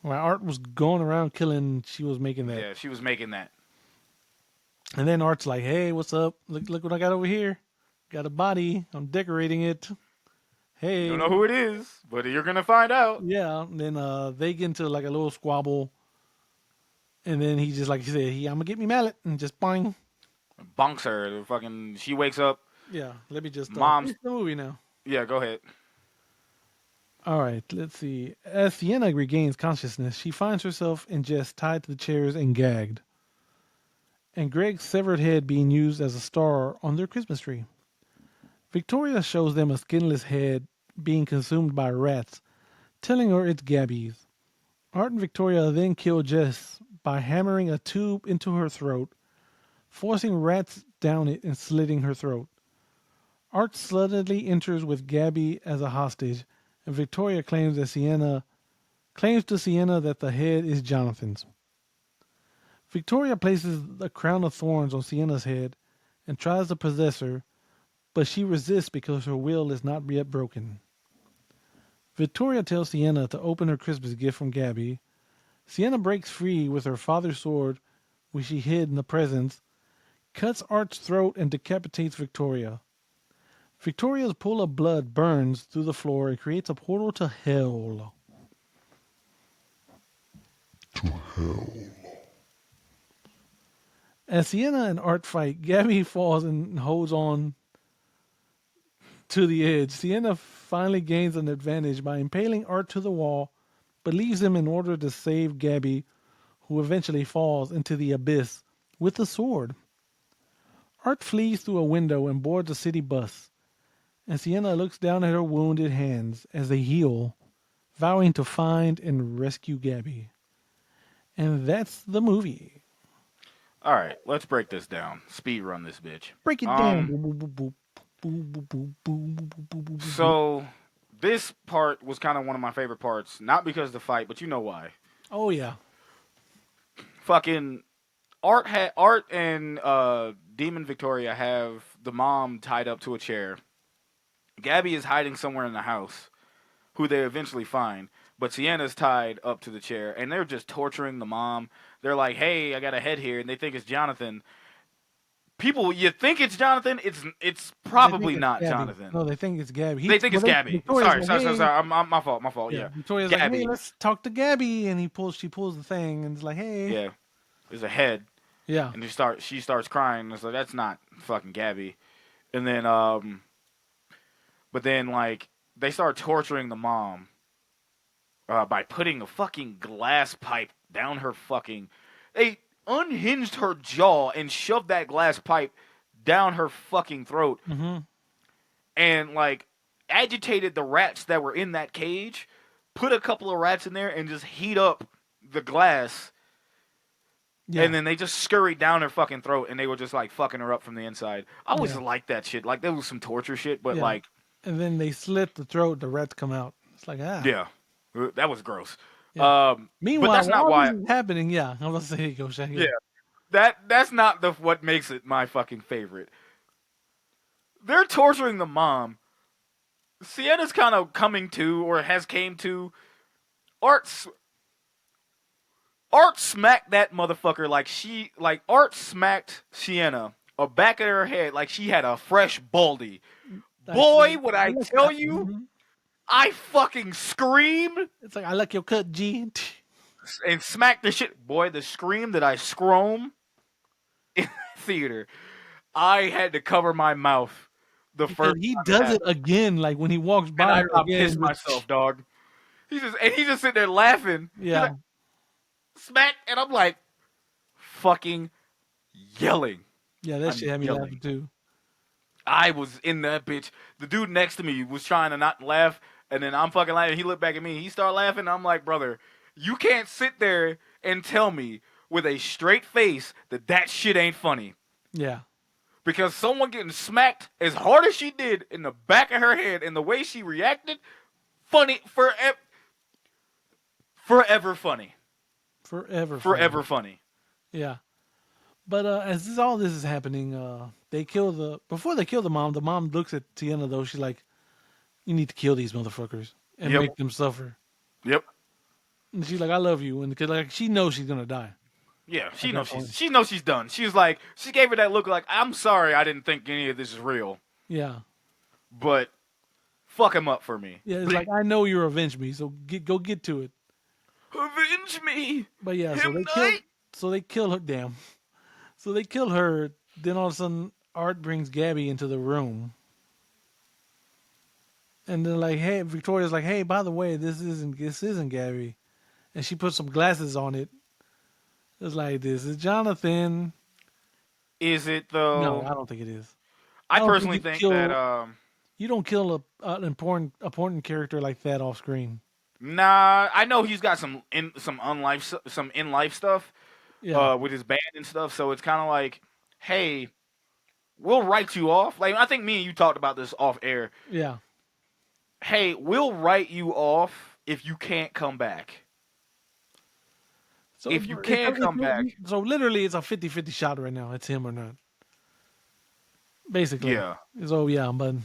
Speaker 2: While Art was going around killing, she was making that.
Speaker 1: Yeah, she was making that.
Speaker 2: And then Art's like, "Hey, what's up? Look what I got over here. Got a body. I'm decorating it.
Speaker 1: You don't
Speaker 2: Hey."
Speaker 1: know who it is, but you're gonna find out.
Speaker 2: Yeah. And then they get into like a little squabble. And then he just, like he said, I'm going to get me mallet. And just boing.
Speaker 1: Bonks her. Fucking. She wakes up.
Speaker 2: Yeah. Let me just
Speaker 1: Mom's.
Speaker 2: finish the movie now.
Speaker 1: Yeah, go ahead.
Speaker 2: All right. Let's see. As Sienna regains consciousness, she finds herself in Jess tied to the chairs and gagged. And Greg's severed head being used as a star on their Christmas tree. Victoria shows them a skinless head being consumed by rats, telling her it's Gabby's. Art and Victoria then kill Jess by hammering a tube into her throat, forcing rats down it and slitting her throat. Art suddenly enters with Gabby as a hostage, and Victoria claims to Sienna that the head is Jonathan's. Victoria places a crown of thorns on Sienna's head and tries to possess her, but she resists because her will is not yet broken. Victoria tells Sienna to open her Christmas gift from Gabby. Sienna breaks free with her father's sword, which she hid in the presents, cuts Art's throat, and decapitates Victoria. Victoria's pool of blood burns through the floor and creates a portal to hell.
Speaker 3: To hell.
Speaker 2: As Sienna and Art fight, Gabby falls and holds on to the edge. Sienna finally gains an advantage by impaling Art to the wall, but leaves him in order to save Gabby, who eventually falls into the abyss with the sword. Art flees through a window and boards a city bus, and Sienna looks down at her wounded hands as they heal, vowing to find and rescue Gabby. And that's the movie.
Speaker 1: All right, let's break this down. Speed run this bitch.
Speaker 2: Break it down.
Speaker 1: So this part was kind of one of my favorite parts, not because of the fight, but you know why.
Speaker 2: Oh yeah.
Speaker 1: Fucking Art and Demon Victoria have the mom tied up to a chair. Gabby is hiding somewhere in the house, who they eventually find. but Sienna's tied up to the chair, and they're just torturing the mom. They're like, "Hey, I got a head here," and they think it's Jonathan. People, you think it's Jonathan? It's
Speaker 2: They think
Speaker 1: probably
Speaker 2: it's
Speaker 1: not
Speaker 2: Gabby.
Speaker 1: Jonathan.
Speaker 2: No, they think it's Gabby.
Speaker 1: They think it's Gabby.
Speaker 2: Victoria's
Speaker 1: Sorry,
Speaker 2: like,
Speaker 1: sorry, sorry,
Speaker 2: hey,
Speaker 1: sorry. My fault. My fault.
Speaker 2: yeah.
Speaker 1: Yeah,
Speaker 2: Victoria's like, hey,
Speaker 1: Gabby.
Speaker 2: let's talk to Gabby, and she pulls the thing, and it's like, hey,
Speaker 1: Yeah, there's a head,
Speaker 2: yeah,
Speaker 1: and she starts crying. And it's like that's not fucking Gabby. And then but then like they start torturing the mom by putting a fucking glass pipe down her fucking. They unhinged her jaw and shoved that glass pipe down her fucking throat,
Speaker 2: mm-hmm.
Speaker 1: and like agitated the rats that were in that cage. Put a couple of rats in there and just heat up the glass.
Speaker 2: Yeah.
Speaker 1: And then they just scurried down her fucking throat, and they were just like fucking her up from the inside. I always
Speaker 2: Yeah.
Speaker 1: liked that shit. Like there was some torture shit, but
Speaker 2: Yeah.
Speaker 1: like,
Speaker 2: and then they slit the throat, the rats come out. It's like, ah.
Speaker 1: yeah, that was gross.
Speaker 2: Yeah.
Speaker 1: But
Speaker 2: Meanwhile,
Speaker 1: that's not
Speaker 2: while
Speaker 1: why.
Speaker 2: this is happening, yeah, I was gonna say, go Shaq.
Speaker 1: Yeah, that's not the what makes it my fucking favorite. They're torturing the mom. Sienna's kind of coming to, or has came to. Art smacked that motherfucker like Art smacked Sienna a back of her head like she had a fresh baldy. Boy, would I tell you,
Speaker 2: Mhm.
Speaker 1: I fucking screamed
Speaker 2: It's like, I like your cut, G.
Speaker 1: and smacked the shit. Boy, the scream that I scroam in the theater, I had to cover my mouth the
Speaker 2: Because
Speaker 1: first
Speaker 2: he
Speaker 1: time it
Speaker 2: does it
Speaker 1: happened.
Speaker 2: again, like when he walks
Speaker 1: And
Speaker 2: by
Speaker 1: I
Speaker 2: her
Speaker 1: about
Speaker 2: again.
Speaker 1: pissed myself, dog. He's just sitting there laughing. He's
Speaker 2: Yeah.
Speaker 1: like, smack, and I'm like fucking yelling.
Speaker 2: Yeah, that
Speaker 1: I'm
Speaker 2: shit had me
Speaker 1: yelling.
Speaker 2: laughing too.
Speaker 1: I was in that bitch. The dude next to me was trying to not laugh, and then I'm fucking laughing. He looked back at me. He started laughing. And I'm like, brother, you can't sit there and tell me with a straight face that shit ain't funny.
Speaker 2: Yeah.
Speaker 1: Because someone getting smacked as hard as she did in the back of her head and the way she reacted, funny forever funny.
Speaker 2: Forever.
Speaker 1: Funny.
Speaker 2: Yeah. But all this is happening, before they kill the mom looks at Tiana though. She's like, "You need to kill these motherfuckers and
Speaker 1: Yep.
Speaker 2: make them suffer."
Speaker 1: Yep.
Speaker 2: And she's like, "I love you," and because like she knows she's gonna die.
Speaker 1: Yeah, she
Speaker 2: At
Speaker 1: knows
Speaker 2: that point.
Speaker 1: she knows she's done. She's like, she gave her that look like, I'm sorry I didn't think any of this is real,
Speaker 2: Yeah.
Speaker 1: but fuck him up for me.
Speaker 2: Yeah. It's like, I know you avenge me, so go get to it.
Speaker 1: Avenge me.
Speaker 2: But yeah,
Speaker 1: Him
Speaker 2: so they kill her. Damn. So they kill her. Then all of a sudden, Art brings Gabby into the room. And then like, hey, Victoria's like, hey, by the way, this isn't Gabby, and she puts some glasses on it. It's like, this is Jonathan.
Speaker 1: Is it though?
Speaker 2: No, I don't think it is.
Speaker 1: I
Speaker 2: don't
Speaker 1: personally
Speaker 2: think
Speaker 1: think
Speaker 2: you
Speaker 1: that
Speaker 2: You don't kill an important character like that off screen.
Speaker 1: nah, I know he's got some in life stuff
Speaker 2: Yeah,
Speaker 1: with his band and stuff, so it's kind of like, hey, we'll write you off. Like I think me and you talked about this off air.
Speaker 2: yeah.
Speaker 1: Hey, we'll write you off if you can't come back.
Speaker 2: So
Speaker 1: If you can come back.
Speaker 2: so literally, it's a 50-50 shot right now. It's him or not. Basically,
Speaker 1: Yeah.
Speaker 2: So yeah, but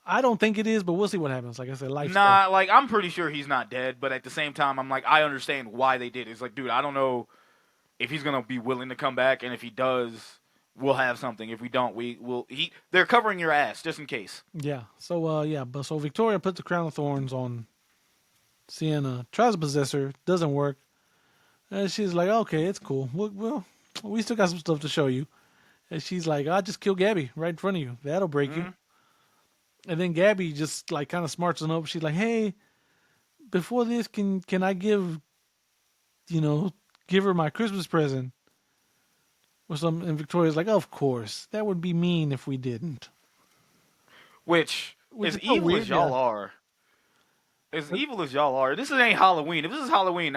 Speaker 2: I don't think it is. But we'll see what happens. Like I said, life.
Speaker 1: Nah, like I'm pretty sure he's not dead, but at the same time, I'm like, I understand why they did it. It's like, dude, I don't know if he's gonna be willing to come back, and if he does, we'll have something. If we don't, they're covering your ass just in case.
Speaker 2: Yeah. So but so Victoria puts the crown of thorns on Sienna, tries to possess her, doesn't work, and she's like, okay, it's cool. We still got some stuff to show you. And she's like, I'll just kill Gabby right in front of you. That'll break you. And then Gabby just like kind of smarts up. She's like, hey, before this, can I give her my Christmas present or something? And Victoria's like, of course, that would be mean if we didn't.
Speaker 1: Which
Speaker 2: Which
Speaker 1: as
Speaker 2: is so
Speaker 1: evil
Speaker 2: weird,
Speaker 1: as y'all
Speaker 2: yeah.
Speaker 1: are, this ain't Halloween. If this is Halloween,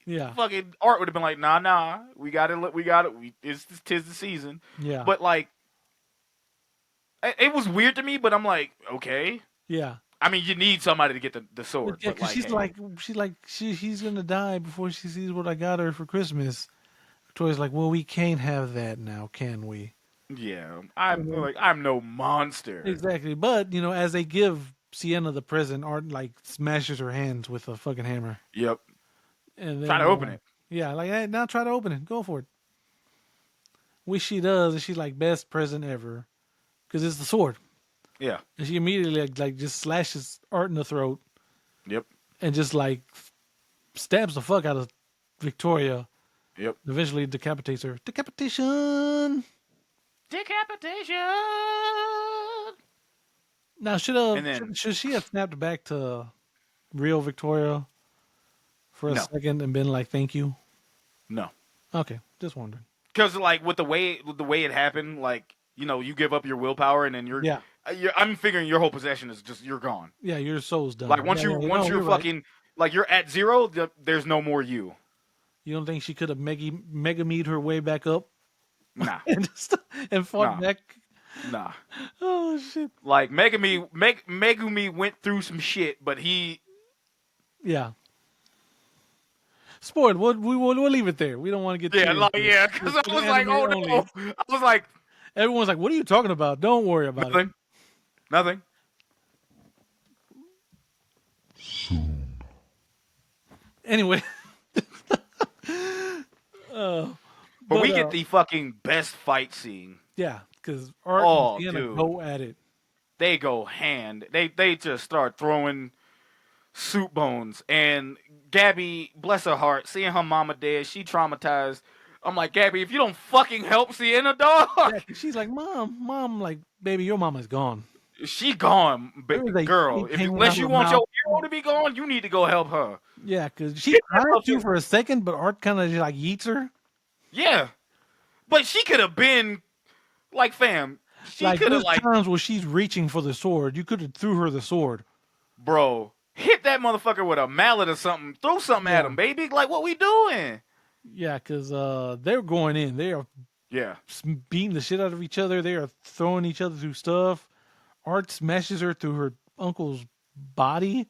Speaker 2: Yeah,
Speaker 1: fucking Art would have been like, nah, we got it. Tis the season.
Speaker 2: yeah,
Speaker 1: But like, it was weird to me. But I'm like, okay.
Speaker 2: yeah.
Speaker 1: I mean, you need somebody to get the sword.
Speaker 2: Yeah,
Speaker 1: but
Speaker 2: because she's gonna die before she sees what I got her for Christmas. Victoria's like, well, we can't have that now, can we?
Speaker 1: yeah, I'm no monster.
Speaker 2: Exactly. But as they give Sienna, the president, Art like smashes her hands with a fucking hammer.
Speaker 1: Yep.
Speaker 2: And then
Speaker 1: Try to open it.
Speaker 2: Yeah, like hey, now try to open it. Go for it. Which she does, and she's like best president ever, because it's the sword.
Speaker 1: Yeah.
Speaker 2: And she immediately like just slashes Art in the throat
Speaker 1: Yep.
Speaker 2: and just like stabs the fuck out of Victoria.
Speaker 1: Yep.
Speaker 2: Eventually decapitates her. Decapitation.
Speaker 1: Decapitation.
Speaker 2: Now
Speaker 1: And then
Speaker 2: should she have snapped back to real Victoria for a
Speaker 1: No.
Speaker 2: second and been like, "Thank you"?
Speaker 1: no,
Speaker 2: Okay, just wondering.
Speaker 1: because like with the way it happened, like you give up your willpower and then
Speaker 2: Yeah,
Speaker 1: I'm figuring your whole possession is just you're gone.
Speaker 2: yeah, your soul's done.
Speaker 1: Like once
Speaker 2: Yeah,
Speaker 1: you
Speaker 2: yeah,
Speaker 1: once
Speaker 2: no,
Speaker 1: you're
Speaker 2: you're right.
Speaker 1: fucking like you're at zero, there's no more you.
Speaker 2: You don't think she could have mega mead her way back up
Speaker 1: Nah,
Speaker 2: and and fought
Speaker 1: Nah.
Speaker 2: back?
Speaker 1: nah.
Speaker 2: Oh shit!
Speaker 1: Like Megumi went through some shit, but he
Speaker 2: Yeah. Sport. We'll leave it there. We don't want to get too into it.
Speaker 1: because
Speaker 2: It's
Speaker 1: I
Speaker 2: for
Speaker 1: was
Speaker 2: the
Speaker 1: like,
Speaker 2: anime
Speaker 1: oh
Speaker 2: only.
Speaker 1: no, I was like,
Speaker 2: Everyone's like, "What are you talking about? Don't worry about it."
Speaker 1: nothing.
Speaker 3: Soon.
Speaker 2: Anyway,
Speaker 1: But we get the fucking best fight scene.
Speaker 2: yeah, because Art
Speaker 1: Oh,
Speaker 2: and Sienna
Speaker 1: dude.
Speaker 2: go at it.
Speaker 1: They go hand. They just start throwing soup bones. And Gabby, bless her heart, seeing her mama dead, she traumatized. I'm like, Gabby, if you don't fucking help Sienna, dog,
Speaker 2: Yeah, she's like, "Mom, like, baby, your mama's gone."
Speaker 1: she gone,
Speaker 2: There was a
Speaker 1: girl.
Speaker 2: tape hanging
Speaker 1: Unless
Speaker 2: out
Speaker 1: you
Speaker 2: her
Speaker 1: want
Speaker 2: mouth.
Speaker 1: your hero to be gone, you need to go help her.
Speaker 2: Yeah, because she
Speaker 1: Get that
Speaker 2: tried to
Speaker 1: motherfucker.
Speaker 2: for a second, but Art kind of just like yeets her.
Speaker 1: Yeah, but she could have been like, fam. She
Speaker 2: Like
Speaker 1: could have
Speaker 2: there's times where she's reaching for the sword. You could have threw her the sword.
Speaker 1: bro, hit that motherfucker with a mallet or something. Throw something at
Speaker 2: Yeah.
Speaker 1: him, baby. Like, what we doing?
Speaker 2: Yeah, because they're going in. They are
Speaker 1: Yeah,
Speaker 2: beating the shit out of each other. They are throwing each other through stuff. Art smashes her through her uncle's body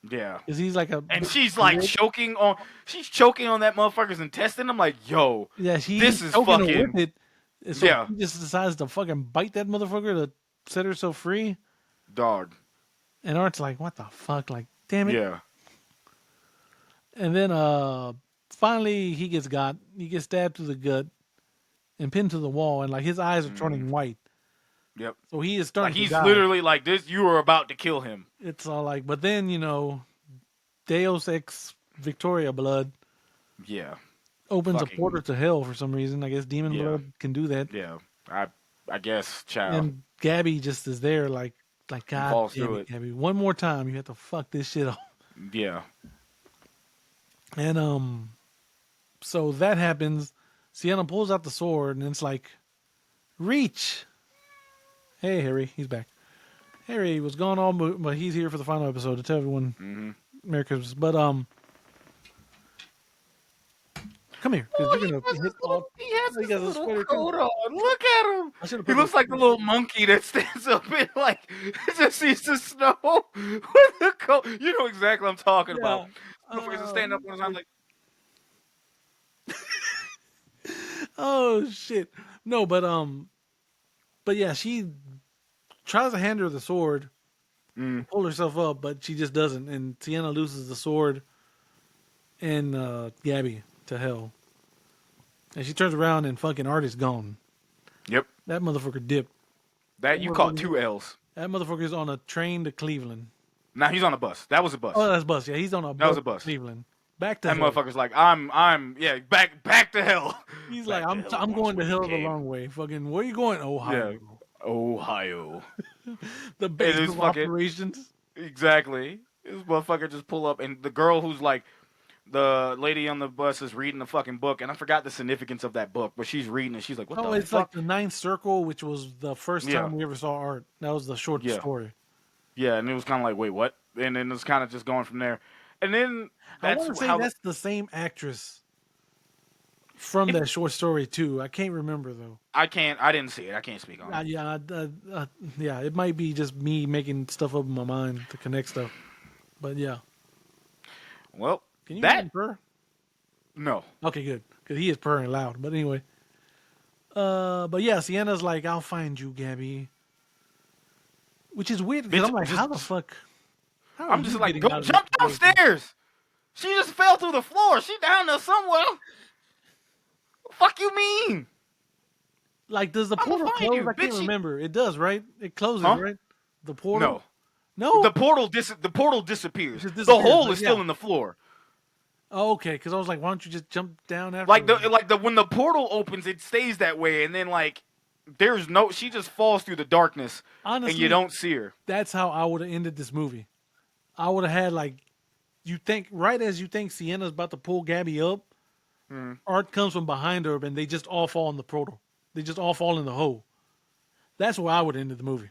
Speaker 1: yeah.
Speaker 2: because he's like a
Speaker 1: And she's like choking on that motherfucker's intestine. I'm like, yo,
Speaker 2: yeah. She's
Speaker 1: this is
Speaker 2: choking her
Speaker 1: fucking
Speaker 2: with it. And so
Speaker 1: yeah.
Speaker 2: she just decides to fucking bite that motherfucker to set herself free.
Speaker 1: Dog.
Speaker 2: And Art's like, "What the fuck? Like, damn it!"
Speaker 1: Yeah,
Speaker 2: And then finally he gets stabbed through the gut and pinned to the wall, and like his eyes are turning white.
Speaker 1: yep.
Speaker 2: So he is
Speaker 1: Like
Speaker 2: starting
Speaker 1: he's
Speaker 2: to die.
Speaker 1: literally like this. You are about to kill him.
Speaker 2: It's all like, but then Deus Ex Victoria blood
Speaker 1: Yeah,
Speaker 2: opens
Speaker 1: Fucking-
Speaker 2: a portal to hell for some reason. I guess demon
Speaker 1: Yeah.
Speaker 2: blood can do that.
Speaker 1: yeah. I guess, child.
Speaker 2: And Gabby just is there, like God
Speaker 1: falls
Speaker 2: damn
Speaker 1: through
Speaker 2: it,
Speaker 1: it.
Speaker 2: Gabby. One more time, you have to fuck this shit up.
Speaker 1: Yeah,
Speaker 2: And so that happens. Sienna pulls out the sword, and it's like, reach. Hey, Harry, he's back. Harry was gone all, but he's here for the final episode to tell everyone Merry Christmas. But come here, because you're gonna hit all.
Speaker 1: He has
Speaker 2: He
Speaker 1: his
Speaker 2: got a
Speaker 1: little
Speaker 2: sweater, too.
Speaker 1: coat on. Look at him.
Speaker 2: I should've
Speaker 1: He
Speaker 2: put
Speaker 1: looks
Speaker 2: this-
Speaker 1: like the little monkey that stands up and like just sees the snow with the coat. You know exactly what I'm talking about. Motherfuckers stand up on his hand like,
Speaker 2: Oh shit! No, but yeah, she tries to hand her the sword, pull herself up, but she just doesn't, and Sienna loses the sword, and Gabby to hell, and she turns around and fucking Art is gone.
Speaker 1: yep.
Speaker 2: That motherfucker dipped.
Speaker 1: That you caught 2 L's.
Speaker 2: That motherfucker's on a train to Cleveland.
Speaker 1: Now he's on a bus. That was a bus.
Speaker 2: Oh, that's bus. Yeah, he's on a bus.
Speaker 1: was a bus.
Speaker 2: To Cleveland. Back to
Speaker 1: That
Speaker 2: hell.
Speaker 1: motherfucker's like, yeah, back to hell.
Speaker 2: He's
Speaker 1: Back
Speaker 2: like,
Speaker 1: to hell
Speaker 2: I'm
Speaker 1: once
Speaker 2: going to
Speaker 1: we
Speaker 2: hell the
Speaker 1: came.
Speaker 2: long way. Fucking, where you going? Ohio.
Speaker 1: Yeah. Ohio.
Speaker 2: The base
Speaker 1: is
Speaker 2: of
Speaker 1: fucking-
Speaker 2: operations.
Speaker 1: Exactly. This motherfucker just pull up, and the girl who's like, the lady on the bus is reading the fucking book, and I forgot the significance of that book, but she's reading it. She's like, what
Speaker 2: Oh,
Speaker 1: the
Speaker 2: it's
Speaker 1: fuck?
Speaker 2: like the Ninth Circle, which was the first
Speaker 1: Yeah.
Speaker 2: time we ever saw Art. That was the short
Speaker 1: Yeah.
Speaker 2: story.
Speaker 1: Yeah, and it was kind of like, wait, what? And then it's kind of just going from there. And then
Speaker 2: I
Speaker 1: that's
Speaker 2: want to say
Speaker 1: how
Speaker 2: that's the same actress from that short story too. I can't remember though.
Speaker 1: I didn't see it. I can't speak on it.
Speaker 2: Yeah, it might be just me making stuff up in my mind to connect stuff. But yeah,
Speaker 1: Well,
Speaker 2: can you
Speaker 1: that
Speaker 2: hear him purr?
Speaker 1: no.
Speaker 2: Okay, good, because he is purring loud. But anyway, but yeah, Sienna's like, "I'll find you, Gabby," which is weird because
Speaker 1: Bitch,
Speaker 2: I'm like,
Speaker 1: just-
Speaker 2: how the fuck? How are
Speaker 1: I'm just
Speaker 2: you
Speaker 1: like,
Speaker 2: getting
Speaker 1: go
Speaker 2: out of
Speaker 1: jump
Speaker 2: this situation?
Speaker 1: downstairs. She just fell through the floor. She down there somewhere. Fuck you mean?
Speaker 2: Like, does the
Speaker 1: I'm gonna
Speaker 2: portal
Speaker 1: find
Speaker 2: close?
Speaker 1: you,
Speaker 2: I can't
Speaker 1: bitch.
Speaker 2: remember. It does, right? It closes,
Speaker 1: Huh?
Speaker 2: right? The portal?
Speaker 1: No.
Speaker 2: No,
Speaker 1: The portal disappears.
Speaker 2: it just
Speaker 1: The
Speaker 2: disappears.
Speaker 1: hole
Speaker 2: Like,
Speaker 1: is
Speaker 2: yeah.
Speaker 1: still in the floor.
Speaker 2: Oh, okay, because I was like, why don't you just jump down after?
Speaker 1: Like the when the portal opens, it stays that way, and then like there's no. She just falls through the darkness, and you
Speaker 2: Honestly,
Speaker 1: don't see her.
Speaker 2: that's how I would have ended this movie. I would have had like, you think right as you think Sienna's about to pull Gabby up, Art comes from behind her, and they just all fall in the portal. They just all fall in the hole. That's where I would have ended the movie.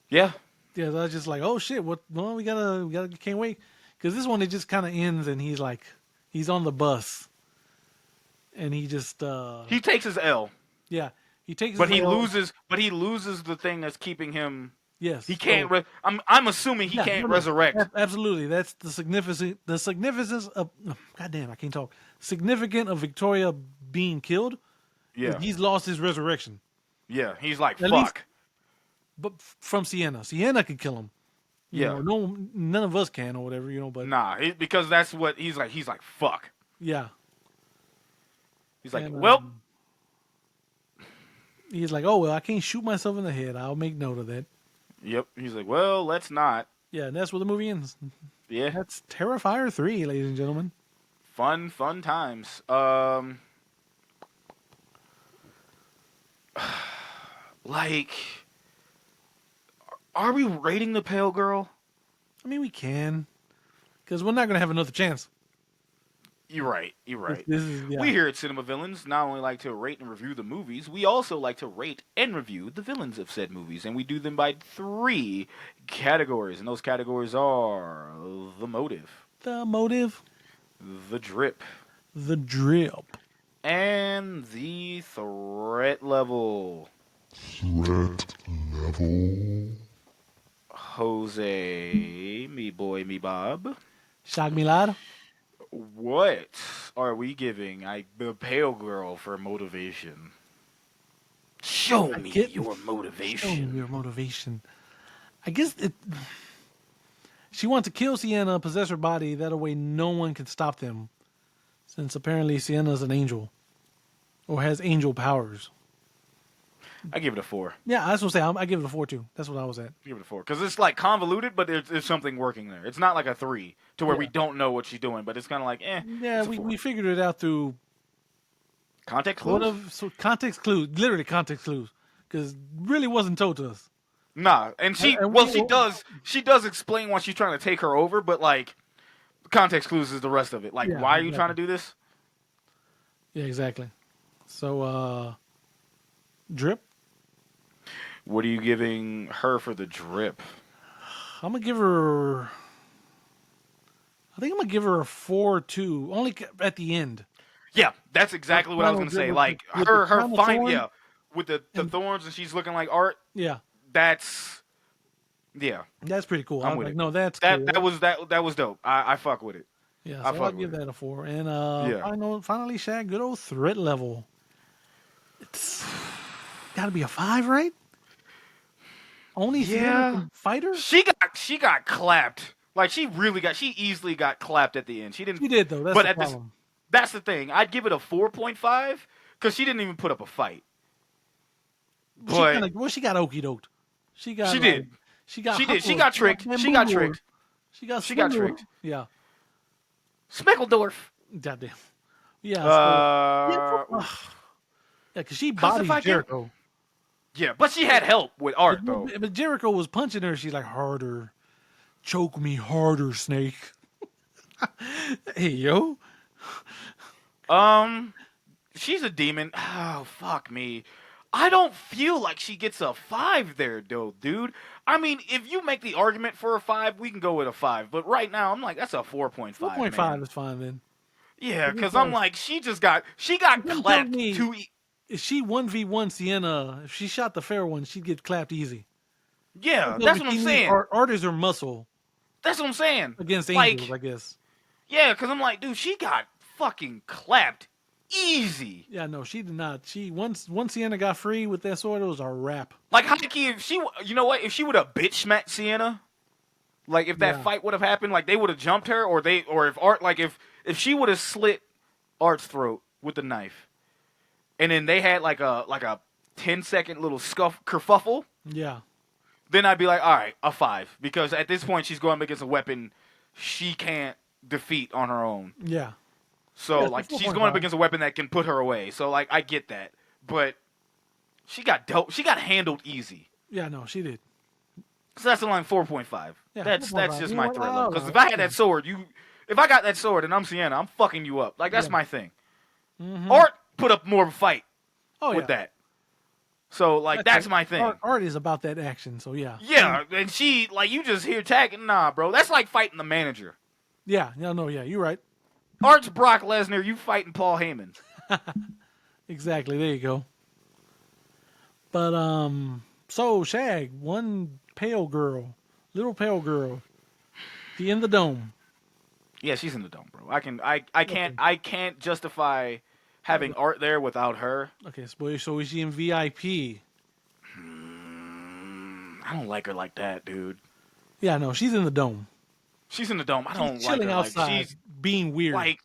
Speaker 1: Yeah.
Speaker 2: Yeah, I was just like, oh shit, what? Well, we gotta, can't wait, because this one it just kind of ends, and he's like, he's on the bus, and he just,
Speaker 1: He takes his L,
Speaker 2: yeah, he takes
Speaker 1: but
Speaker 2: his
Speaker 1: he
Speaker 2: L.
Speaker 1: loses. But he loses the thing that's keeping him. He
Speaker 2: Yes,
Speaker 1: can't.
Speaker 2: so,
Speaker 1: I'm assuming he
Speaker 2: yeah,
Speaker 1: can't
Speaker 2: no,
Speaker 1: resurrect.
Speaker 2: absolutely. That's the significance. The significance of, goddamn, I can't talk. Significant of Victoria being killed.
Speaker 1: Yeah.
Speaker 2: He's lost his resurrection.
Speaker 1: Yeah. He's like,
Speaker 2: At
Speaker 1: fuck.
Speaker 2: least- But from Sienna could kill him. You
Speaker 1: Yeah.
Speaker 2: know, no, none of us can or whatever. But
Speaker 1: Nah. Because that's what he's like. He's like, fuck.
Speaker 2: yeah,
Speaker 1: He's like,
Speaker 2: and,
Speaker 1: well.
Speaker 2: he's like, oh well, I can't shoot myself in the head. I'll make note of that.
Speaker 1: Yep. He's like, well, let's not.
Speaker 2: Yeah, and that's where the movie ends.
Speaker 1: Yeah.
Speaker 2: That's Terrifier 3, ladies and gentlemen.
Speaker 1: Fun times. Like, are we rating the Pale Girl?
Speaker 2: I mean, we can, because we're not gonna have another chance.
Speaker 1: You're right. You're right.
Speaker 2: This is, yeah.
Speaker 1: We here at Cinema Villains not only like to rate and review the movies, we also like to rate and review the villains of said movies, and we do them by 3 categories, and those categories are the motive,
Speaker 2: The motive,
Speaker 1: the drip,
Speaker 2: the drip.
Speaker 1: and the threat level.
Speaker 3: Threat level.
Speaker 1: Jose, me boy, me Bob.
Speaker 2: Shock me, lad.
Speaker 1: What are we giving the Pale Girl for motivation? Show me your motivation.
Speaker 2: Show me your motivation. I guess she wants to kill Sienna, possess her body. That way, no one can stop them. Since apparently Sienna's an angel, or has angel powers.
Speaker 1: I give it a 4.
Speaker 2: Yeah, I was gonna say I give it a 4 too. That's what I was at.
Speaker 1: Give it a 4 because it's like convoluted, but there's something working there. It's not like a 3 to where we don't know what she's doing, but it's kind of like
Speaker 2: Yeah,
Speaker 1: it's a 4.
Speaker 2: we figured it out through
Speaker 1: Context clues.
Speaker 2: context clues, literally context clues, because really wasn't told to us.
Speaker 1: Nah, and she does explain why she's trying to take her over, but like context clues is the rest of it. Like,
Speaker 2: Yeah,
Speaker 1: why are you
Speaker 2: exactly.
Speaker 1: trying to do this?
Speaker 2: Yeah, exactly. So, drip.
Speaker 1: What are you giving her for the drip?
Speaker 2: I'm gonna give her. I think I'm gonna give her a 4-2. Only at the end.
Speaker 1: Yeah, that's exactly what I was gonna say. Like
Speaker 2: with
Speaker 1: her
Speaker 2: the crown of
Speaker 1: fine,
Speaker 2: thorns.
Speaker 1: yeah, with the thorns and she's looking like art.
Speaker 2: Yeah,
Speaker 1: That's
Speaker 2: that's pretty cool.
Speaker 1: I'm
Speaker 2: I'm
Speaker 1: with
Speaker 2: like,
Speaker 1: it.
Speaker 2: no, that's
Speaker 1: that
Speaker 2: cool.
Speaker 1: that was dope. I fuck with it.
Speaker 2: Yeah,
Speaker 1: I
Speaker 2: so
Speaker 1: fuck
Speaker 2: I'll give
Speaker 1: with
Speaker 2: that a 4. And
Speaker 1: Yeah.
Speaker 2: finally, Shaq, good old threat level. It's got to be a 5, right? Only
Speaker 1: Yeah.
Speaker 2: Sienna fighter.
Speaker 1: She got clapped. Like she easily got clapped at the end. She didn't.
Speaker 2: She did though. That's
Speaker 1: but
Speaker 2: the
Speaker 1: at this,
Speaker 2: problem.
Speaker 1: that's the thing. I'd give it a 4.5 because she didn't even put up a fight. But
Speaker 2: She got okey doked. She got.
Speaker 1: She did.
Speaker 2: She got.
Speaker 1: She did. She
Speaker 2: hustled.
Speaker 1: got tricked. She got
Speaker 2: bamboozled.
Speaker 1: tricked.
Speaker 2: She got.
Speaker 1: She got
Speaker 2: swindled.
Speaker 1: tricked.
Speaker 2: Yeah.
Speaker 1: Smeckledorf.
Speaker 2: Goddamn. Yeah.
Speaker 1: Uh,
Speaker 2: because she
Speaker 1: Cause
Speaker 2: bodied
Speaker 1: if I give-
Speaker 2: Jericho.
Speaker 1: yeah, but she had help with art though.
Speaker 2: But Jericho was punching her. She's like, harder. Choke me harder, Snake. Hey, yo.
Speaker 1: She's a demon. Oh, fuck me. I don't feel like she gets a 5 there, though, dude. I mean, if you make the argument for a 5, we can go with a 5. But right now, I'm like, that's a 4.5.
Speaker 2: 4.5
Speaker 1: man.
Speaker 2: is fine then.
Speaker 1: Yeah, because I'm like, she got
Speaker 2: Don't
Speaker 1: clapped
Speaker 2: tell me-
Speaker 1: too.
Speaker 2: If she 1v1 Sienna, if she shot the fair one, she'd get clapped easy.
Speaker 1: Yeah, that's what I'm saying.
Speaker 2: Art is her muscle
Speaker 1: That's what I'm saying.
Speaker 2: against
Speaker 1: Like,
Speaker 2: angels, I guess.
Speaker 1: yeah, because I'm like, dude, she got fucking clapped easy.
Speaker 2: Yeah, no, she did not. She once Sienna got free with that sword, it was a wrap.
Speaker 1: Like Haki, if she, you know what, if she would have bitch smacked Sienna, like if that
Speaker 2: Yeah.
Speaker 1: fight would have happened, like they would have jumped her, or if Art, like if she would have slit Art's throat with the knife, and then they had like a 10-second little kerfuffle,
Speaker 2: Yeah.
Speaker 1: then I'd be like, all right, a 5, because at this point she's going up against a weapon she can't defeat on her own.
Speaker 2: Yeah.
Speaker 1: So
Speaker 2: Yeah,
Speaker 1: like
Speaker 2: it's a
Speaker 1: she's going up
Speaker 2: 4.5.
Speaker 1: against a weapon that can put her away. So like I get that, but she got handled easy.
Speaker 2: Yeah, no, she did.
Speaker 1: So that's the line 4.5.
Speaker 2: Yeah,
Speaker 1: that's
Speaker 2: 4.5.
Speaker 1: just
Speaker 2: You
Speaker 1: my
Speaker 2: know what?
Speaker 1: threat
Speaker 2: I
Speaker 1: level.
Speaker 2: don't
Speaker 1: Because
Speaker 2: know.
Speaker 1: if I had that sword, if I got that sword and I'm Sienna, I'm fucking you up. Like that's
Speaker 2: Yeah.
Speaker 1: my thing.
Speaker 2: Mm-hmm.
Speaker 1: Art put up more of a fight
Speaker 2: Oh,
Speaker 1: with
Speaker 2: yeah.
Speaker 1: that. So like that's my thing.
Speaker 2: Art is about that action, so yeah.
Speaker 1: Yeah, and she like you just hear tagging. Nah, bro, that's like fighting the manager.
Speaker 2: Yeah, no, yeah, you're right.
Speaker 1: Art's Brock Lesnar, you fighting Paul Heyman.
Speaker 2: Exactly. There you go. But so Shag, one pale girl, little pale girl, she in the dome.
Speaker 1: Yeah, she's in the dome, bro. I can't justify having Art there without her.
Speaker 2: Okay, so is she in VIP?
Speaker 1: I don't like her like that, dude.
Speaker 2: Yeah, no, she's in the dome.
Speaker 1: She's in the dome. I don't
Speaker 2: She's
Speaker 1: like
Speaker 2: chilling
Speaker 1: her. Like
Speaker 2: outside,
Speaker 1: she's
Speaker 2: being weird.
Speaker 1: like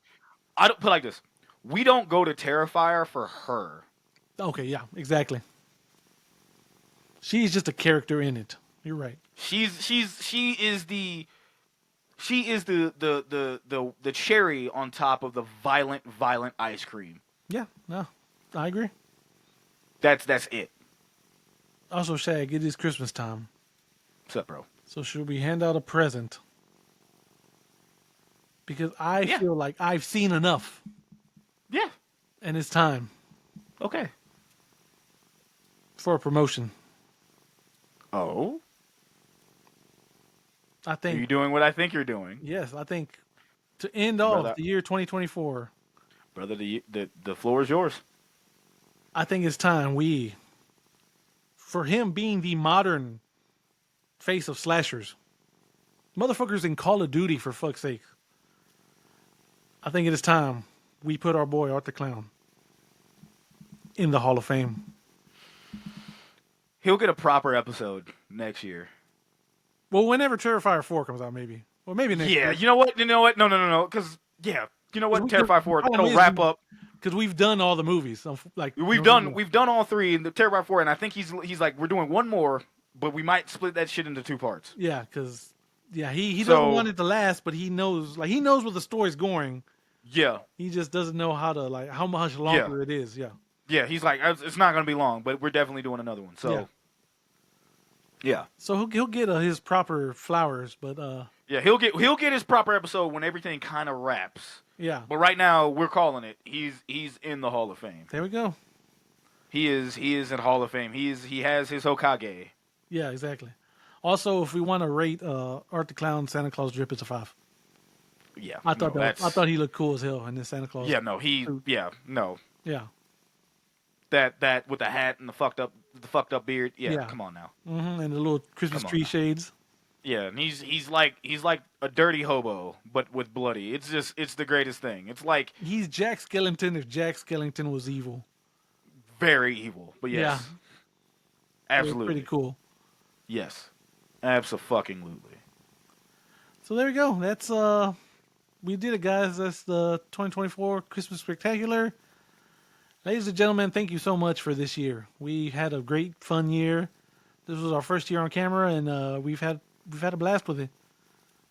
Speaker 1: I don't put it like this. We don't go to Terrifier for her.
Speaker 2: Okay, yeah, exactly. She's just a character in it. You're right.
Speaker 1: She is the cherry on top of the violent ice cream.
Speaker 2: Yeah, no, I agree.
Speaker 1: That's it.
Speaker 2: Also, Shag, it is Christmas time.
Speaker 1: What's up, bro?
Speaker 2: So should we hand out a present? Because I
Speaker 1: Yeah.
Speaker 2: feel like I've seen enough,
Speaker 1: Yeah.
Speaker 2: and it's time
Speaker 1: Okay.
Speaker 2: for a promotion.
Speaker 1: Oh,
Speaker 2: I
Speaker 1: are
Speaker 2: think,
Speaker 1: you doing what I think you're doing,
Speaker 2: yes, I think to end off
Speaker 1: Brother.
Speaker 2: the year 2024,
Speaker 1: brother? The floor is yours.
Speaker 2: I think it's time for him being the modern face of slashers, motherfuckers in Call of Duty, for fuck's sake. I think it is time we put our boy Art the Clown in the Hall of Fame.
Speaker 1: He'll get a proper episode next year.
Speaker 2: Well, whenever Terrifier 4 comes out, maybe. Or maybe next
Speaker 1: Yeah,
Speaker 2: year.
Speaker 1: you know what? No. Because you know what? Terrifier 4.
Speaker 2: problem
Speaker 1: That'll
Speaker 2: is
Speaker 1: wrap up.
Speaker 2: Because we've done all the movies. So, like
Speaker 1: We've done all 3 in the Terrifier 4, and I think he's like we're doing one more, but we might split that shit into 2 parts.
Speaker 2: Yeah, because he
Speaker 1: So-
Speaker 2: doesn't want it to last, but he knows where the story's going.
Speaker 1: Yeah,
Speaker 2: He just doesn't know how much longer it is. Yeah.
Speaker 1: yeah. He's like it's not gonna be long, but we're definitely doing another one. So yeah.
Speaker 2: So he'll get his proper flowers, but
Speaker 1: Yeah, he'll get his proper episode when everything kind of wraps.
Speaker 2: yeah.
Speaker 1: But right now we're calling it. He's in the Hall of Fame.
Speaker 2: There we go.
Speaker 1: He is in Hall of Fame. He has his Hokage.
Speaker 2: Yeah, exactly. Also, if we want to rate Art the Clown Santa Claus drip, it's a 5.
Speaker 1: Yeah,
Speaker 2: I thought
Speaker 1: no, that's-
Speaker 2: I thought he looked cool as hell in this Santa Claus.
Speaker 1: Yeah, no,
Speaker 2: Yeah.
Speaker 1: that with the hat and the fucked up beard. Yeah,
Speaker 2: Yeah.
Speaker 1: come on now.
Speaker 2: And the little Christmas
Speaker 1: Come on
Speaker 2: tree
Speaker 1: now.
Speaker 2: shades.
Speaker 1: Yeah, and he's like a dirty hobo, but with bloody. It's the greatest thing. It's like
Speaker 2: He's Jack Skellington if Jack Skellington was evil.
Speaker 1: very evil, but yes,
Speaker 2: Yeah.
Speaker 1: absolutely,
Speaker 2: Pretty cool.
Speaker 1: yes, absolutely.
Speaker 2: So there we go. That's we did it, guys. That's the 2024 Christmas Spectacular. Ladies and gentlemen, thank you so much for this year. We had a great, fun year. This was our first year on camera, and we've had a blast with it.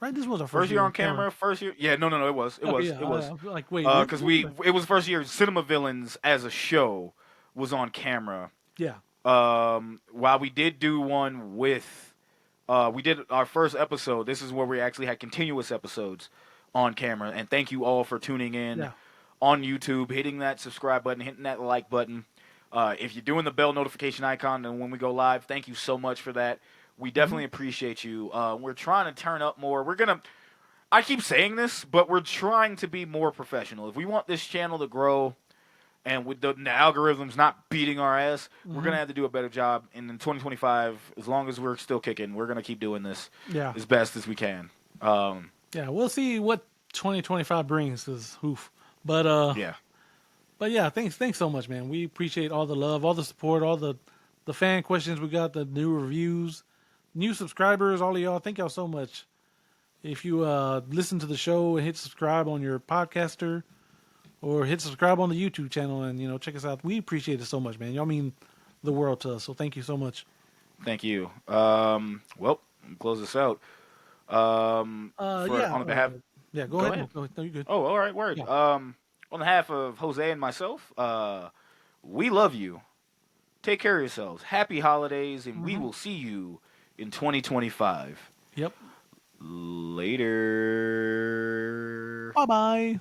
Speaker 2: Right? This was our
Speaker 1: First year on camera, first year. Yeah, no, it was. It was.
Speaker 2: Like, wait,
Speaker 1: Because it was first year Cinema Villains as a show was on camera.
Speaker 2: yeah,
Speaker 1: While we did do one with, we did our first episode. This is where we actually had continuous episodes on camera. And thank you all for tuning in
Speaker 2: Yeah.
Speaker 1: on YouTube, hitting that subscribe button, hitting that like button. If you're doing the bell notification icon, and when we go live, thank you so much for that. We definitely appreciate you. We're trying to turn up more. I keep saying this, but we're trying to be more professional. If we want this channel to grow, and with the algorithms not beating our ass, we're going to have to do a better job. And in 2025, as long as we're still kicking, we're going to keep doing this
Speaker 2: yeah,
Speaker 1: as best as we can.
Speaker 2: yeah. We'll see what 2025 brings. Cause oof. But
Speaker 1: Yeah.
Speaker 2: But yeah, thanks so much, man. We appreciate all the love, all the support, all the fan questions we got, the new reviews, new subscribers, all of y'all. Thank y'all so much. If you listen to the show and hit subscribe on your podcaster or hit subscribe on the YouTube channel and check us out, we appreciate it so much, man. Y'all mean the world to us. So thank you so much.
Speaker 1: Thank you. Well, close this out. For
Speaker 2: Yeah,
Speaker 1: on the behalf.
Speaker 2: yeah. Go
Speaker 1: Go
Speaker 2: ahead.
Speaker 1: ahead.
Speaker 2: No, you're good.
Speaker 1: Oh, all right, word.
Speaker 2: Yeah.
Speaker 1: On behalf of Jose and myself, we love you. Take care of yourselves. Happy holidays, and we will see you in 2025.
Speaker 2: Yep.
Speaker 1: Later.
Speaker 2: Bye bye.